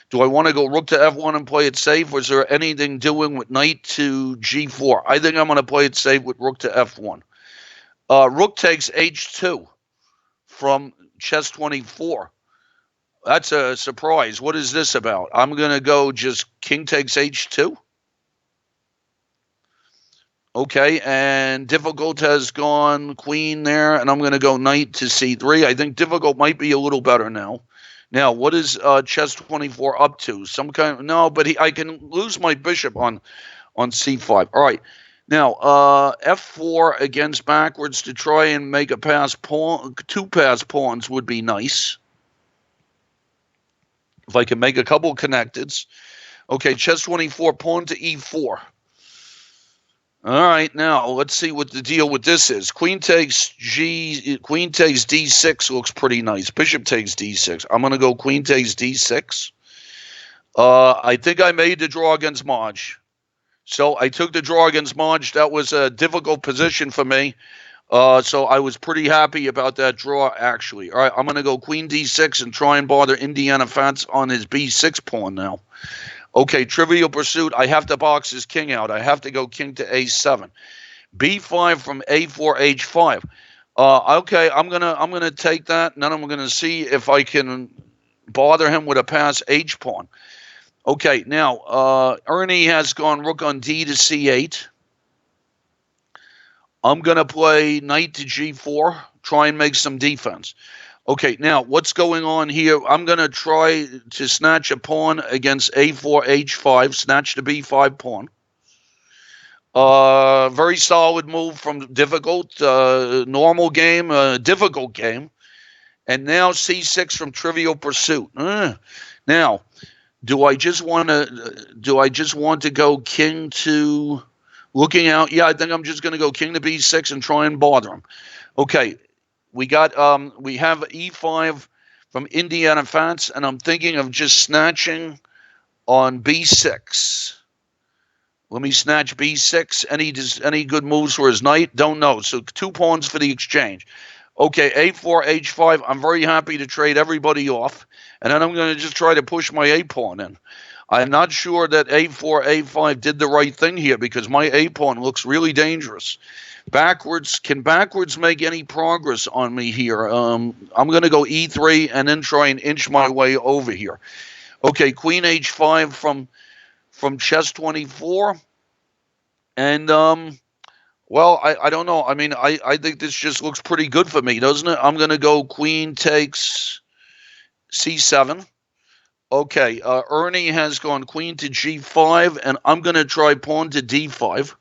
do I want to go rook to F1 and play it safe, or is there anything doing with knight to G4? I think I'm going to play it safe with rook to F1. Rook takes H2 from chess 24. That's a surprise. What is this about? I'm going to go just king takes H2. Okay, and difficult has gone queen there, and I'm going to go knight to C3. I think difficult might be a little better now. Now, what is chess 24 up to? Some kind of, no, but I can lose my bishop on C5. All right. Now, F4 against backwards to try and make a pass pawn. Two pass pawns would be nice. If I can make a couple connecteds. Okay, chess 24, pawn to E4. All right, now let's see what the deal with this is. Queen takes D6 looks pretty nice. Bishop takes D6. I'm going to go queen takes D6. I think I made the draw against Maj. So I took the draw against Maj. That was a difficult position for me. So I was pretty happy about that draw, actually. All right, I'm going to go queen D6 and try and bother Indiana Fats on his B6 pawn now. Okay, Trivial Pursuit. I have to box his king out. I have to go king to A7. B5 from A4 H5. Okay, I'm gonna take that, and then I'm gonna see if I can bother him with a pass H pawn. Okay, now Ernie has gone rook on D to C8. I'm gonna play knight to G4, try and make some defense. Okay, now what's going on here? I'm going to try to snatch a pawn against A4, H5, snatch the B5 pawn. Very solid move from difficult, normal game, difficult game. And now C6 from Trivial Pursuit. Now, do I just want to go king to looking out? Yeah, I think I'm just going to go king to B6 and try and bother him. Okay. We have E5 from Indiana Fats, and I'm thinking of just snatching on B6. Let me snatch B6. Any good moves for his knight? Don't know. So 2 pawns for the exchange. Okay, A4, H5. I'm very happy to trade everybody off, and then I'm going to just try to push my A pawn in. I'm not sure that A4, A5 did the right thing here because my A pawn looks really dangerous. Backwards, can backwards make any progress on me here? I'm going to go E3 and then try and inch my way over here. Okay, Queen H5 from chess 24. And, well, I don't know. I mean, I think this just looks pretty good for me, doesn't it? I'm going to go queen takes C7. Okay, Ernie has gone queen to G5, and I'm going to try pawn to D5.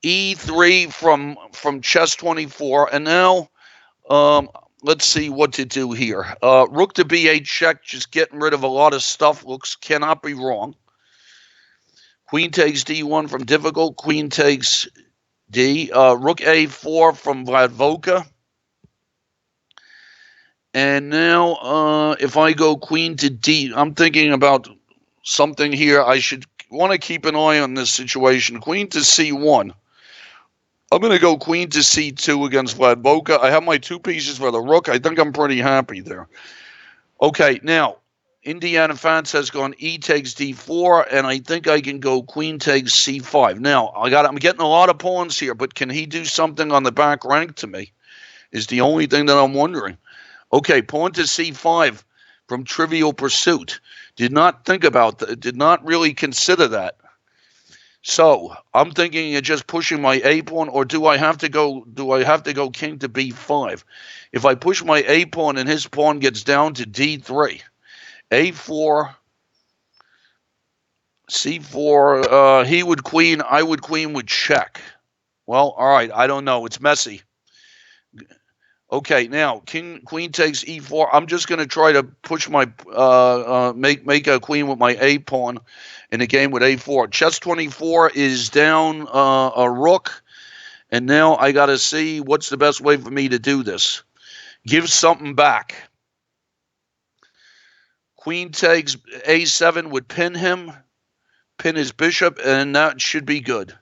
E3 from chess 24, and now let's see what to do here. Rook to B8 check, just getting rid of a lot of stuff. Cannot be wrong. Queen takes D1 from difficult. Queen takes D. Rook A4 from Vladvoka. And now, if I go queen to D, I'm thinking about something here. I should want to keep an eye on this situation. Queen to C1. I'm going to go queen to C2 against Vladvoka. I have my 2 pieces for the rook. I think I'm pretty happy there. Okay, now, Indiana Fats has gone E takes D4, and I think I can go queen takes C5. Now, I'm getting a lot of pawns here, but can he do something on the back rank to me? Is the only thing that I'm wondering. Okay, pawn to C5 from Trivial Pursuit. Did not think about that. Did not really consider that. So I'm thinking of just pushing my A pawn, or do I have to go king to B5? If I push my A pawn and his pawn gets down to D3, A4, C4, he would queen, I would queen with check. Well, all right, I don't know. It's messy. Okay, now queen takes E4. I'm just going to try to push my make a queen with my A pawn in a game with A4. Chess 24 is down a rook, and now I got to see what's the best way for me to do this. Give something back. Queen takes A7 would pin him, pin his bishop, and that should be good.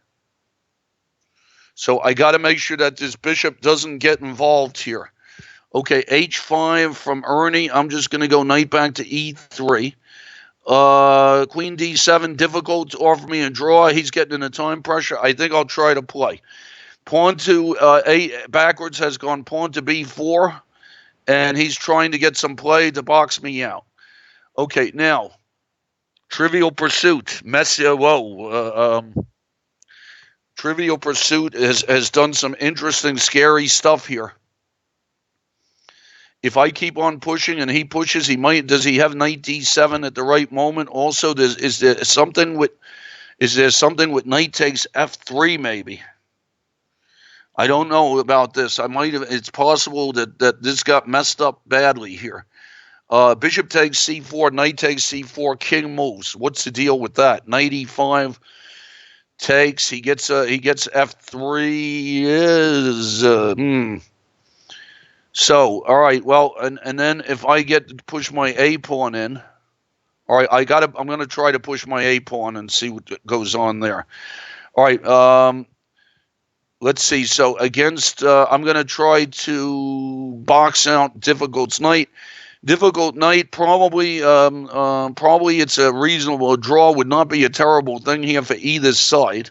So I got to make sure that this bishop doesn't get involved here. Okay, H5 from Ernie. I'm just going to go knight back to E3. Queen D7, difficult to offer me a draw. He's getting into time pressure. I think I'll try to play. Pawn to A backwards has gone pawn to B4, and he's trying to get some play to box me out. Okay, now, Trivial Pursuit. Trivial Pursuit has done some interesting, scary stuff here. If I keep on pushing and he pushes, does he have knight D7 at the right moment? Also, is there something with knight takes F3 maybe? I don't know about this. It's possible that this got messed up badly here. Bishop takes C4, knight takes C4, king moves. What's the deal with that? Knight E5 takes. He gets F3 So, all right, well, and then if I get to push my A pawn in, all right, I'm going to try to push my A pawn and see what goes on there. All right, let's see. So against, I'm going to try to box out Difficult's knight. Difficult knight, probably it's a reasonable draw. Would not be a terrible thing here for either side.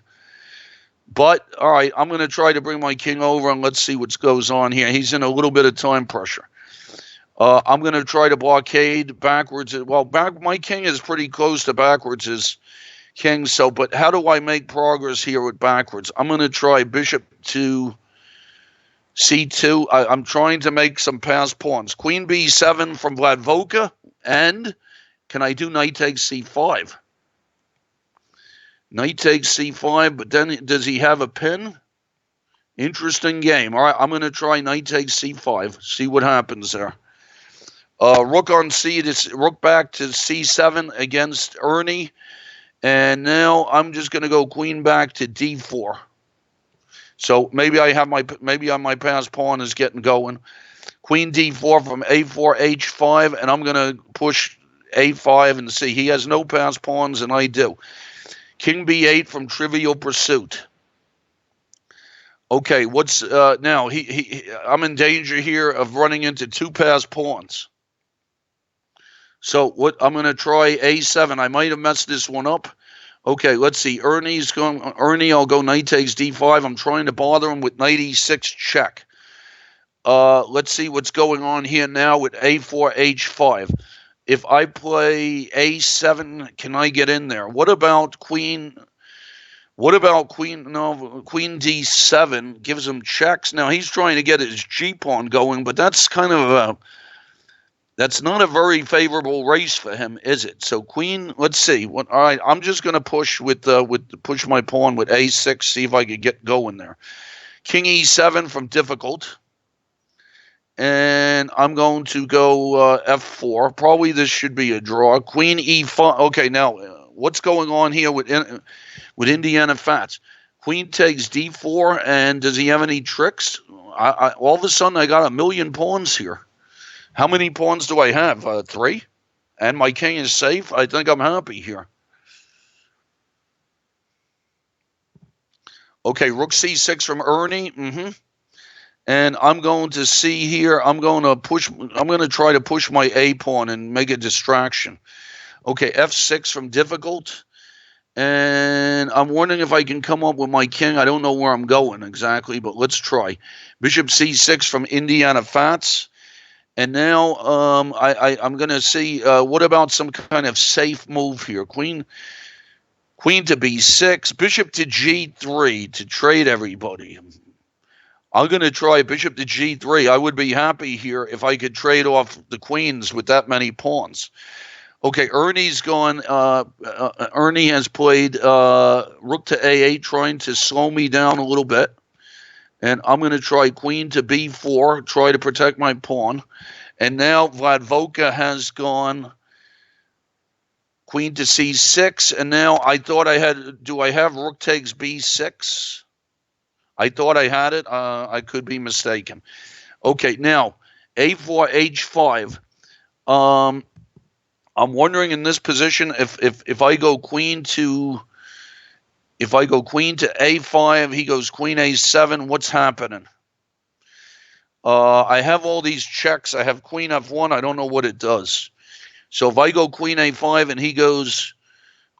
But, all right, I'm going to try to bring my king over, and let's see what goes on here. He's in a little bit of time pressure. I'm going to try to blockade backwards. Well, my king is pretty close to backwards as king, but how do I make progress here with backwards? I'm going to try bishop to C2. I'm trying to make some pass pawns. Queen B7 from Vladvoka, and can I do knight takes C5? Knight takes C5, but then does he have a pin? Interesting game. All right, I'm going to try knight takes C5. See what happens there. Rook on rook back to C7 against Ernie. And now I'm just going to go queen back to D4. So maybe my pass pawn is getting going. Queen D4 from A4, H5, and I'm going to push A5 and see. He has no pass pawns, and I do. King B8 from Trivial Pursuit. Okay, what's now? I'm in danger here of running into 2 pass pawns. So what? I'm going to try A7. I might have messed this one up. Okay, let's see. Ernie, I'll go knight takes D5. I'm trying to bother him with knight E6 check. Let's see what's going on here now with A4, H5. If I play A7, can I get in there? What about queen? No, queen D7 gives him checks. Now he's trying to get his G pawn going, but that's kind of that's not a very favorable race for him, is it? So queen, let's see. All right, I'm just going to push push my pawn with A6, see if I could get going there. King E7 from difficult. And I'm going to go F4. Probably this should be a draw. Queen E5. Okay, now what's going on here with Indiana Fats? Queen takes D4, and does he have any tricks? All of a sudden, I got a million pawns here. How many pawns do I have? 3? And my king is safe? I think I'm happy here. Okay, rook c6 from Ernie. And I'm going to see here. I'm going to try to push my A pawn and make a distraction. Okay, f6 from difficult. And I'm wondering if I can come up with my king. I don't know where I'm going exactly, but let's try. Bishop c6 from Indiana Fats. And now I'm going to see what about some kind of safe move here. Queen to b6, bishop to g3 to trade everybody. I'm going to try bishop to g3. I would be happy here if I could trade off the queens with that many pawns. Okay, Ernie's gone. Ernie has played rook to a8, trying to slow me down a little bit. And I'm going to try queen to b4, try to protect my pawn. And now Vladvoka has gone queen to c6. And now I thought I had, do I have rook takes b6? I thought I had it. I could be mistaken. Okay, now a4, h5. I'm wondering in this position if I go queen to a5, he goes queen a7. What's happening? I have all these checks. I have queen f1. I don't know what it does. So if I go queen a5 and he goes,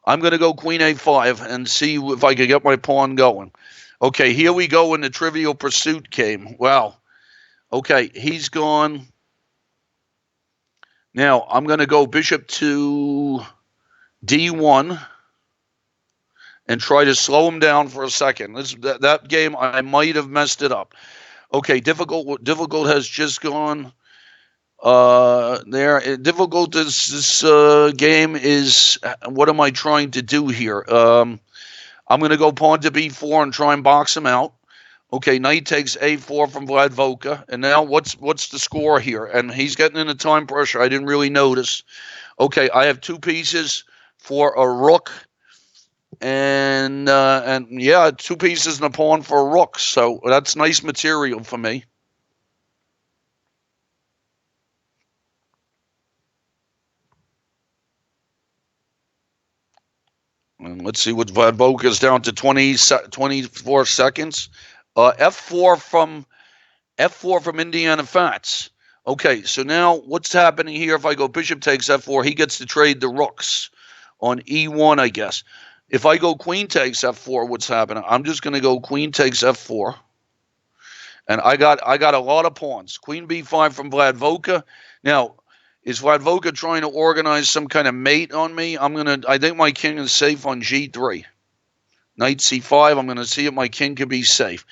I'm going to go queen a5 and see if I can get my pawn going. Okay, here we go when the Trivial Pursuit came. Wow. Okay, he's gone. Now, I'm going to go bishop to d1 and try to slow him down for a second. That game, I might have messed it up. Okay, difficult has just gone there. Difficult, this game is, what am I trying to do here? I'm going to go pawn to b4 and try and box him out. Okay, knight takes a4 from Vladvoka. And now what's the score here? And he's getting into time pressure. I didn't really notice. Okay, I have 2 pieces for a rook. And yeah, 2 pieces and a pawn for a rook. So that's nice material for me. And let's see what Vladvoka is down to 24 seconds. F4 from Indiana Fats. Okay, so now what's happening here? If I go bishop takes f4, he gets to trade the rooks on e1, I guess. If I go queen takes f4, what's happening? I'm just going to go queen takes f4. And I got a lot of pawns. Queen b5 from Vladvoka. Now, is Vladvoka trying to organize some kind of mate on me? I think my king is safe on g3. Knight c5. I'm going to see if my king can be safe.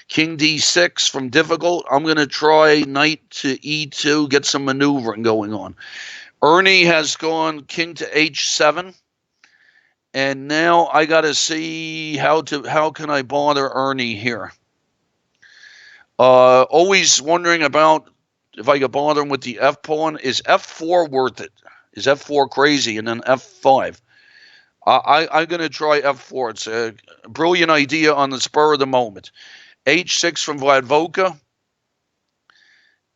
King d6 from difficult. I'm going to try knight to e2, get some maneuvering going on. Ernie has gone king to h7. And now I got to see how can I bother Ernie here. Always wondering about if I could bother him with the f pawn. Is f4 worth it? Is f4 crazy? And then f5. I'm going to try f4. It's a brilliant idea on the spur of the moment. h6 from Vladvoka.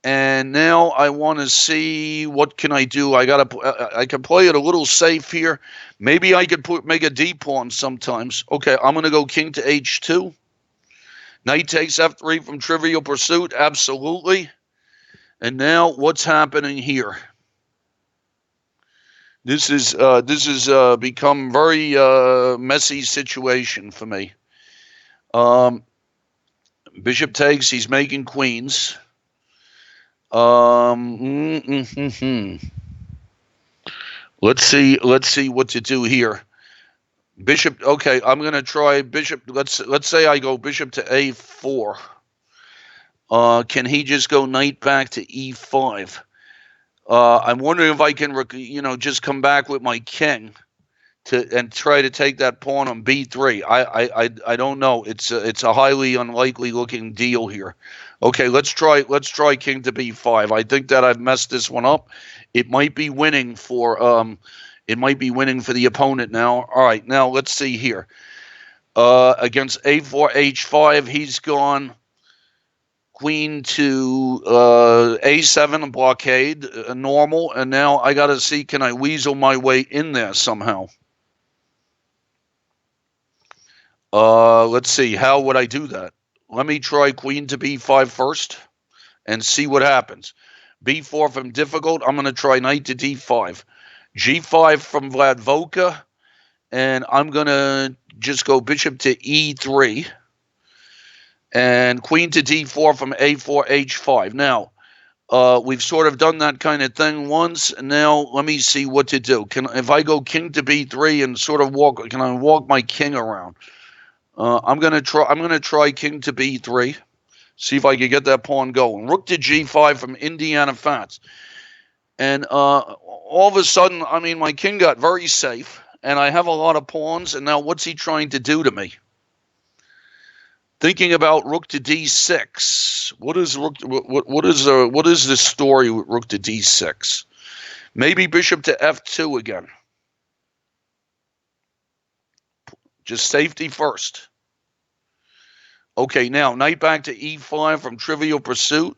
And now I want to see what can I do. I can play it a little safe here. Maybe I could make a d pawn sometimes. Okay, I'm going to go king to h2. Knight takes f3 from Trivial Pursuit. Absolutely. And now what's happening here? This is become very messy situation for me. Bishop takes. He's making queens. Let's see what to do here. Bishop. Okay, I'm gonna try bishop. Let's say I go bishop to a4. Can he just go knight back to e5? I'm wondering if I can, just come back with my king and try to take that pawn on b3. I don't know. It's a highly unlikely looking deal here. Okay, let's try king to b5. I think that I've messed this one up. It might be winning for the opponent now. All right, now let's see here. Against a4 h5, he's gone queen to A7, a blockade, normal, and now I got to see, can I weasel my way in there somehow? Let's see, how would I do that? Let me try queen to B5 first and see what happens. B4 from difficult, I'm going to try knight to D5. G5 from Vladvoka, and I'm going to just go bishop to E3. And queen to D4 from A4, H5. Now, we've sort of done that kind of thing once, and now let me see what to do. If I go king to B3 and sort of can I walk my king around? I'm gonna try king to B3. See if I can get that pawn going. Rook to G5 from Indiana Fats. And all of a sudden, I mean, my king got very safe, and I have a lot of pawns, and now what's he trying to do to me? Thinking about rook to D6. What is this story with rook to D6? Maybe bishop to F2 again. Just safety first. Okay, now knight back to E5 from Trivial Pursuit.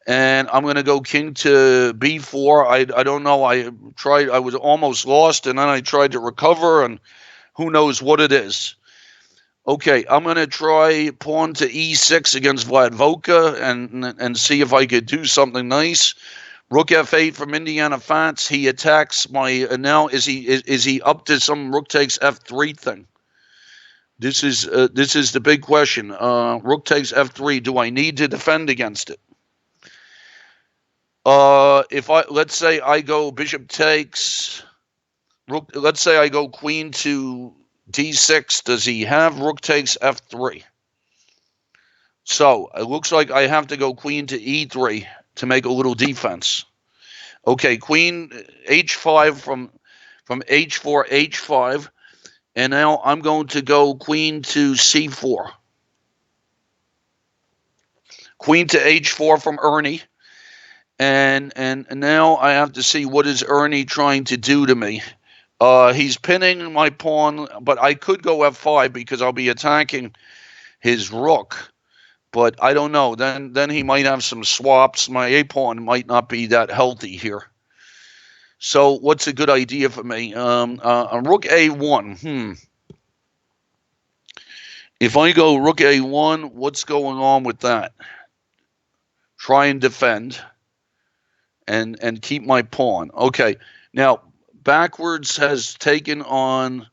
And I'm going to go king to B4. I don't know. I was almost lost, and then I tried to recover, and who knows what it is. Okay, I'm going to try pawn to E6 against Vladvoka and see if I could do something nice. Rook F8 from Indiana Fats. He attacks my now. Is he up to some rook takes F3 thing? This is the big question. Rook takes F3. Do I need to defend against it? Let's say I go bishop takes rook. Let's say I go queen to D6, does he have rook takes F3? So it looks like I have to go queen to E3 to make a little defense. Okay, queen H5 from H4, H5. And now I'm going to go queen to C4. Queen to H4 from Ernie. And now I have to see what is Ernie trying to do to me. He's pinning my pawn, but I could go F5 because I'll be attacking his rook. But I don't know. Then he might have some swaps. My A pawn might not be that healthy here. So what's a good idea for me? Rook A1. If I go rook A1, what's going on with that? Try and defend and keep my pawn. Okay. Now, backwards has taken on.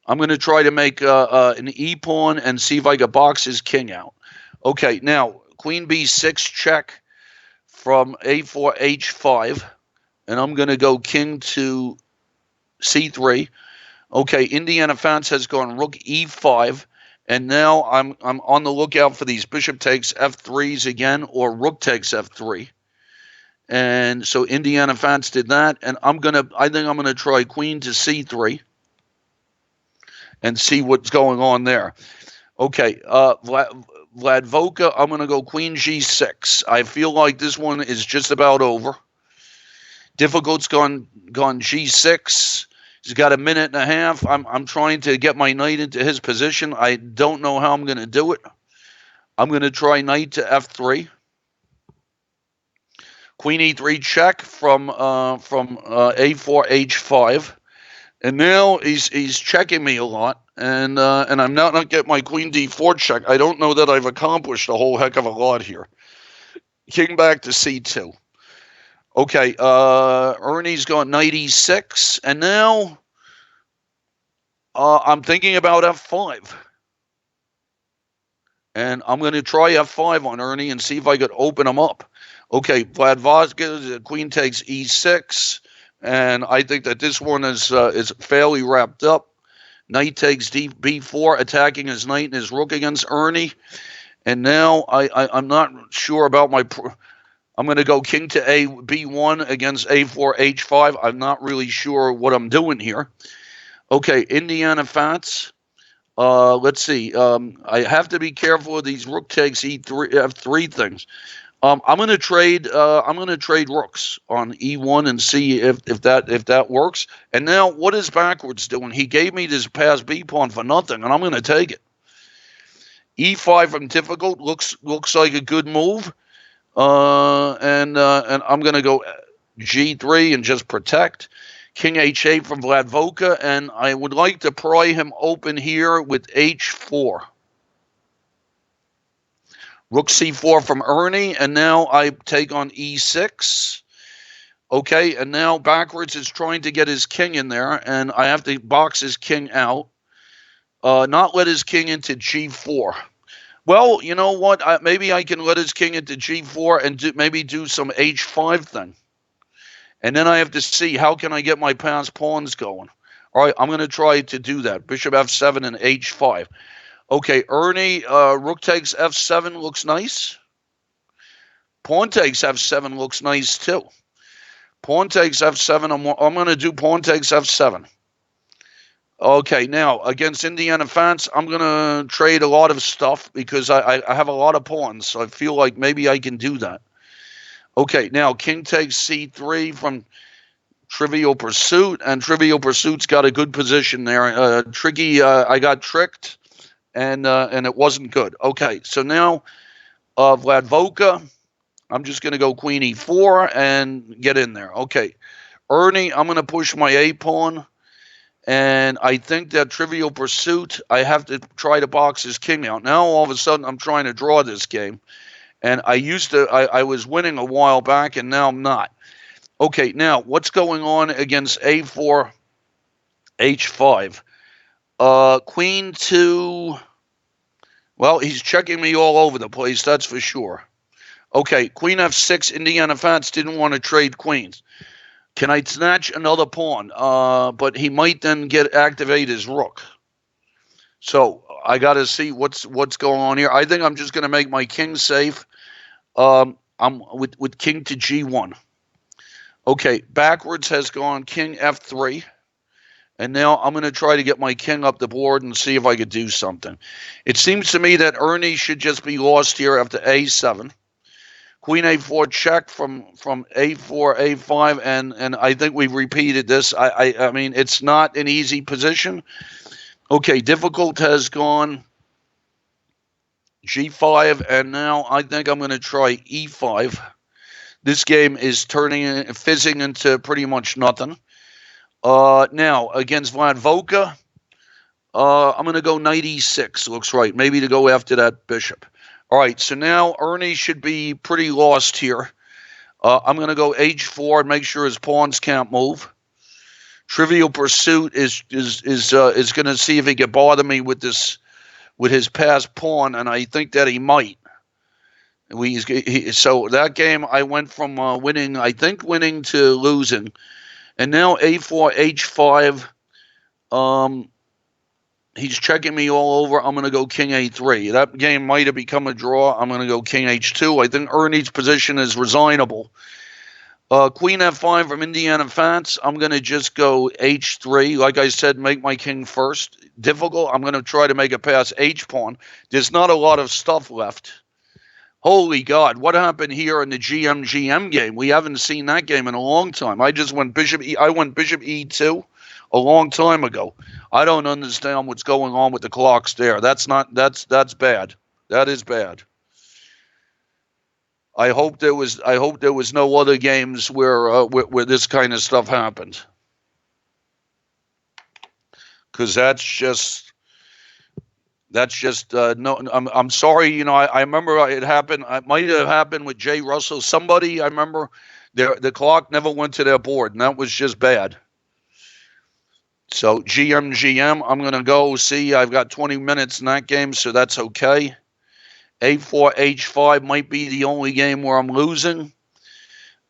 I'm going to try to make an E pawn and see if I can box his king out. Okay, now queen B6 check from A4 H5, and I'm going to go king to C3. Okay, Indiana Fans has gone rook E5, and now I'm on the lookout for these bishop takes F3s again or rook takes F3. And so Indiana Fats did that, and I think I'm gonna try queen to C3 and see what's going on there. Okay, Vladvoka, I'm gonna go queen G6. I feel like this one is just about over. Difficult's gone G6. He's got a minute and a half. I'm trying to get my knight into his position. I don't know how I'm gonna do it. I'm gonna try knight to F3. Queen E3 check from A4 H5, and now he's checking me a lot, and I'm not getting my Queen D4 check. I don't know that I've accomplished a whole heck of a lot here. King back to C2. Okay, Ernie's gone knight E6, and now I'm thinking about F5. And I'm going to try F5 on Ernie and see if I could open him up. Okay, Vladvoka, queen takes E6, and I think that this one is fairly wrapped up. Knight takes B4, attacking his knight and his rook against Ernie. And now I'm not sure about my. I'm going to go king to B1 against A4 H5. I'm not really sure what I'm doing here. Okay, Indiana Fats. Let's see. I have to be careful of these rook takes E3 F3 things. I'm going to trade rooks on E1 and see if that works. And now what is backwards doing? He gave me this pass B pawn for nothing, and I'm going to take it. E5 from difficult looks like a good move. And I'm going to go G3 and just protect. King H8 from Vladvoka, and I would like to pry him open here with H4. Rook C4 from Ernie, and now I take on E6. Okay, and now backwards is trying to get his king in there, and I have to box his king out. Not let his king into G4. Well, you know what? Maybe I can let his king into G4 and maybe do some H5 thing. And then I have to see how can I get my passed pawns going. All right, I'm going to try to do that. Bishop F7 and H5. Okay, Ernie, rook takes F7 looks nice. Pawn takes F7 looks nice too. Pawn takes F7. I'm going to do pawn takes F7. Okay, now against Indiana Fans, I'm going to trade a lot of stuff because I have a lot of pawns. So I feel like maybe I can do that. Okay, now king takes C3 from Trivial Pursuit, and Trivial Pursuit's got a good position there. Tricky, I got tricked, and it wasn't good. Okay, so now Vladvoka, I'm just going to go queen E4 and get in there. Okay, Ernie, I'm going to push my A pawn, and I think that Trivial Pursuit, I have to try to box his king out. Now all of a sudden I'm trying to draw this game. And I was winning a while back, and now I'm not. Okay, now what's going on against A4, H5? Queen 2. Well, he's checking me all over the place, that's for sure. Okay, Queen F6, Indiana Fats didn't want to trade queens. Can I snatch another pawn? But he might then activate his rook. So I got to see what's going on here. I think I'm just going to make my king safe. I'm with king to G1. Okay, backwards has gone king F3. And now I'm going to try to get my king up the board and see if I could do something. It seems to me that Ernie should just be lost here after A7. Queen A4 check from A4, A5, and I think we've repeated this. I mean, it's not an easy position. Okay, difficult has gone G5, and now I think I'm going to try E5. This game is fizzing into pretty much nothing. Now, against Vladvoka, I'm going to go knight E6, looks right. Maybe to go after that bishop. All right, so now Ernie should be pretty lost here. I'm going to go H4 and make sure his pawns can't move. Trivial Pursuit is going to see if he can bother me with his passed pawn, and I think that he might. So that game I went from winning to losing, and now A4 H5. He's checking me all over. I'm going to go king A3. That game might have become a draw. I'm going to go king H2. I think Ernie's position is resignable. Queen F5 from Indiana Fats. I'm going to just go H3. Like I said, make my king first. Difficult. I'm going to try to make it past H pawn. There's not a lot of stuff left. Holy God, what happened here in the GM game? We haven't seen that game in a long time. I went bishop E2 a long time ago. I don't understand what's going on with the clocks there. That's bad. That is bad. I hope there was no other games where this kind of stuff happened. Because that's just no. I'm sorry. You know, I remember it happened. It might have happened with Jay Russell. Somebody I remember the clock never went to their board, and that was just bad. So GM, I'm gonna go see. I've got 20 minutes in that game, so that's okay. A4 H5 might be the only game where I'm losing.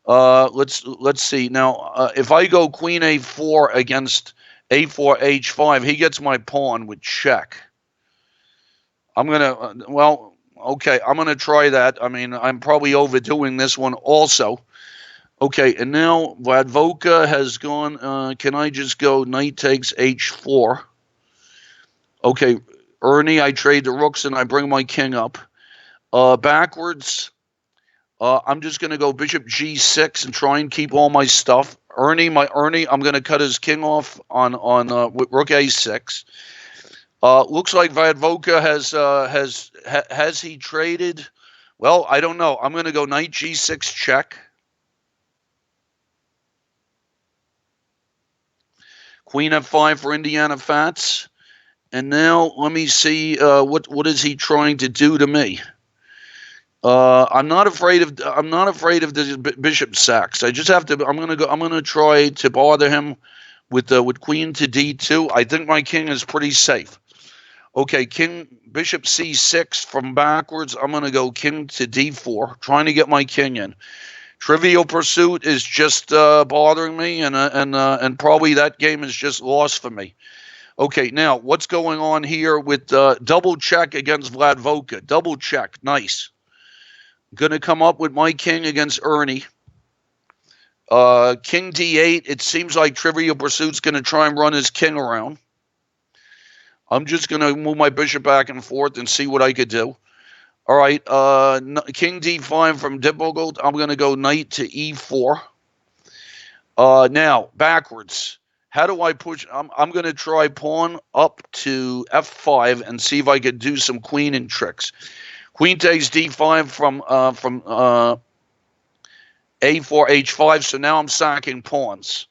Let's see now. If I go Queen A4 against A4 H5, he gets my pawn with check. I'm gonna I'm gonna try that. I mean, I'm probably overdoing this one also. Okay, and now Vladvoka has gone. Can I just go knight takes H4? Okay, Ernie, I trade the rooks and I bring my king up. Backwards, I'm just going to go bishop G6 and try and keep all my stuff. Ernie, I'm going to cut his king off on with rook A6. Looks like Vadvoka has he traded? Well, I don't know. I'm going to go knight g6 check. Queen f5 for Indiana Fats. And now let me see what is he trying to do to me. I'm not afraid of the bishop sacks. I just have to. I'm gonna try to bother him with queen to d2. I think my king is pretty safe. Okay, king bishop c6 from backwards. I'm gonna go king to d4, trying to get my king in. Trivial Pursuit is just bothering me, and probably that game is just lost for me. Okay, now what's going on here with double check against Vladvoka? Double check, nice. Going to come up with my king against Ernie. King d8. It seems like Trivial Pursuit's going to try and run his king around. I'm just going to move my bishop back and forth and see what I could do. All right, king d5 from difficult. I'm going to go knight to e4. Now, backwards. How do I push? I'm going to try pawn up to f5 and see if I could do some queening tricks. Queen takes d5 from a4 h5. So now I'm sacking pawns.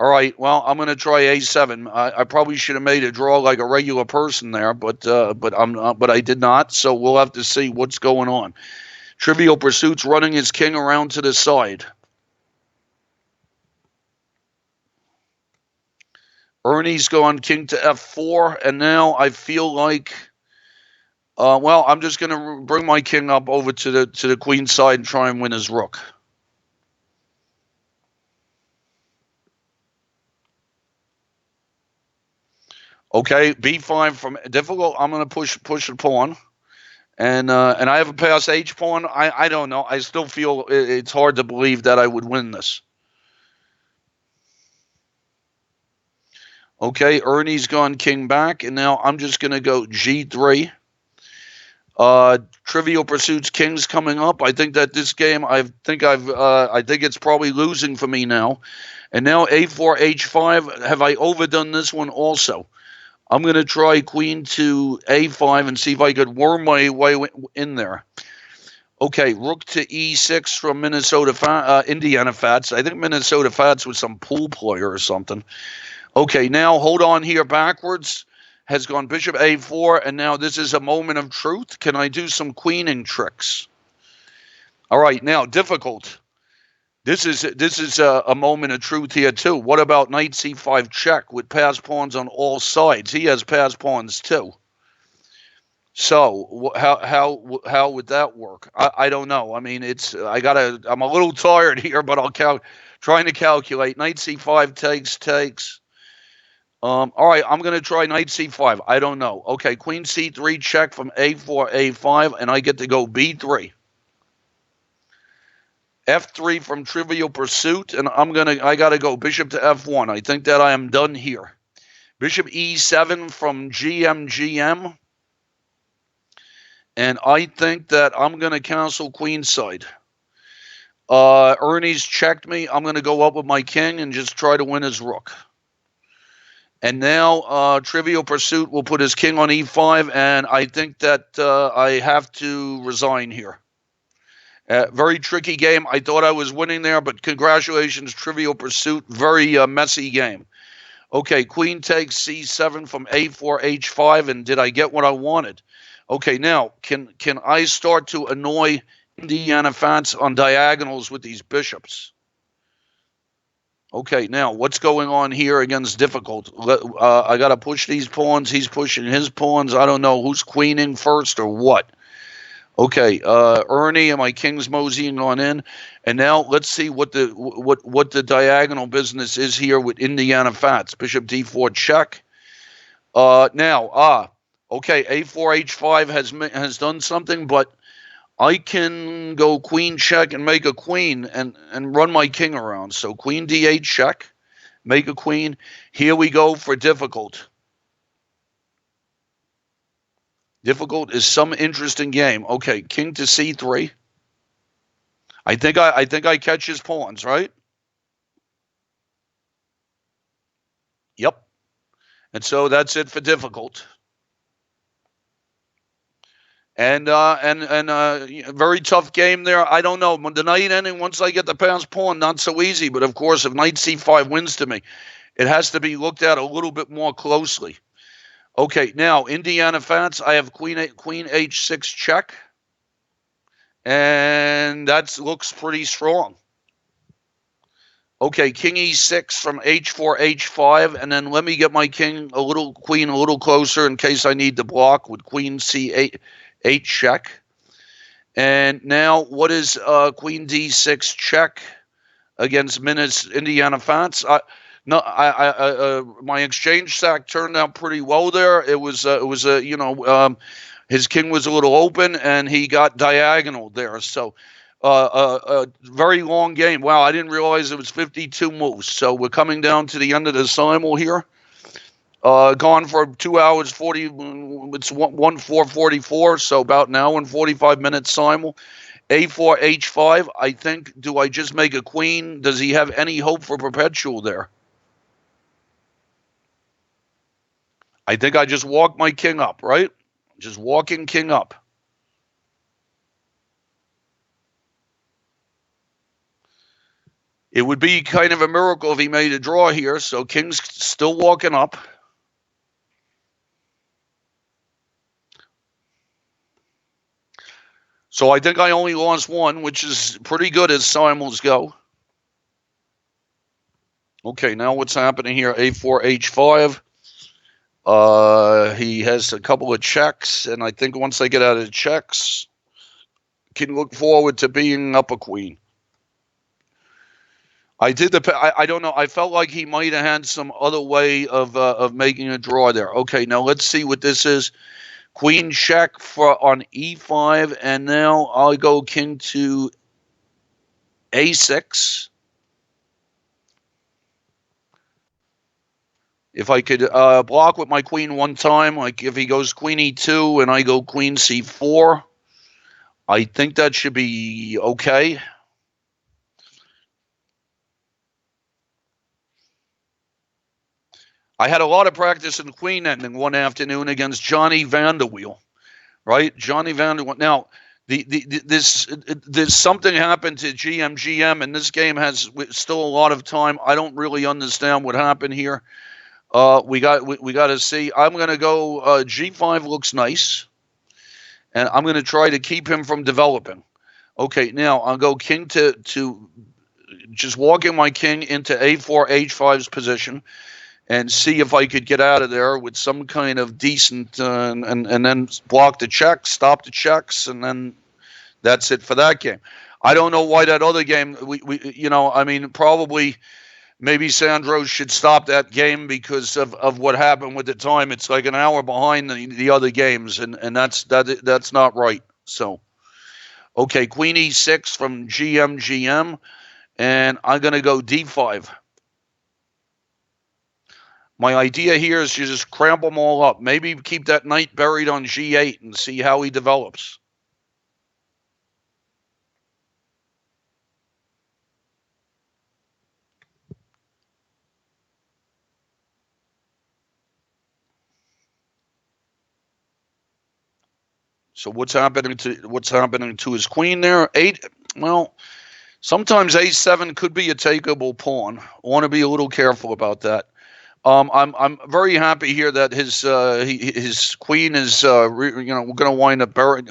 All right. Well, I'm going to try a7. I probably should have made a draw like a regular person there, but I did not. So we'll have to see what's going on. Trivial Pursuit's running his king around to the side. Ernie's going king to f4, and now I feel like, well, I'm just going to bring my king up over to the queen side and try and win his rook. Okay, b5 from difficult. I'm going to push a pawn, and I have a pass h pawn. I don't know. I still feel it's hard to believe that I would win this. Okay, Ernie's gone king back, and now I'm just going to go g3. Trivial Pursuit's king's coming up. I think that this game, I think it's probably losing for me now. And now a4 h5. Have I overdone this one also? I'm going to try queen to a5 and see if I could worm my way in there. Okay, rook to e6 from Indiana Fats. I think Minnesota Fats was some pool player or something. Okay, now hold on here backwards. Has gone bishop a4, and now this is a moment of truth. Can I do some queening tricks? All right, now difficult. This is a moment of truth here too. What about knight c5 check with passed pawns on all sides? He has passed pawns too. So how would that work? I don't know. I mean, I'm a little tired here, but trying to calculate. Knight c5 takes. All right, I'm going to try knight c5. I don't know. Okay, queen c3 check from a4, a5, and I get to go b3. f3 from Trivial Pursuit, and I got to go bishop to f1. I think that I am done here. Bishop e7 from GM, and I think that I'm going to cancel queenside. Ernie's checked me. I'm going to go up with my king and just try to win his rook. And now Trivial Pursuit will put his king on e5, and I think that I have to resign here. Very tricky game. I thought I was winning there, but congratulations, Trivial Pursuit. Very messy game. Okay, queen takes c7 from a4, h5, and did I get what I wanted? Okay, now, can I start to annoy Indiana Fats on diagonals with these bishops? Okay, now, what's going on here against difficult? I got to push these pawns. He's pushing his pawns. I don't know who's queening first or what. Okay, Ernie and my king's moseying on in. And now let's see what the diagonal business is here with Indiana Fats. Bishop d4 check. Okay, a4 h5 has done something, but I can go queen check and make a queen and run my king around. So queen d8 check, make a queen. Here we go for difficult. Difficult is some interesting game. Okay, king to c3. I think I catch his pawns, right? Yep. And so that's it for difficult. Very tough game there. I don't know. The knight ending, once I get the pass pawn, not so easy. But of course, if knight c5 wins to me, it has to be looked at a little bit more closely. Okay, now Indiana Fats, I have queen h6 check, and that looks pretty strong. Okay, king e6 from h4 h5, and then let me get my queen a little closer in case I need to block with queen c8 check. And now what is queen d6 check against Minutes Indiana Fats? My exchange sack turned out pretty well there. It was his king was a little open and he got diagonal there. So a very long game. Wow, I didn't realize it was 52 moves. So we're coming down to the end of the simul here. Gone for 2 hours 40. It's 1:44, so about an hour and 45 minutes simul. A4 H5. I think. Do I just make a queen? Does he have any hope for perpetual there? I think I just walk my king up, right? Just walking king up. It would be kind of a miracle if he made a draw here, so king's still walking up. So I think I only lost one, which is pretty good as simuls go. Okay, now what's happening here? A4, H5. He has a couple of checks, and I think once I get out of the checks, can look forward to being up a queen. I don't know. I felt like he might have had some other way of making a draw there. Okay, now let's see what this is. Queen check on e5, and now I'll go king to a6. If I could block with my queen one time, like if he goes queen e2 and I go queen c4, I think that should be okay. I had a lot of practice in queen ending one afternoon against Johnny Vanderweel, right? Johnny Vanderweel. Now, there's something happened to GM, and this game has still a lot of time. I don't really understand what happened here. We got to see. I'm going to go G5 looks nice, and I'm going to try to keep him from developing. Okay, now I'll go king to just walking my king into A4 H5's position, and see if I could get out of there with some kind of decent and then block the checks, stop the checks, and then that's it for that game. I don't know why that other game probably maybe Sandro should stop that game because of what happened with the time. It's like an hour behind the other games, and that's not right. So okay, queen e6 from GM, and I'm going to go d5. My idea here is to just cramp them all up. Maybe keep that knight buried on g8 and see how he develops. So what's happening to his queen there? 8. Well, sometimes a7 could be a takeable pawn. I want to be a little careful about that. I'm very happy here that his queen is going to wind up buried.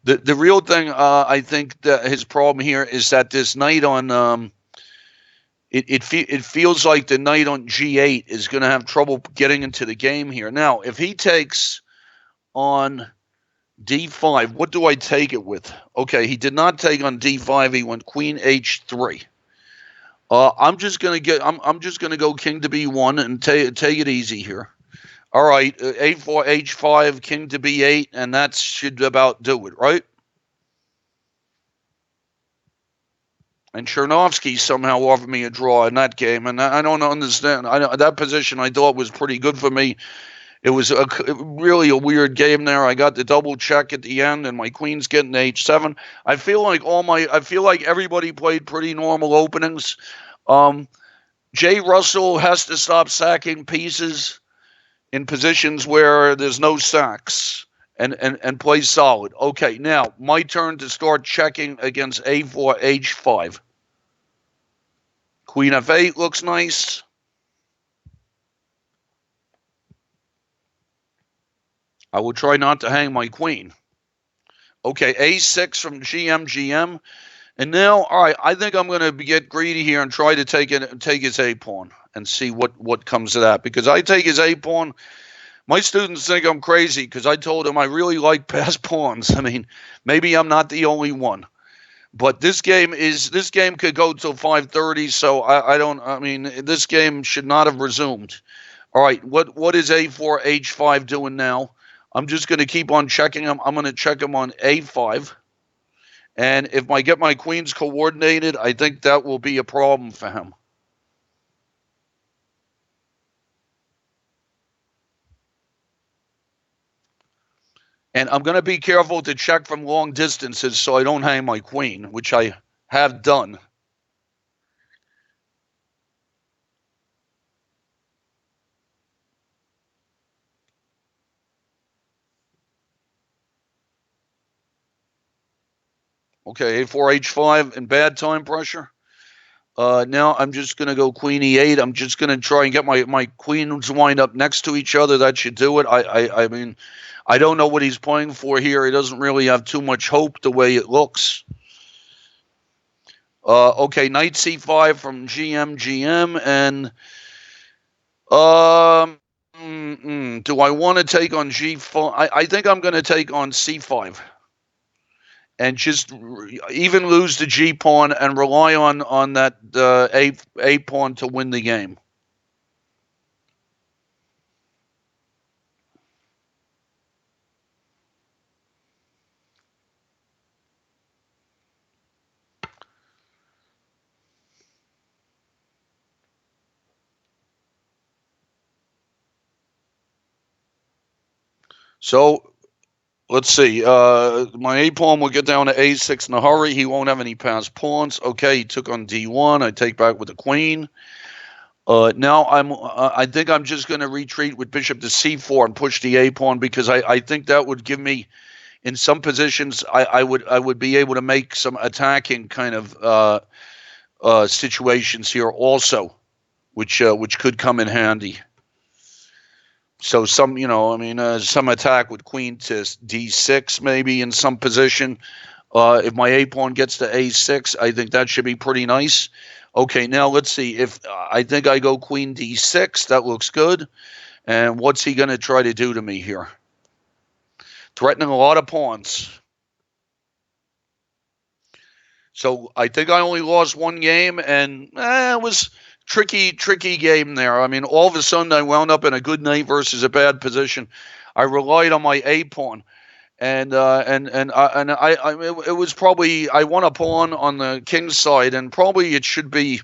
The real thing I think that his problem here is that this knight on it feels like the knight on g8 is going to have trouble getting into the game here. Now, if he takes on d5, what do I take it with? Okay, he did not take on d5. He went queen h3. I'm just gonna go king to b1 and take it easy here. All right, a4 h5, king to b8, and that should about do it, right? And Chernovsky somehow offered me a draw in that game, and I don't understand. That position I thought was pretty good for me. It was really a weird game there. I got the double check at the end, and my queen's getting h7. I feel like everybody played pretty normal openings. Jay Russell has to stop sacking pieces in positions where there's no sacks, and play solid. Okay, now my turn to start checking against A4, H5. Queen F8 looks nice. I will try not to hang my queen. Okay, A6 from GM. And now, all right, I think I'm going to get greedy here and try to take his A pawn and see what comes of that. Because I take his A pawn, my students think I'm crazy because I told them I really like passed pawns. I mean, maybe I'm not the only one. But this game could go till 5:30, so I mean, this game should not have resumed. All right, what is A4, H5 doing now? I'm just going to keep on checking him. I'm going to check him on A5. And if I get my queens coordinated, I think that will be a problem for him. And I'm going to be careful to check from long distances so I don't hang my queen, which I have done. Okay, A4, H5 and bad time pressure. Now I'm just going to go queen E8. I'm just going to try and get my queens wind up next to each other. That should do it. I mean, I don't know what he's playing for here. He doesn't really have too much hope the way it looks. Okay, knight C5 from GM. And do I want to take on G5? I think I'm going to take on C5. And just even lose the G pawn and rely on that A pawn to win the game. So let's see. My A pawn will get down to A6 in a hurry. He won't have any passed pawns. Okay, he took on D1. I take back with the queen. Now I think I'm just going to retreat with bishop to C4 and push the A pawn because I think that would give me, in some positions, I would be able to make some attacking kind of situations here also, which could come in handy. So some, some attack with queen to D6 maybe in some position. If my A pawn gets to A6, I think that should be pretty nice. Okay, now let's see. If I think I go queen D6, that looks good. And what's he going to try to do to me here? Threatening a lot of pawns. So I think I only lost one game, and it was tricky game there. I mean, all of a sudden I wound up in a good knight versus a bad position. I relied on my A pawn, and it was probably I won a pawn on the king's side, and probably it should be.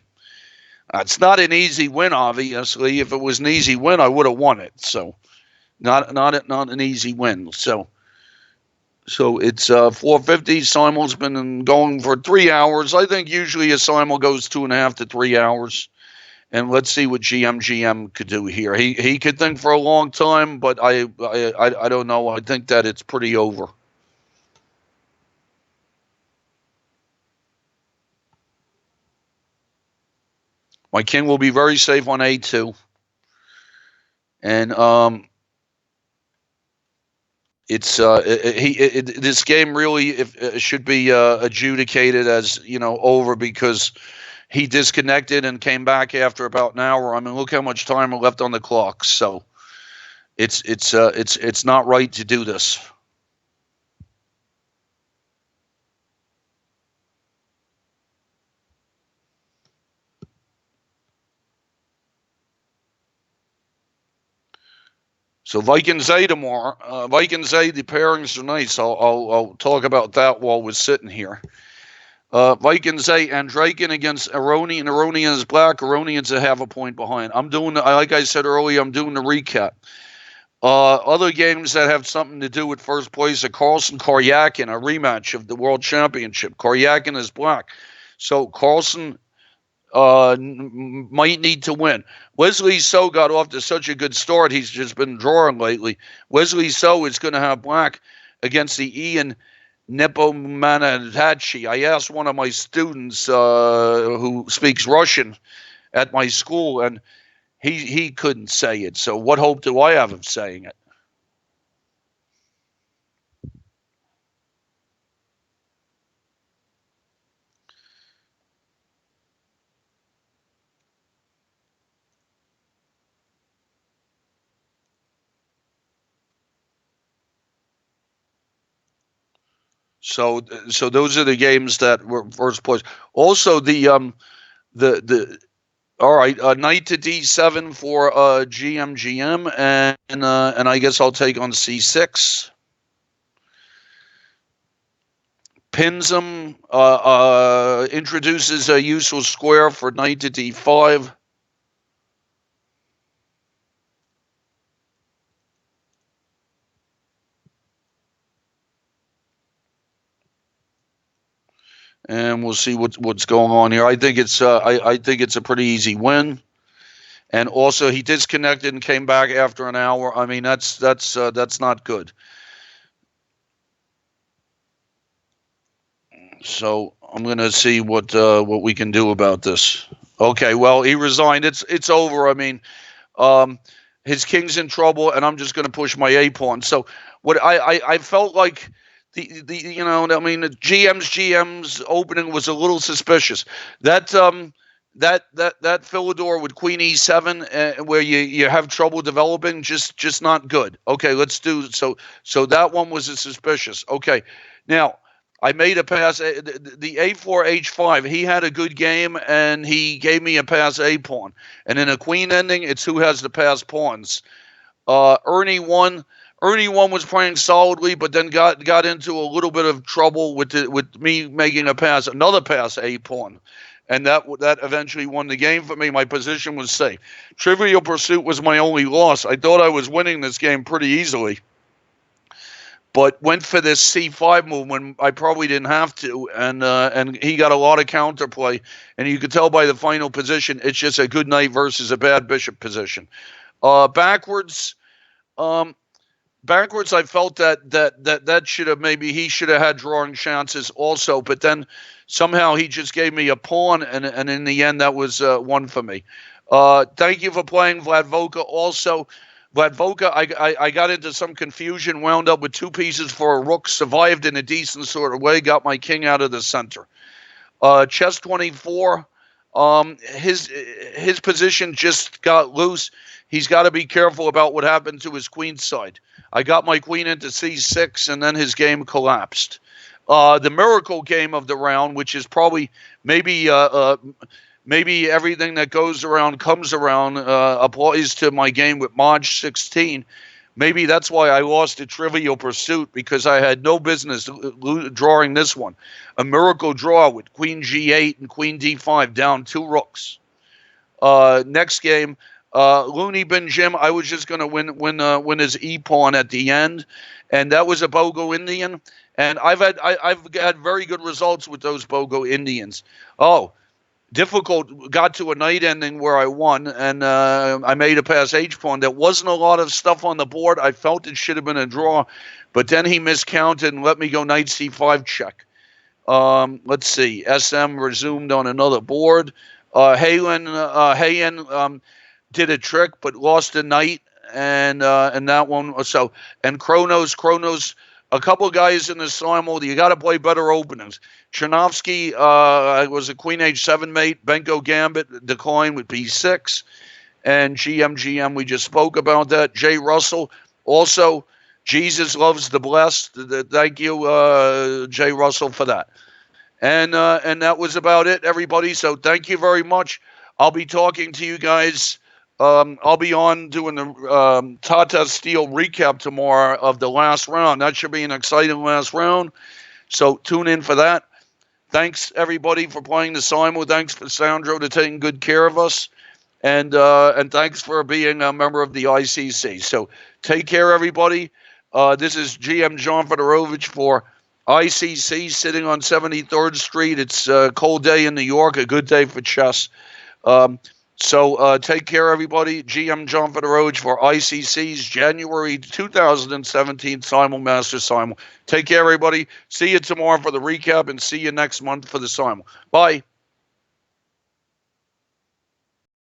It's not an easy win, obviously. If it was an easy win, I would have won it. So, not an easy win. So it's 4:50. Simul's been going for 3 hours. I think usually a simul goes 2.5 to 3 hours. And let's see what GM could do here. He could think for a long time, but I don't know. I think that it's pretty over. My king will be very safe on A2. And this game really should be adjudicated as over because he disconnected and came back after about an hour. I mean, look how much time are left on the clock. So it's not right to do this. So Viking Z tomorrow. Viking Z, the pairings are nice. I'll talk about that while we're sitting here. Viking Z, Andrakin against Aronian. Aronian is black. Aronian's a half a point behind. Like I said earlier, I'm doing the recap. Other games that have something to do with first place are Carlsen, Karyakin, a rematch of the World Championship. Karyakin is black. So Carlsen might need to win. Wesley So got off to such a good start. He's just been drawing lately. Wesley So is going to have black against the Ian Nepomanatachi. I asked one of my students who speaks Russian at my school, and he couldn't say it. So what hope do I have of saying it? So those are the games that were first place. Also the all right, knight to d7 for GMGM, and I guess I'll take on c6. Pins him, introduces a useful square for knight to d5. And we'll see what's going on here. I think it's I think it's a pretty easy win. And also, he disconnected and came back after an hour. I mean, that's not good. So I'm going to see what we can do about this. Okay, well, he resigned. It's over. I mean, his king's in trouble, and I'm just going to push my A pawn. So what I felt like the you know I mean the GM's opening was a little suspicious. That that Philidor with Queen E7 where you have trouble developing, just not good. Okay, let's do so that one was a suspicious. Okay, now I made a pass. The A4 H5. He had a good game, and he gave me a pass A pawn. And in a queen ending, it's who has the pass pawns. Ernie won. Ernie one was playing solidly, but then got into a little bit of trouble with me making another pass A pawn, and that eventually won the game for me. My position was safe. Trivial Pursuit was my only loss. I thought I was winning this game pretty easily, but went for this C5 move when I probably didn't have to, and he got a lot of counterplay, and you could tell by the final position it's just a good knight versus a bad bishop position. Backwards. Backwards, I felt that should have he should have had drawing chances also, but then somehow he just gave me a pawn, and in the end that was one for me. Thank you for playing, Vladvoka. Also, Vladvoka, I got into some confusion, wound up with two pieces for a rook, survived in a decent sort of way, got my king out of the center. Chess 24, his position just got loose. He's got to be careful about what happened to his queen side. I got my queen into c6, and then his game collapsed. The miracle game of the round, which is probably maybe everything that goes around comes around, applies to my game with Maj 16. Maybe that's why I lost to Trivial Pursuit, because I had no business drawing this one. A miracle draw with Queen G8 and Queen D5 down 2 rooks. Next game, Looney Bin Jim, I was just going to win his E-pawn at the end, and that was a Bogo Indian. And I've had very good results with those Bogo Indians. Oh, difficult, got to a night ending where I won, and I made a pass H-pawn. There wasn't a lot of stuff on the board. I felt it should have been a draw, but then he miscounted and let me go knight C5 check. Let's see. SM resumed on another board. Hayen did a trick, but lost a knight, and that one. So, and Kronos, a couple guys in the simul. You got to play better openings. Chernovsky was a Queen H7 mate. Benko Gambit declined with B6, and GM we just spoke about that. Jay Russell also. Jesus loves the blessed. Thank you, Jay Russell, for that. And that was about it, everybody. So thank you very much. I'll be talking to you guys. I'll be on doing the Tata Steel recap tomorrow of the last round. That should be an exciting last round. So tune in for that. Thanks, everybody, for playing the Simul. Thanks for Sandro to taking good care of us. And thanks for being a member of the ICC. So take care, everybody. This is GM John Fedorowicz for ICC sitting on 73rd Street. It's a cold day in New York, a good day for chess. So take care, everybody. GM John Fedorowicz for ICC's January 2017 SimulMaster Simul. Take care, everybody. See you tomorrow for the recap, and see you next month for the Simul. Bye.